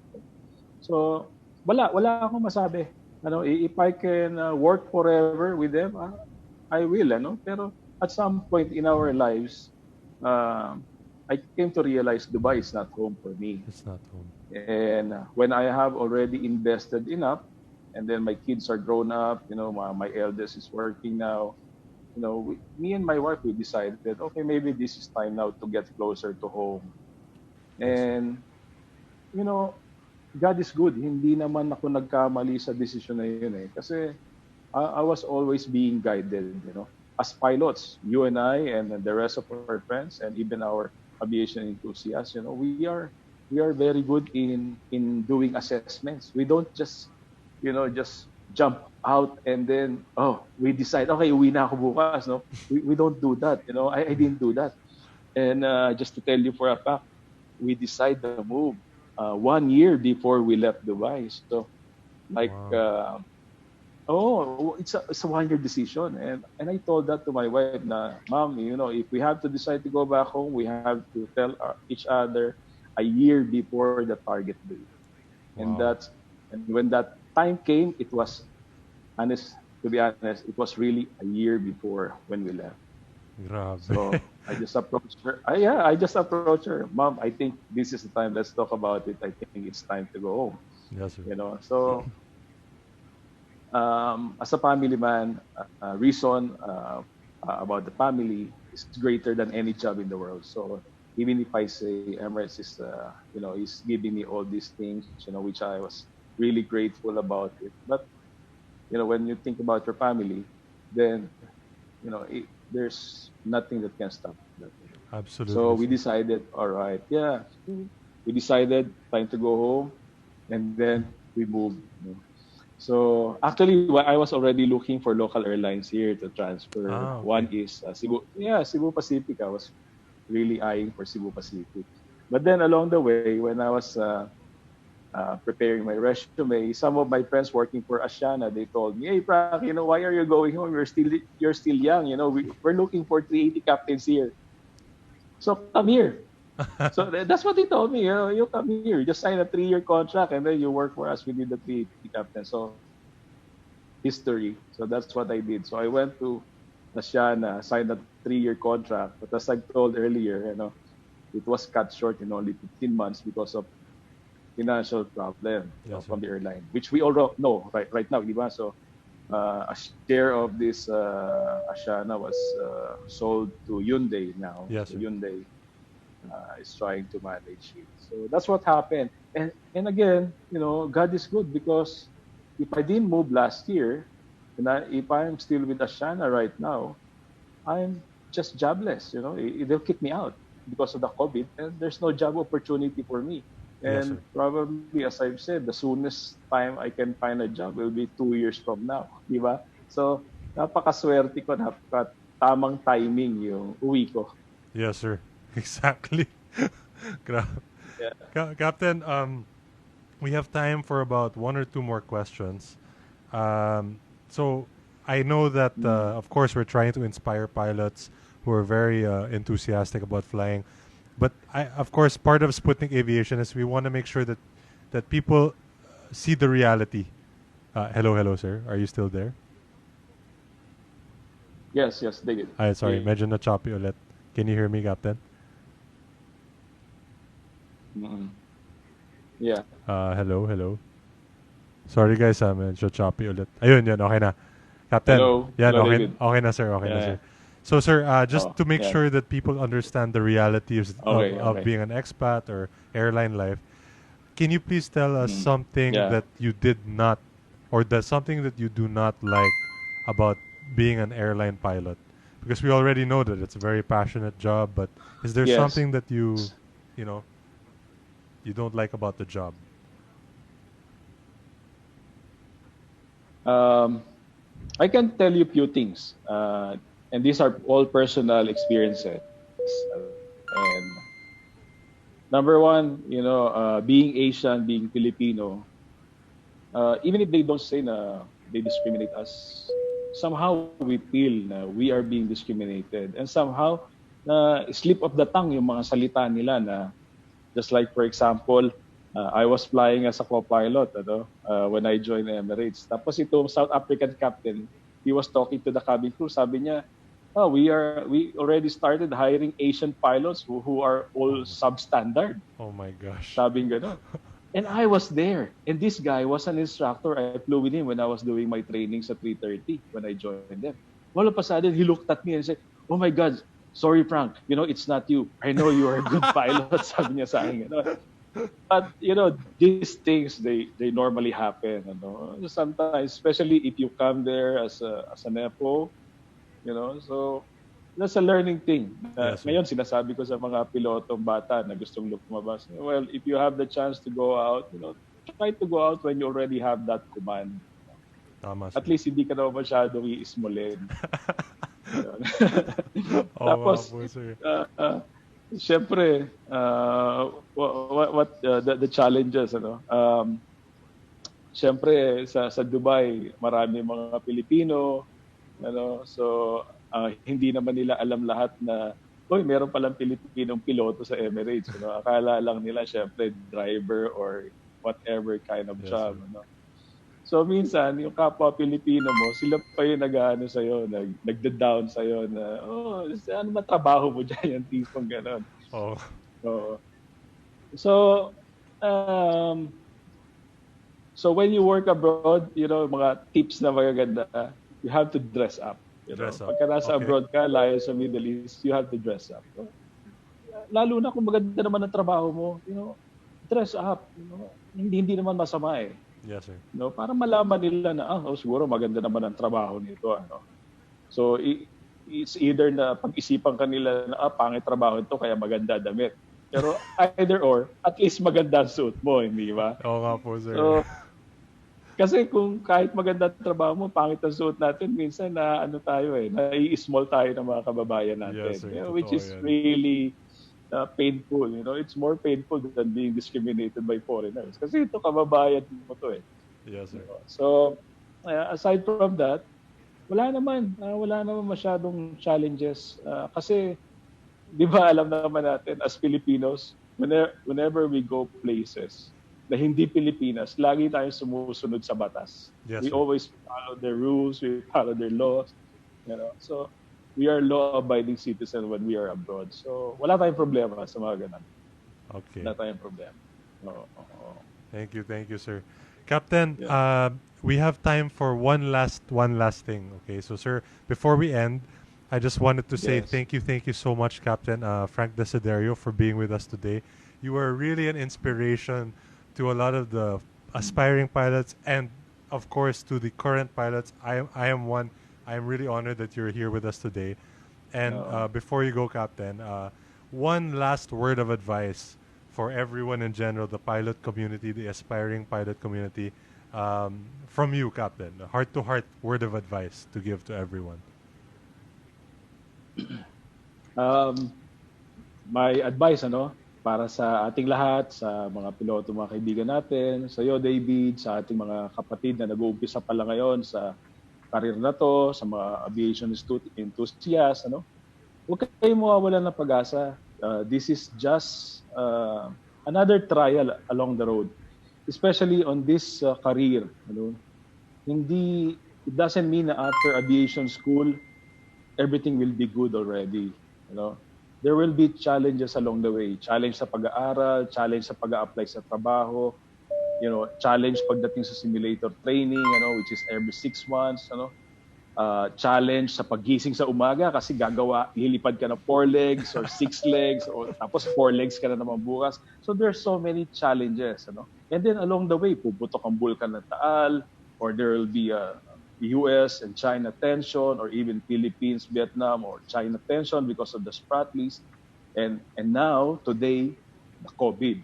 So, wala akong masabi. If I can work forever with them, I will, Pero at some point in our lives, I came to realize Dubai is not home for me. It's not home. And when I have already invested enough, and then my kids are grown up, my eldest is working now, me and my wife, we decided that, okay, maybe this is time now to get closer to home. And, God is good. Hindi naman ako nagkamali sa decision na yun eh. Kasi I was always being guided, As pilots, you and I and the rest of our friends and even our aviation enthusiasts, we are very good in doing assessments. We don't just jump out and then we decide, okay, uwi na ako bukas, no? We don't do that, I didn't do that. And just to tell you for a fact, we decide to move 1 year before we left Dubai. So like it's a 1 year decision, and I told that to my wife na, Mom, if we have to decide to go back home, we have to tell each other a year before the target date. And when that time came, it was to be honest, it was really a year before when we left. Grabe. So I just approached her. I just approached her. Mom, I think this is the time. Let's talk about it. I think it's time to go home. Yes, sir. So as a family man, reason about the family is greater than any job in the world. So even if I say Emirates is, is giving me all these things, which I was really grateful about it. But when you think about your family, then there's nothing that can stop that. Absolutely. So we decided, all right, we decided time to go home, and then we moved. So actually, I was already looking for local airlines here to transfer. Ah, okay. One is Cebu Pacific. I was really eyeing for Cebu Pacific. But then along the way, when I was preparing my resume, some of my friends working for Asiana, they told me, "Hey, Frank, why are you going home? You're still young. We're looking for 380 captains here. So come here." So that's what they told me. You come here, just sign a 3-year contract, and then you work for us. We need the 380 captain. So history. So that's what I did. So I went to Asiana, signed a 3-year contract. But as I told earlier, it was cut short in only 15 months because of financial problem from the airline, which we all know right now, di ba? So a share of this Asiana was sold to Hyundai now. Yes, so sir. Hyundai is trying to manage it. So that's what happened. And again, God is good, because if I didn't move last year, and if I'm still with Asiana right now, I'm just jobless. They'll kick me out because of the COVID, and there's no job opportunity for me. Yes, And sir. probably, as I've said, the soonest time I can find a job will be 2 years from now, di ba? So, napakaswerte ko, tamang timing yung uwi ko. Yes, sir. Exactly. Gra- Captain, we have time for about one or two more questions. So I know that, of course, we're trying to inspire pilots who are very enthusiastic about flying. But of course, part of Sputnik Aviation is we want to make sure that people see the reality. Hello, sir. Are you still there? Yes, David. Sorry, medyo na choppy ulit. Can you hear me, Captain? Yeah. Hello. Sorry guys, medyo choppy ulit. Ayun, yan, okay na. Captain. Hello. Yan, Hello, okay, David. okay na, sir. Okay na, Yeah. sir. So, sir, just to make yeah. sure that people understand the realities of being an expat or airline life, can you please tell us something that you did not, or something that you do not like about being an airline pilot? Because we already know that it's a very passionate job, but is there something that you don't like about the job? I can tell you a few things, and these are all personal experiences. And number one, being Asian, being Filipino, even if they don't say na they discriminate us, somehow we feel na we are being discriminated, and somehow slip of the tongue yung mga salita nila na, just like for example, I was flying as a co-pilot when I joined Emirates. Tapos itong South African captain, he was talking to the cabin crew. Sabi niya, we already started hiring Asian pilots who are all substandard. Oh my gosh. Sabi gano'n. And I was there. And this guy was an instructor. I flew with him when I was doing my training sa 330 when I joined them. All of a sudden, he looked at me and said, "Oh my God, sorry Frank, it's not you. I know you are a good pilot." Sabi niya sa akin. But these things they normally happen. Sometimes, especially if you come there as an FO, so that's a learning thing. Ngayon sinasabi ko sa mga pilotong bata na gustong lumabas, well, if you have the chance to go out, try to go out when you already have that command. Tama, at least hindi ka naman masyadong iismolin. Tapos, siyempre, what the challenges, siyempre, sa Dubai, marami mga Pilipino, so hindi naman nila alam lahat na, meron palang Pilipinong piloto sa Emirates. Akala lang nila, siyempre, driver or whatever kind of job. So minsan, yung kapwa Pilipino mo, sila pa yung nag-ano sa'yo, nagda-down sa'yo na, ano ba trabaho mo dyan, yung tipong gano'n. So when you work abroad, mga tips na magaganda, you have to dress up. Pagka nasa abroad ka, layo sa Middle East, you have to dress up. Lalo na kung maganda naman ang trabaho mo, dress up. Hindi naman masama eh. Yes, sir. Para malaman nila na, siguro maganda naman ang trabaho nito. So, it's either na pag-isipan kanila na, pangit trabaho ito, kaya maganda damit. Pero either or, at least maganda ang suit mo, hindi ba? Oo nga po, sir. Kasi kung kahit maganda trabaho mo, pangit ang suot natin, minsan na ano tayo nai-small tayo ng mga kababayan natin. Yes, sir. Which Totoo is yan. really painful. It's more painful than being discriminated by foreigners. Kasi ito, kababayan mo to eh. Yes, sir. So, aside from that, wala naman masyadong challenges. Kasi, di ba alam naman natin, as Filipinos, whenever we go places na hindi Pilipinas, lagi tayong sumusunod sa batas. Yes, We sir. always follow their rules, we follow their laws. So, we are law-abiding citizens when we are abroad. So, wala tayong problema sa mga ganun. Okay. Wala tayong problema. Oo. Thank you, sir. Captain, Yeah. we have time for one last thing. Okay, so sir, before we end, I just wanted to say Yes. thank you so much, Captain Frank Desiderio, for being with us today. You are really an inspiration to a lot of the aspiring pilots, and of course to the current pilots. I am one. I am really honored that you're here with us today. And before you go, Captain, one last word of advice for everyone in general, the pilot community, the aspiring pilot community, from you, Captain, a heart-to-heart word of advice to give to everyone. My advice, para sa ating lahat, sa mga piloto, mga kaibigan natin, sa iyo, David, sa ating mga kapatid na nag-uumpisa pa lang ngayon sa karir na to, sa mga aviation enthusiasts, huwag kayong mawawalan ng pag-asa. This is just another trial along the road, especially on this career. It doesn't mean that after aviation school, everything will be good already. There will be challenges along the way. Challenge sa pag-aaral, challenge sa pag-a-apply sa trabaho, challenge pagdating sa simulator training, which is every 6 months, challenge sa paggising sa umaga kasi lilipad ka na 4 legs or 6 legs or tapos 4 legs ka na naman bukas. So there's so many challenges, And then along the way, puputok ang bulkan ng Taal, or there will be a US and China tension, or even Philippines, Vietnam, or China tension because of the Spratlys. And now, today, the COVID.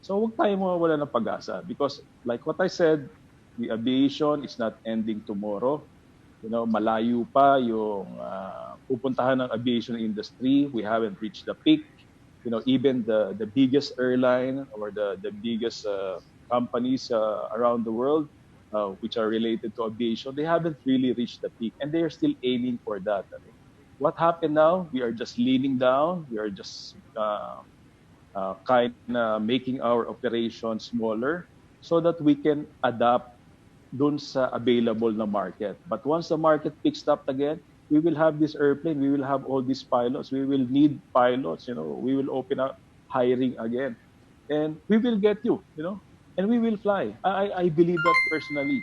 So huwag tayo mawawala ng pag-asa because like what I said, the aviation is not ending tomorrow. Malayo pa yung pupuntahan ng aviation industry. We haven't reached the peak. Even the biggest airline or the biggest companies around the world, which are related to aviation, they haven't really reached the peak, and they are still aiming for that. What happened now? We are just leaning down. We are just kind of making our operations smaller so that we can adapt dun sa available na market. But once the market picks up again, we will have this airplane. We will have all these pilots. We will need pilots. We will open up hiring again, and we will get you. And we will fly. I believe that personally.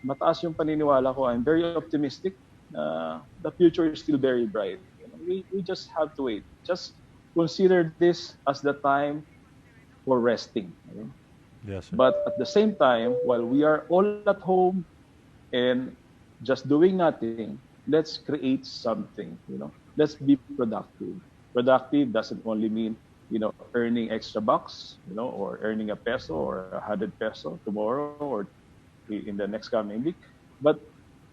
Mataas yung paniniwala ko. I'm very optimistic. The future is still very bright. We just have to wait. Just consider this as the time for resting. Yes, sir. But at the same time, while we are all at home and just doing nothing, let's create something. Let's be productive. Productive doesn't only mean earning extra bucks, or earning a peso or 100 peso tomorrow or in the next coming week. But,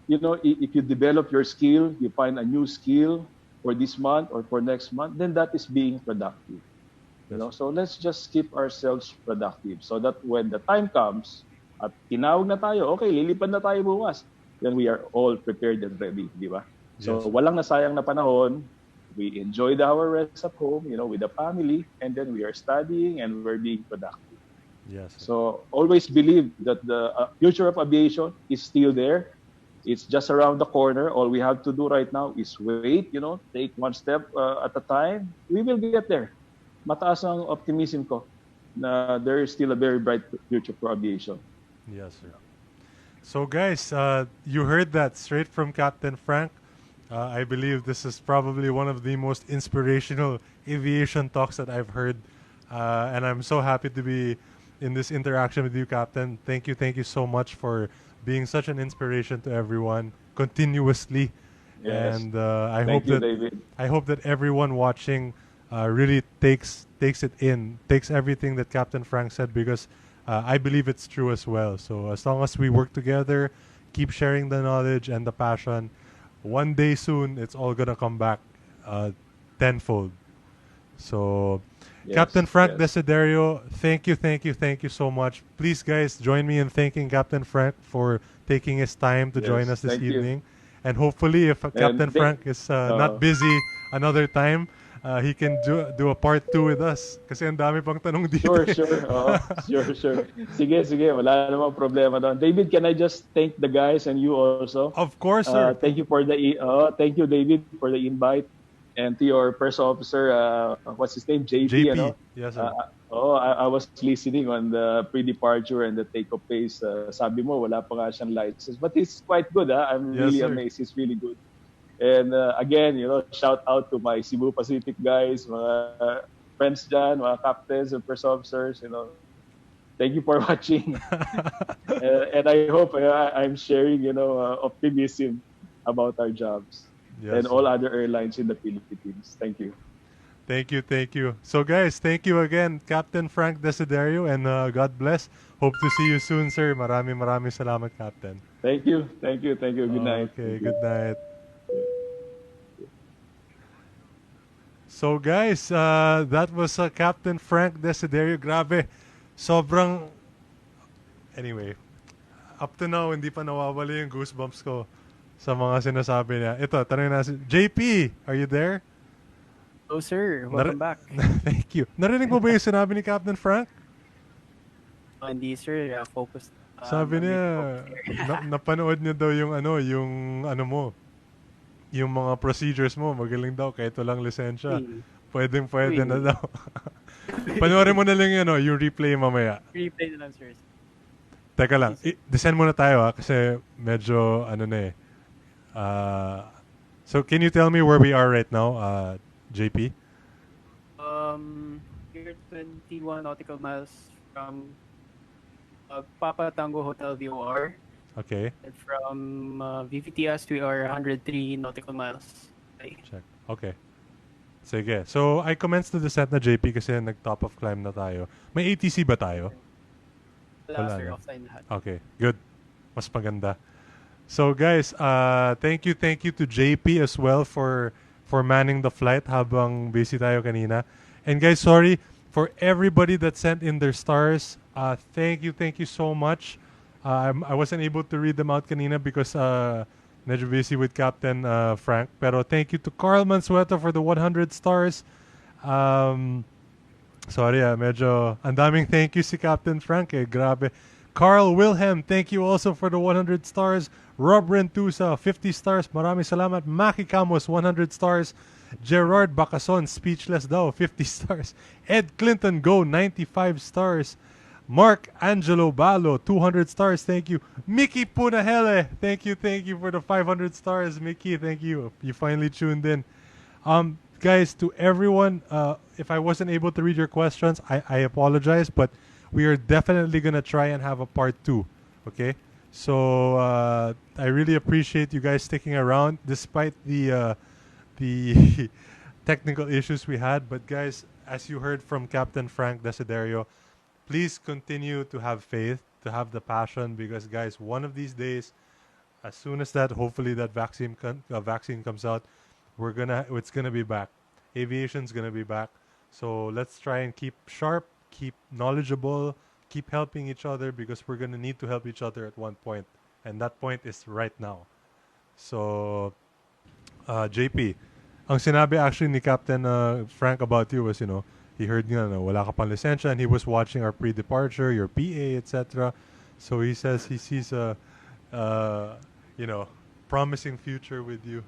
if you develop your skill, you find a new skill for this month or for next month, then that is being productive. So let's just keep ourselves productive so that when the time comes at tinawag na tayo, okay, lilipad na tayo bukas, then we are all prepared and ready, di ba? So walang nasayang na panahon. We enjoyed our rest at home, with the family, and then we are studying and we're being productive. Yes. So always believe that the future of aviation is still there. It's just around the corner. All we have to do right now is wait, take one step at a time. We will get there. Mataas ang optimism ko na there is still a very bright future for aviation. Yes, sir. So guys, you heard that straight from Captain Frank. I believe this is probably one of the most inspirational aviation talks that I've heard. And I'm so happy to be in this interaction with you, Captain. Thank you so much for being such an inspiration to everyone continuously. Yes. And Thank you, David. I hope that everyone watching really takes it in, takes everything that Captain Frank said, because I believe it's true as well. So as long as we work together, keep sharing the knowledge and the passion, one day soon it's all gonna come back tenfold. So, Captain Frank Desiderio, thank you so much. Please, guys, join me in thanking Captain Frank for taking his time to join us this evening. And hopefully, if Captain Frank is not busy another time, he can do a part 2 with us. Kasi ang dami pang tanong dito. Sure. Sige. Wala namang problema doon. David, can I just thank the guys and you also? Of course, sir. Thank you thank you, David, for the invite. And to your first officer, what's his name? JP. Ano? Yes, sir. I was listening on the pre-departure and the takeoff phase. Sabi mo, wala pa nga siyang license. But he's quite good. I'm really amazed. He's really good. And again, shout out to my Cebu Pacific guys, mga friends dyan, mga captains and first officers. Thank you for watching. And I hope I'm sharing, optimism about our jobs. And all other airlines in the Philippines. Thank you. Thank you. So guys, thank you again, Captain Frank Desiderio, and God bless. Hope to see you soon, sir. Maraming salamat, Captain. Thank you. Good night. Okay, good night. So guys, that was Captain Frank Desiderio. Grabe, sobrang... Anyway, up to now, hindi pa nawawala yung goosebumps ko sa mga sinasabi niya. Ito, tanongin natin. JP, are you there? Hello, sir. Welcome back. Thank you. Narinig mo ba yung sinabi ni Captain Frank? Hindi, sir. Focused. Sabi niya, napanood niya daw yung yung mga procedures mo. Magaling daw kahit walang lisensya. Pwede na daw. Panoorin mo na lang yung replay mamaya. Replay na lang, sir. Teka lang. Descend muna tayo kasi medyo so can you tell me where we are right now, JP? We're 21 nautical miles from Papa Tango Hotel VOR. Okay. And from VVTS, we are 103 nautical miles. Check. Okay. Sige. So, I commenced the descent na JP kasi nag-top of climb na tayo. May ATC ba tayo? Wala, sir. Offline lahat. Okay. Good. Mas maganda. So guys, thank you to JP as well for manning the flight habang busy tayo kanina. And guys, sorry for everybody that sent in their stars. Thank you so much. I wasn't able to read them out kanina because medyo busy with Captain Frank. Pero thank you to Carl Mansueto for the 100 stars. Sorry, medyo ang daming thank you si Captain Frank grabe. Carl Wilhelm, thank you also for the 100 stars. Rob Rentusa, 50 stars. Maraming salamat. Maki Camus, 100 stars. Gerard Bacason, speechless daw, 50 stars. Ed Clinton, go, 95 stars. Mark Angelo Balo, 200 stars. Thank you. Mickey Punahele, thank you for the 500 stars. Mickey, thank you. You finally tuned in. Guys, to everyone, if I wasn't able to read your questions, I apologize, but we are definitely going to try and have a part 2. Okay? So, I really appreciate you guys sticking around despite the technical issues we had. But guys, as you heard from Captain Frank Desiderio, please continue to have faith, to have the passion, because guys, one of these days, as soon as hopefully that vaccine comes out, it's gonna be back. Aviation's gonna be back. So let's try and keep sharp, keep knowledgeable, keep helping each other, because we're gonna need to help each other at one point, and that point is right now. So, JP, ang sinabi actually ni Captain Frank about you was, he heard wala ka pang lisensya, and he was watching our pre-departure, your PA, etc. So he says he sees a promising future with you.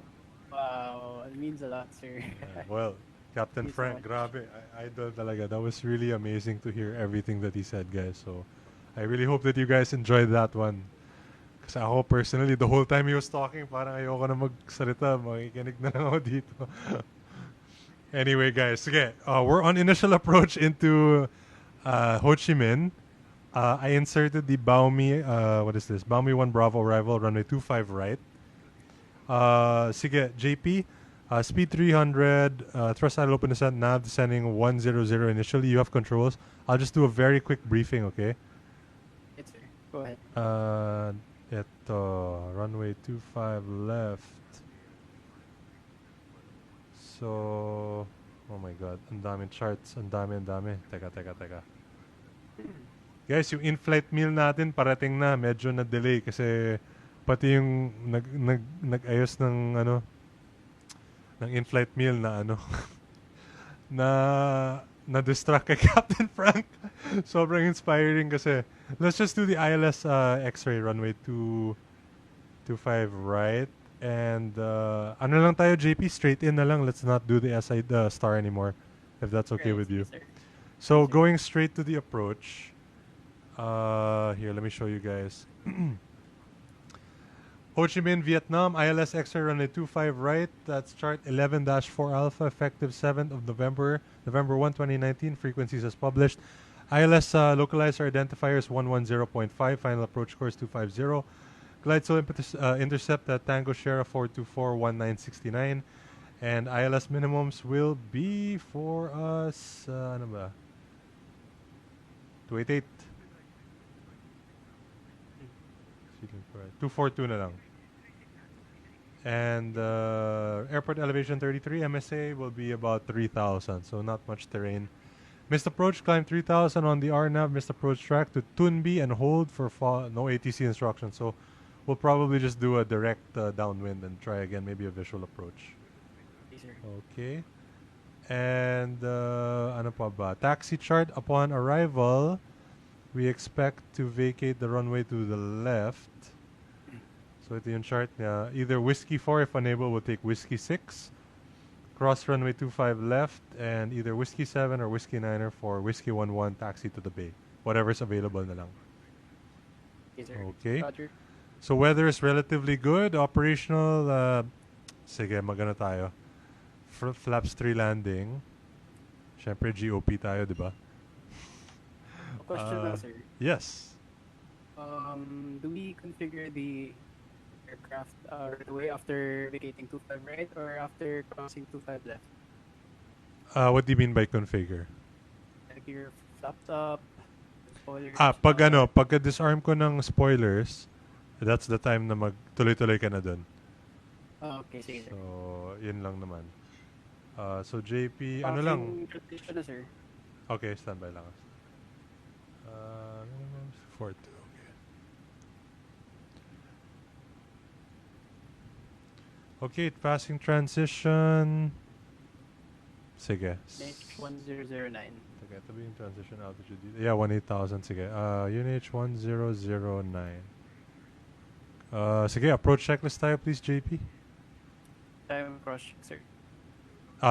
Wow, it means a lot, sir. Well, Captain Frank, grabe, idol talaga. That was really amazing to hear everything that he said, guys. So I really hope that you guys enjoyed that one. Kasi ako personally, the whole time he was talking, parang ayoko na magsalita, makikinig na lang ako dito. Anyway, guys, sige, we're on initial approach into Ho Chi Minh. I inserted the Baomi, what is this? Baomi 1 Bravo arrival, runway 25 right. Sige, JP, speed 300, thrust idle open descent, nav descending 100 initially. You have controls. I'll just do a very quick briefing, okay? Go ahead. Ito, runway 25 left. So, oh my god, ang daming charts, ang dami. Teka. Guys, yung in-flight meal natin parating na, medyo na-delay kasi pati yung nag-ayos ng ng in-flight meal na na-distract kay Captain Frank. Sobrang inspiring kasi. Let's just do the ILS X-ray runway 225 right. And ano lang tayo, JP, straight in na lang. Let's not do the SI star anymore, if that's okay with you. So going straight to the approach. Here, let me show you guys. Ho Chi Minh, Vietnam, ILS X-ray runway 25 right. That's chart 11-4 Alpha, effective 7th of November 1, 2019. Frequencies as published. ILS localizer identifiers 110.5. Final approach course 250. Glide slow intercept at Tango Sierra 424-1969. And ILS minimums will be for us, 288. 242 na lang. And airport elevation 33, MSA will be about 3,000, so not much terrain. Missed approach, climb 3,000 on the RNAV, missed approach track to Tunbi and hold for no ATC instructions. So we'll probably just do a direct downwind and try again, maybe a visual approach. Okay. And ano pa ba? Taxi chart upon arrival. We expect to vacate the runway to the left. So ito yung chart niya. Either Whiskey 4 if unable, we'll take Whiskey 6. Cross runway 25 left. And either Whiskey 7 or Whiskey 9 for Whiskey 11 taxi to the bay. Whatever's available na lang. Okay. Roger. So weather is relatively good. Operational, sige, magana tayo. Flaps 3 landing. Syempre GOP tayo, di ba? Question lang, sir. Yes. Do we configure the aircraft right away after vacating 25 right or after crossing 25 left? What do you mean by configure? Like your flap top, spoilers. Pagka disarm ko ng spoilers, that's the time na tuloy-tuloy ka na dun. Okay, sige. So, yun lang naman. So JP, ano lang? Transition na, sir. Okay, standby lang. 42, okay, passing transition. Sige. UNH1009. Sige, tabi yung transition altitude. Yeah, 18,000. Sige. UNH1009. Sige, approach checklist tayo, please, JP. Time cross check, sir.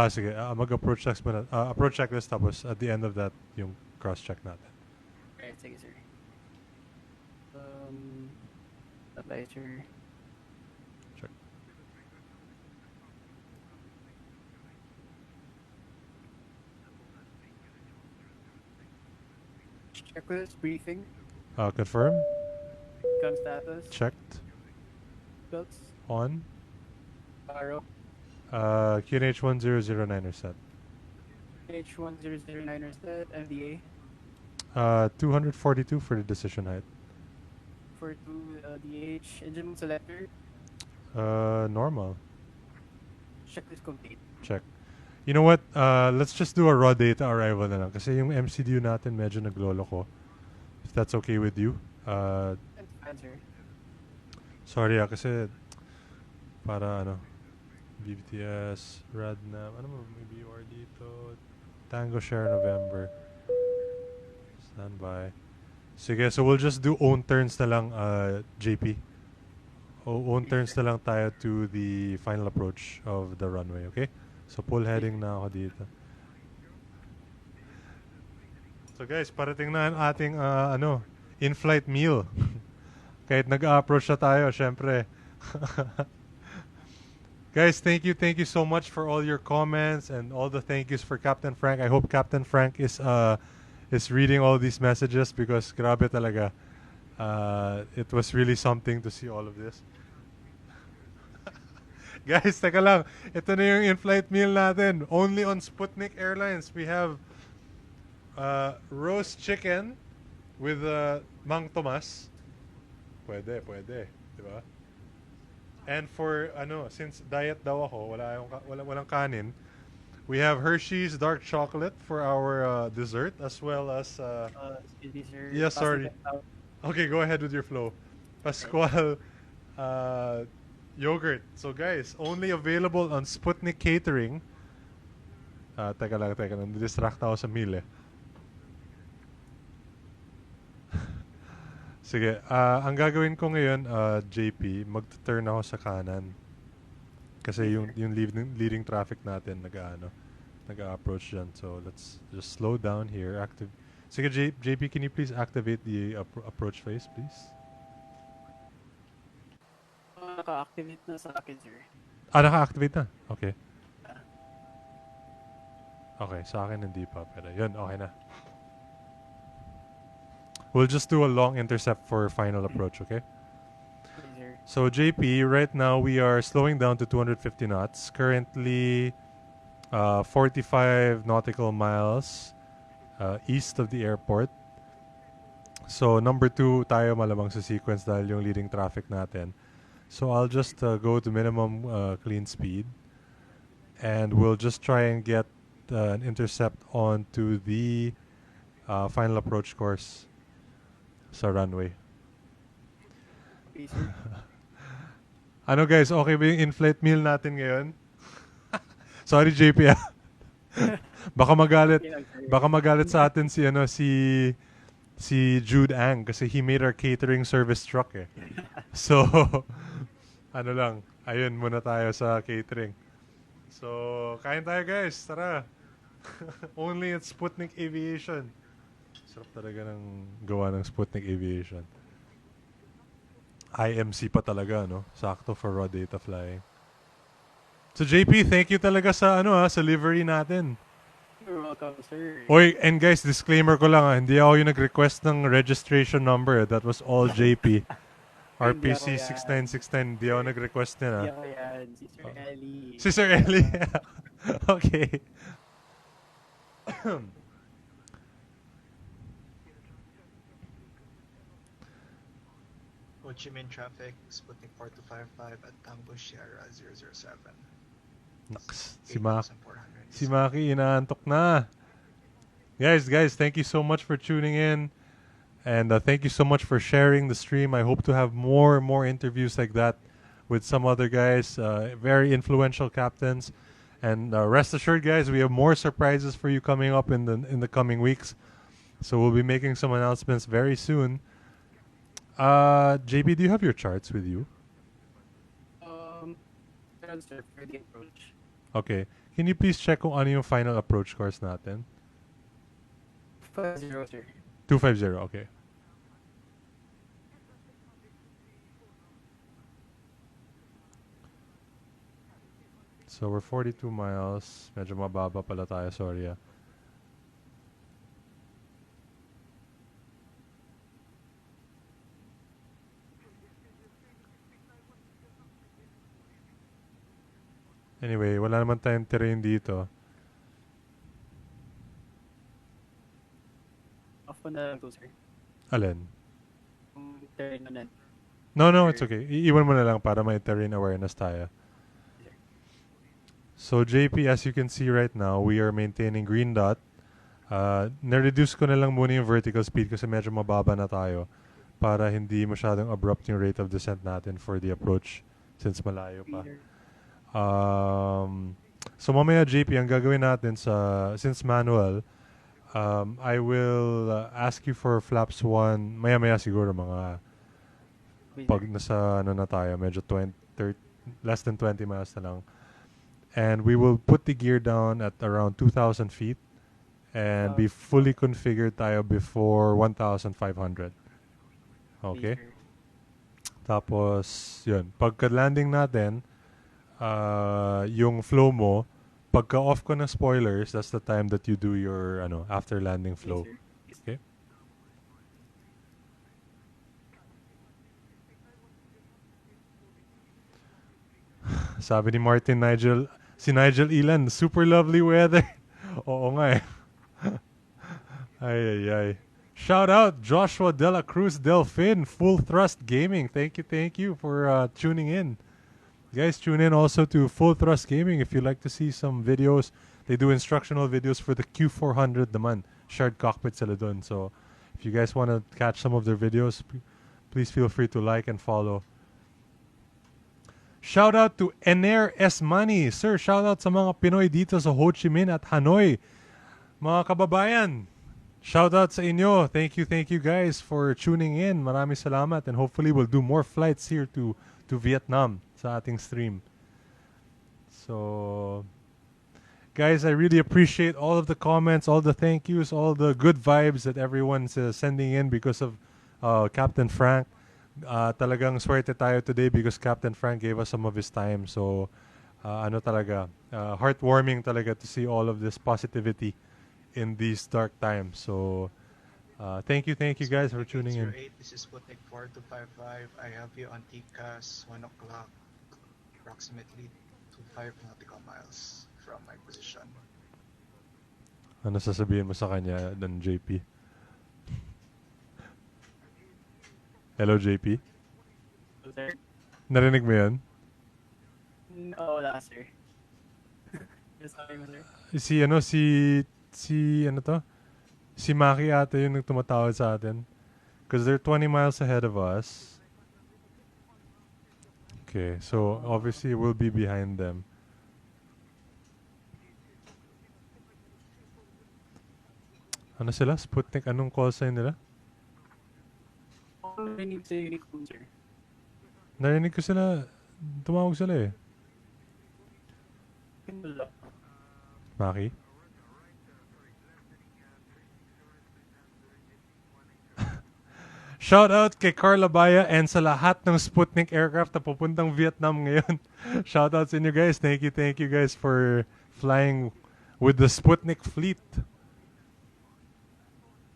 Sige. Mag-approach checklist muna. Approach checklist tapos at the end of that, yung cross-check natin. Right, sige, sir. Stabilizer. Check. Checklist briefing. Confirm. Gun status. Checked. Belts. On. Arrow. QNH1009 are set. H1009 are set. MDA. 242 for the decision height. 42 DH. Engine selector. Normal. Checklist complete. Check. You know what? Let's just do a raw data arrival na lang. Kasi yung MCDU natin medyo naglolo ko. If that's okay with you. That's fine, sir. Sorry kasi para BBTS, Radnam, may BOR dito. Tango Share November. Standby. Sige, so we'll just do own turns na lang, JP. Own turns na lang tayo to the final approach of the runway, okay? So full heading na ako dito. So guys, parating na ang ating in-flight meal. Kahit nag-approach na tayo, syempre. Guys, thank you so much for all your comments and all the thank yous for Captain Frank. I hope Captain Frank is reading all these messages because grabe talaga. It was really something to see all of this. Guys, teka lang. Ito na yung in-flight meal natin. Only on Sputnik Airlines. We have roast chicken with Mang Tomas. Pwede. Di ba? And for, since diet daw ako, walang kanin, we have Hershey's dark chocolate for our dessert, as well as... excuse me, sir. yeah, sorry. Passing out. Okay, go ahead with your flow. Pascual yogurt. So guys, only available on Sputnik Catering. Teka lang. Distract ako sa meal eh. Sige, ang gagawin ko ngayon, JP, mag-turn ako sa kanan. Kasi yung leading traffic natin nag-approach dyan. So let's just slow down here. Sige, JP, can you please activate the approach phase, please? Naka-activate na sa akin, sir. Naka-activate na? Okay. Okay, sa akin hindi pa. Pero yun, okay na. We'll just do a long intercept for final approach, okay? So JP, right now we are slowing down to 250 knots. Currently 45 nautical miles east of the airport. So number 2 tayo malamang sa sequence dahil yung leading traffic natin. So I'll just go to minimum clean speed. And we'll just try and get an intercept onto the final approach course sa runway. Ano guys, okay ba yung in-flight meal natin ngayon? Sorry JP ah. Baka magalit sa atin si Jude Ang kasi he made our catering service truck eh. So ayun muna tayo sa catering. So kain tayo guys, tara. Only at Sputnik Aviation. Sarap talaga ng gawa ng Sputnik Aviation. IMC pa talaga, no? Sakto for raw data flying. So JP, thank you talaga sa sa livery natin. You're welcome, sir. Oy, and guys, disclaimer ko lang hindi ako yung nag-request ng registration number. That was all JP. RPC 6969, hindi ako nag-request niya. Hindi ako yan. Si Sir Ellie. Si Sir Ellie. Okay. Ho Chi Minh traffic, Sputnik 4255 at Tango Sierra 007. Naks, si Maki inaantok na. Guys, thank you so much for tuning in. And thank you so much for sharing the stream. I hope to have more interviews like that with some other guys, very influential captains. And rest assured, guys, we have more surprises for you coming up in the coming weeks. So we'll be making some announcements very soon. JB, do you have your charts with you? Sir, for the approach. Okay. Can you please check kung ano yung final approach course natin? 250, sir. 250, okay. So we're 42 miles. Medyo mababa pala tayo, sorry ah. Anyway, wala naman tayong terrain dito. Off ko na lang to, sir. Alin? Terrain na nan. No, it's okay. Iiwan mo na lang para may terrain awareness tayo. So JP, as you can see right now, we are maintaining green dot. Na-reduce ko na lang muna yung vertical speed kasi medyo mababa na tayo para hindi masyadong abrupt yung rate of descent natin for the approach since malayo pa. So mamaya JP, ang gagawin natin since manual, I will ask you for flaps 1, maya siguro mga pag nasa na tayo, medyo 30, less than 20 miles na lang. And we will put the gear down at around 2,000 feet and be fully configured tayo before 1,500. Okay? Tapos, yun. Pagka-landing natin, yung flow mo, pagka-off ko ng spoilers, that's the time that you do your after landing flow. Okay? Sabi ni Martin si Nigel Ilan, super lovely weather. Oo nga eh. Ay. Shout out Joshua De La Cruz Delfin, Full Thrust Gaming. Thank you for tuning in. You guys tune in also to Full Thrust Gaming if you'd like to see some videos. They do instructional videos for the Q400 naman. Shared cockpit sila dun. So if you guys want to catch some of their videos, please feel free to like and follow. Shout out to Ener Esmani. Sir, shout out sa mga Pinoy dito sa Ho Chi Minh at Hanoi. Mga kababayan, shout out sa inyo. Thank you guys for tuning in. Maraming salamat, and hopefully we'll do more flights here to Vietnam sa ating stream. So guys, I really appreciate all of the comments, all the thank yous, all the good vibes that everyone's sending in because of Captain Frank. Talagang swerte tayo today because Captain Frank gave us some of his time. So heartwarming talaga to see all of this positivity in these dark times. So thank you guys for tuning in. This is Sputnik 4255. I have you on TCAS 1 o'clock, approximately 25 nautical miles from my position. Ano sasabihin mo sa kanya ng JP? Hello, JP? Sir? Narinig mo yan? Oo, wala, sir. Sabi mo, sir. Si Maki ata yung tumatawad sa atin. Because they're 20 miles ahead of us. Okay, so obviously we'll be behind them. Ano sila? Sputnik? Anong call sign nila? Narinig sa uniform, sir. Narinig ko sila. Tumawag sila eh. Wala. Maki? Shout out kay Carla Baya and sa lahat ng Sputnik aircraft na pupuntang Vietnam ngayon. Shout out sa inyo guys. Thank you guys for flying with the Sputnik fleet.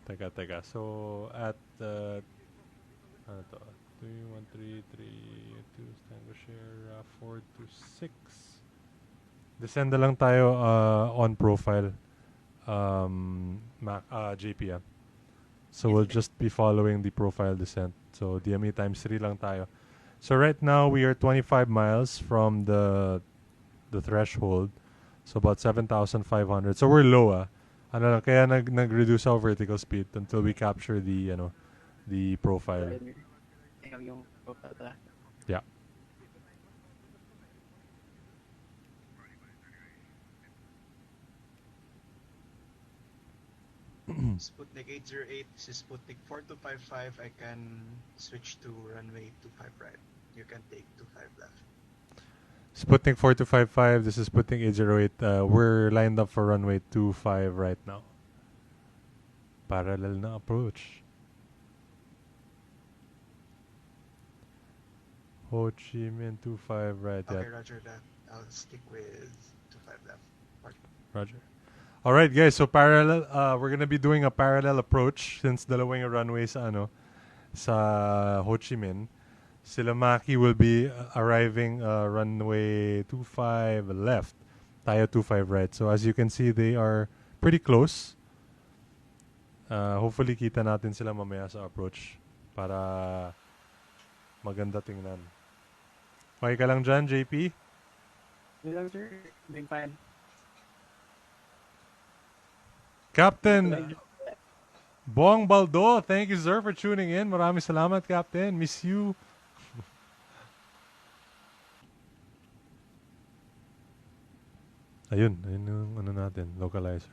Teka. So at 31332 Tango Share 426. Descend na lang tayo on profile. JP. So we'll just be following the profile descent. So DME times 3 lang tayo. So right now we are 25 miles from the threshold. So about 7,500. So we're low kaya nag-reduce our vertical speed until we capture the profile. Yeah. Sputnik 808, this is Sputnik 4255. I can switch to runway 25 right. You can take 25 left. Sputnik 4255, this is Sputnik 808. We're lined up for runway 25 right now. Parallel na approach. Ho Chi Minh 25 right. Okay, Yeah. roger that. I'll stick with 25 left. Roger. All right, guys. So parallel. We're gonna be doing a parallel approach since dalawang yung runways sa Ho Chi Minh. Sila Maki will be arriving runway 25 left. Tayo 25 right. So as you can see, they are pretty close. Hopefully kita natin sila mamaya sa approach para maganda tingnan. Okay ka lang dyan, JP? Good, sir. Doing fine. Captain Bong Baldo, thank you sir for tuning in. Maraming salamat, Captain. Miss you. Ayun yung natin, localizer.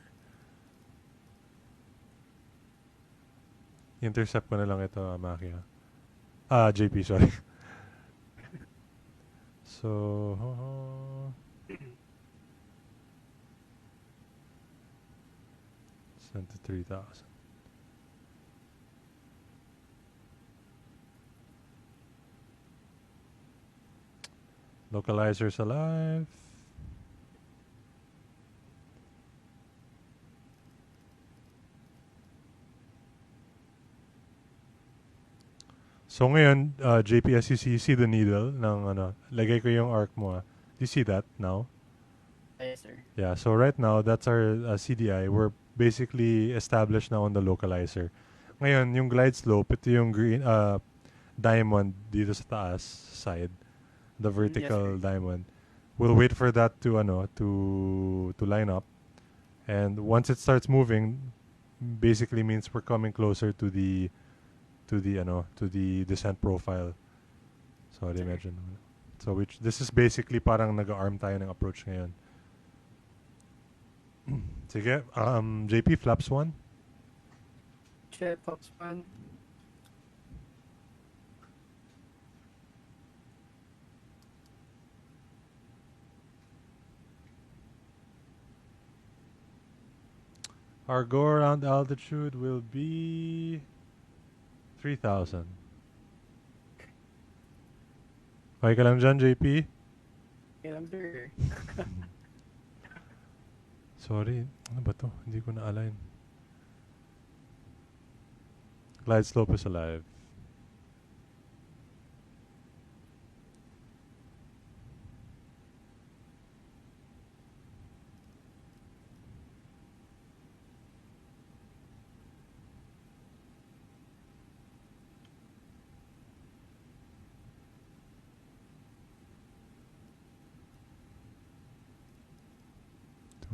Intercept ko na lang ito, Maki. JP, sorry. So, sent to 3,000. Localizers alive. So ngayon, JP, as you see the needle ng lagay ko yung arc mo. Do you see that now? Yes, sir. Yeah, so right now, that's our CDI. We're basically established now on the localizer. Ngayon, yung glide slope, ito yung green, diamond dito sa taas side, the vertical diamond. We'll wait for that to line up, and once it starts moving, basically means we're coming closer to the descent profile. So imagine. So this is basically parang nag-arm tayo ng approach ngayon. Sige, JP, flaps 1. Check flaps 1. Our go around altitude will be 3,000. Okay ka lang dyan, JP? Okay lang, sir. Sorry, ano ba to? Hindi ko na-align. Glide slope is alive.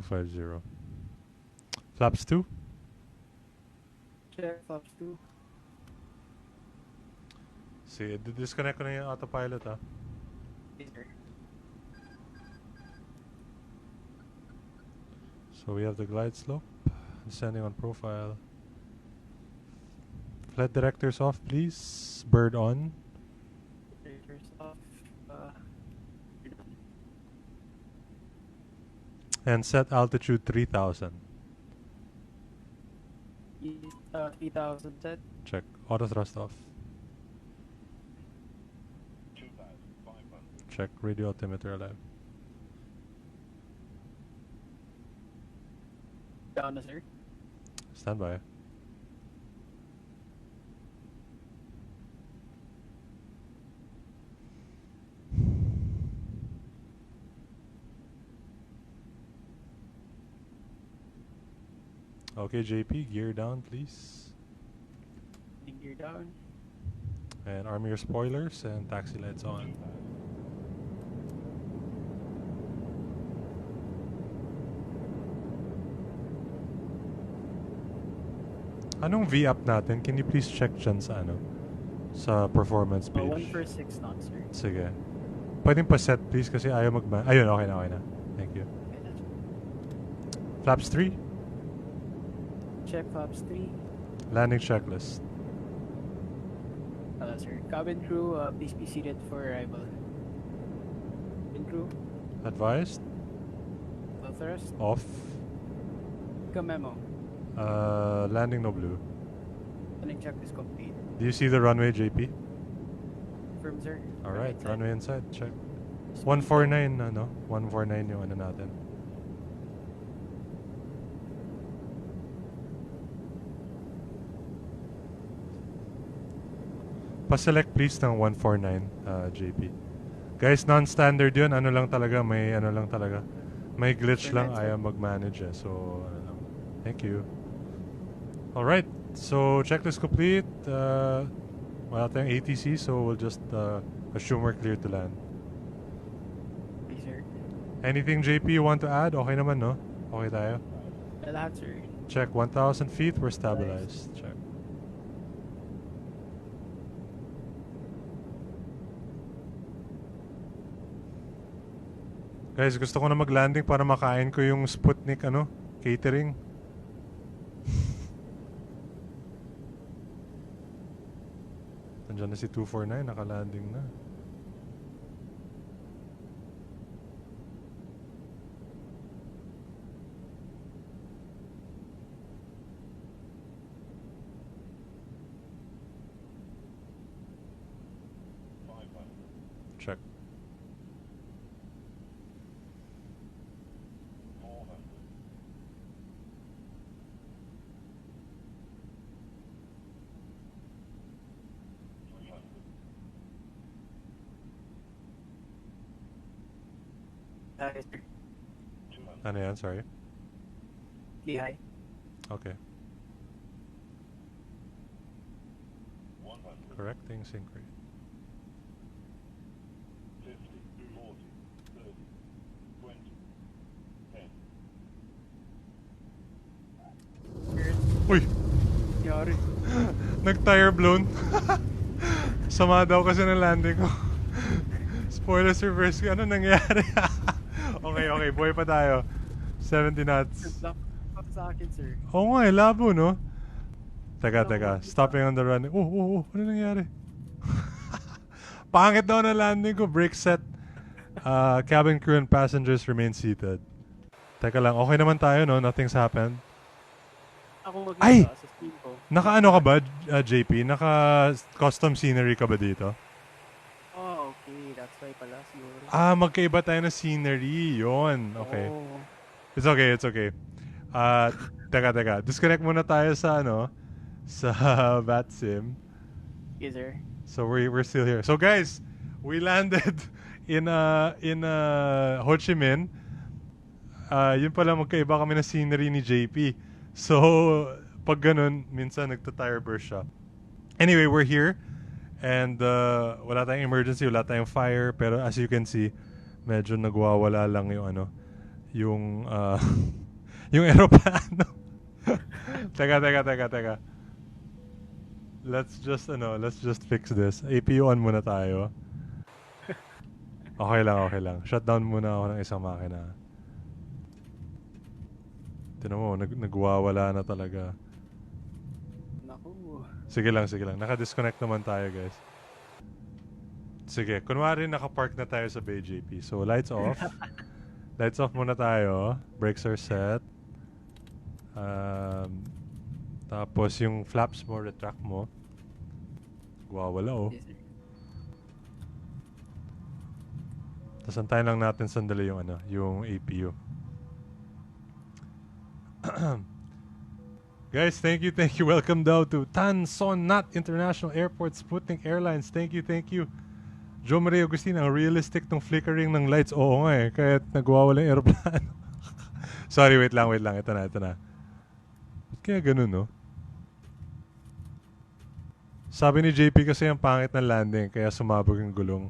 .250. Flaps 2. Check flaps 2. See, disconnect ko na yung autopilot, ah. Yes, sir. So we have the glide slope, descending on profile. Flight directors off, please. Bird on. Directors off. And set altitude 3,000. 3,000 set. Check. Auto thrust off. Check. Radio altimeter alive. Down na, sir. Stand by. Okay, JP, gear down, please. Gear down. And arm your spoilers and taxi lights on. Anong V-up natin? Can you please check dyan sa sa performance page? 1 for 6 knots, sir. Sige. Pwedeng pa-set please kasi ayaw ayun, okay na. Thank you. Flaps 3. Check flaps 3. Landing checklist. Hello, sir. Cabin crew, please be seated for arrival. Cabin crew. Advised. Full thrust. Off. Memo. Landing no blue. Landing check is complete. Do you see the runway, JP? Confirm, sir. Alright, runway inside. Check. 149 149 yung natin. Pa-select please ng 149, JP. Guys, non-standard yun. May glitch lang. Ayaw mag-manage So, thank you. Alright, so checklist complete. Wala tayong ATC, so we'll just assume we're clear to land. Yes, sir. Anything, JP, you want to add? Okay naman, no? Okay tayo? Lahat, sir. Check, 1,000 feet, we're stabilized. Check. Guys, gusto ko na mag-landing para makain ko yung Sputnik catering. Nandiyan na si 249, naka-landing na. Check. Yes, sir. Ano yan? Sorry. Lehigh. Okay. Correcting sync rate. 50, 40, 30, 20, 10. Uy! Yari. Nag-tire blown. Sama daw kasi ng landing ko. Spoilers reverse. Ano nangyari? Okay. Buhay pa tayo. 70 knots. Lock sa akin, sir. Oo nga, labo, no? Teka. Stopping on the runway. Oh. Ano nangyari? Pangit daw na landing ko. Brake set. Cabin crew and passengers remain seated. Teka lang. Okay naman tayo, no? Nothing's happened. Ako Ay! sa screen ko. Naka-ano ka ba, JP? Naka-custom scenery ka ba dito? Oh, okay. That's why pala siguro. Magkaiba tayo ng scenery. Yun. Okay. Oh. It's okay. Teka. Disconnect muna tayo sa sa VATSIM. Yes, sir. So we're still here. So guys, we landed in Ho Chi Minh. Yun pala, magkaiba kami ng scenery ni JP. So pag ganun, minsan nagta-tire burst siya. Anyway, we're here and wala tayong emergency, wala tayong fire, pero as you can see, medyo nagwawala lang yung yung eroplano. Teka. Let's just fix this. APU on muna tayo. Okay lang. Shutdown muna ako ng isang makina. Tinan mo, nagwawala na talaga. Naku. Sige lang. Naka-disconnect naman tayo, guys. Sige, kunwari naka-park na tayo sa Bay JP. So, lights off. Lights off muna tayo. Brakes are set. Tapos yung flaps mo, retract mo. Wala oh. Yes, sir. Tapos antayin lang natin sandali yung yung APU. Guys, thank you. Welcome daw to Tan Son Nhat International Airport, Sputnik Airlines. Thank you. Jo Maria Agustina, ang realistic tong flickering ng lights. Oo nga eh, kahit nagwawala yung aeroplano. Sorry, wait lang. Ito na. Kaya ganun, no? Sabi ni JP kasi ang pangit ng landing, kaya sumabog yung gulong.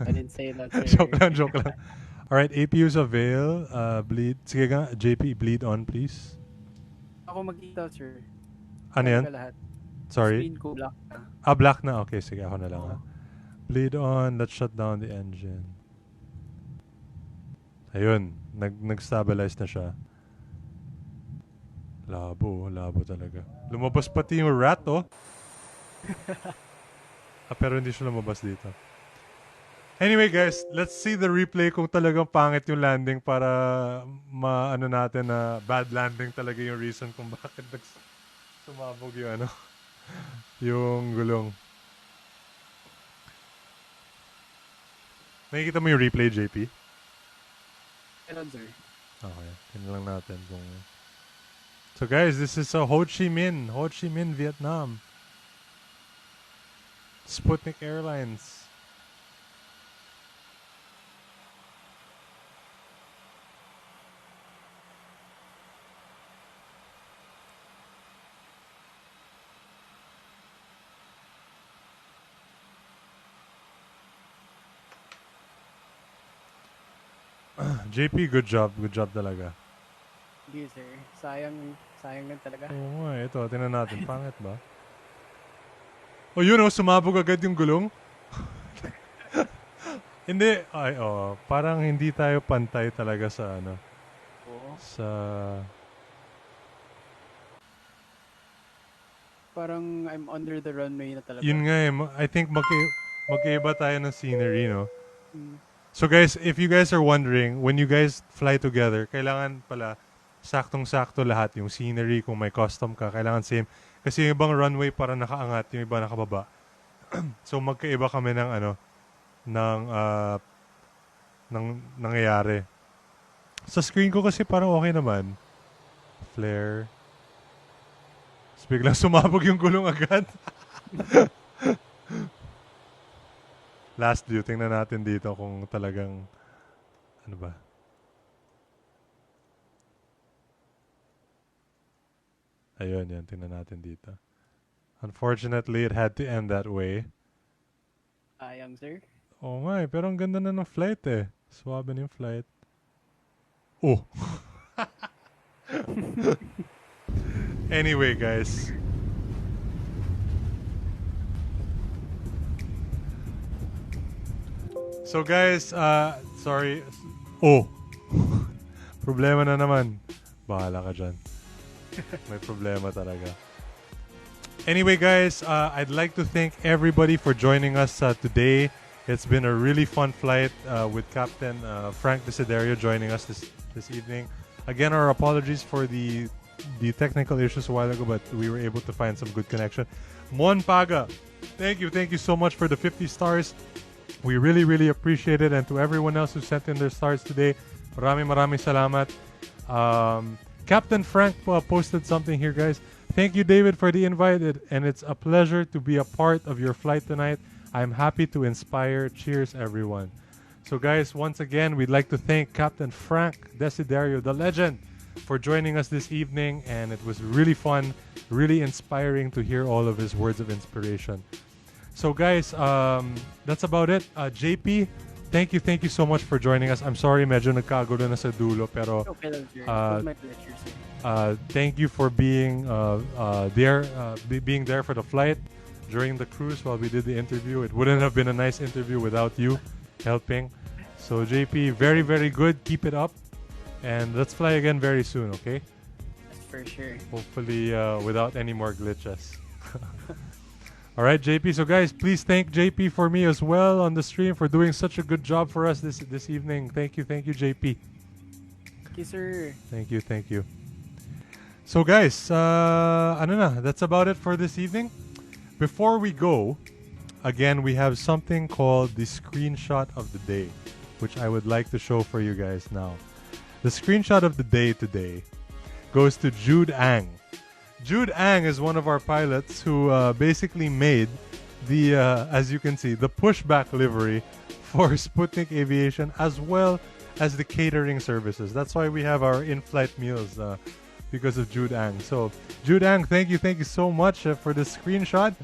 I didn't say that, sir. Joke lang. Alright, APUs avail. Bleed. Sige nga, JP, bleed on, please. Ako mag-itaw, sir. Ano yan? Lahat. Sorry? Screen ko black na. Black na? Okay, sige, ako na lang. Bleed on. Let's shut down the engine. Ayun, nag-stabilize na siya. Labo talaga. Lumabas pati yung rat, oh. Pero hindi siya lumabas dito. Anyway, guys, let's see the replay kung talagang pangit yung landing para maano natin na bad landing talaga yung reason kung bakit sumabog yung yung gulong. Nakikita mo yung replay, JP? Meron, sir. Okay, tingnan lang natin kung... So guys, this is Ho Chi Minh, Vietnam. Sputnik Airlines. JP, good job talaga. Hindi, sir. Sayang lang talaga. Oo nga, ito, tingnan natin. Pangit ba? Oh, yun sumabog agad yung gulong. Hindi, parang hindi tayo pantay talaga sa Oo. sa... Parang I'm under the runway na talaga. Yun nga I think magkaiba tayo ng scenery, no? Mm. So guys, if you guys are wondering, when you guys fly together, kailangan pala saktong-sakto lahat. Yung scenery, kung may custom ka, kailangan same. Kasi yung ibang runway para nakaangat, yung iba nakababa. So magkaiba kami ng ng nangyayari. Sa screen ko kasi parang okay naman. Flare. Tapos biglang sumabog yung gulong agad. Last view, tingnan natin dito kung talagang ano ba. Ayun, yan. Tingnan natin dito. Unfortunately, it had to end that way. Young sir. Oo nga eh, pero ang ganda na ng flight eh. Swabe na yung flight. Oh. Anyway, guys. So guys, sorry. Oh. Problema na naman. Bahala ka dyan. May problema talaga. Anyway, guys, I'd like to thank everybody for joining us today. It's been a really fun flight with Captain Frank Desiderio joining us this evening. Again, our apologies for the technical issues a while ago, but we were able to find some good connection. Mon Paga, thank you so much for the 50 stars. We really, really appreciate it. And to everyone else who sent in their stars today, maraming salamat. Captain Frank posted something here, guys. Thank you, David, for the invite, and it's a pleasure to be a part of your flight tonight. I'm happy to inspire. Cheers, everyone. So, guys, once again, we'd like to thank Captain Frank Desiderio, the legend, for joining us this evening, and it was really fun, really inspiring to hear all of his words of inspiration. So, guys, that's about it. JP, thank you so much for joining us. I'm sorry, medyo nagkagulo na sa dulo, pero Okay lang, sir. It was my pleasure, sir. thank you for being being there for the flight during the cruise while we did the interview. It wouldn't have been a nice interview without you helping. So JP, very, very good. Keep it up, and let's fly again very soon. Okay? That's for sure. Hopefully, without any more glitches. All right, JP. So guys, please thank JP for me as well on the stream for doing such a good job for us this evening. Thank you, JP. Thank you, sir. Thank you. So guys, that's about it for this evening. Before we go, again, we have something called the screenshot of the day, which I would like to show for you guys now. The screenshot of the day today goes to Jude Ang. Jude Ang is one of our pilots who basically made the, as you can see, the pushback livery for Sputnik Aviation, as well as the catering services. That's why we have our in-flight meals because of Jude Ang. So, Jude Ang, thank you so much for this screenshot.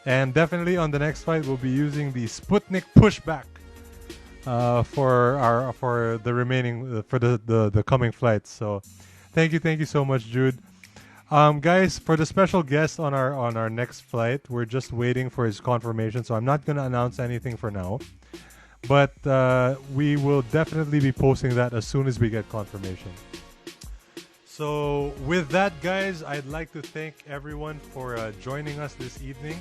And definitely on the next flight, we'll be using the Sputnik pushback for the remaining for the coming flights. So, thank you so much, Jude. Guys, for the special guest on our next flight, we're just waiting for his confirmation. So I'm not gonna announce anything for now, but we will definitely be posting that as soon as we get confirmation. So with that, guys, I'd like to thank everyone for joining us this evening.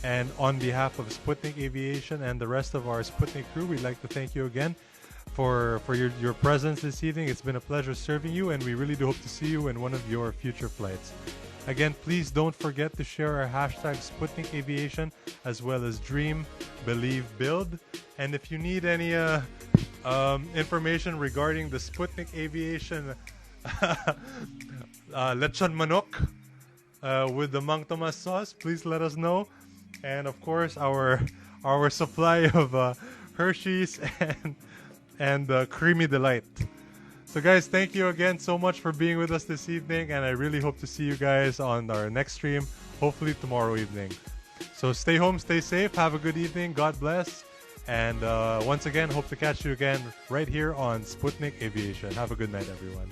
And on behalf of Sputnik Aviation and the rest of our Sputnik crew, we'd like to thank you again for your presence this evening. It's been a pleasure serving you, and we really do hope to see you in one of your future flights. Again, please don't forget to share our hashtag Sputnik Aviation, as well as Dream, Believe, Build. And if you need any information regarding the Sputnik Aviation lechon manok with the Mang Tomas sauce, please let us know. And of course, our supply of Hershey's and Creamy Delight. So guys, thank you again so much for being with us this evening, and I really hope to see you guys on our next stream, hopefully tomorrow evening. So stay home, stay safe, have a good evening, God bless, and once again, hope to catch you again right here on Sputnik Aviation. Have a good night, everyone.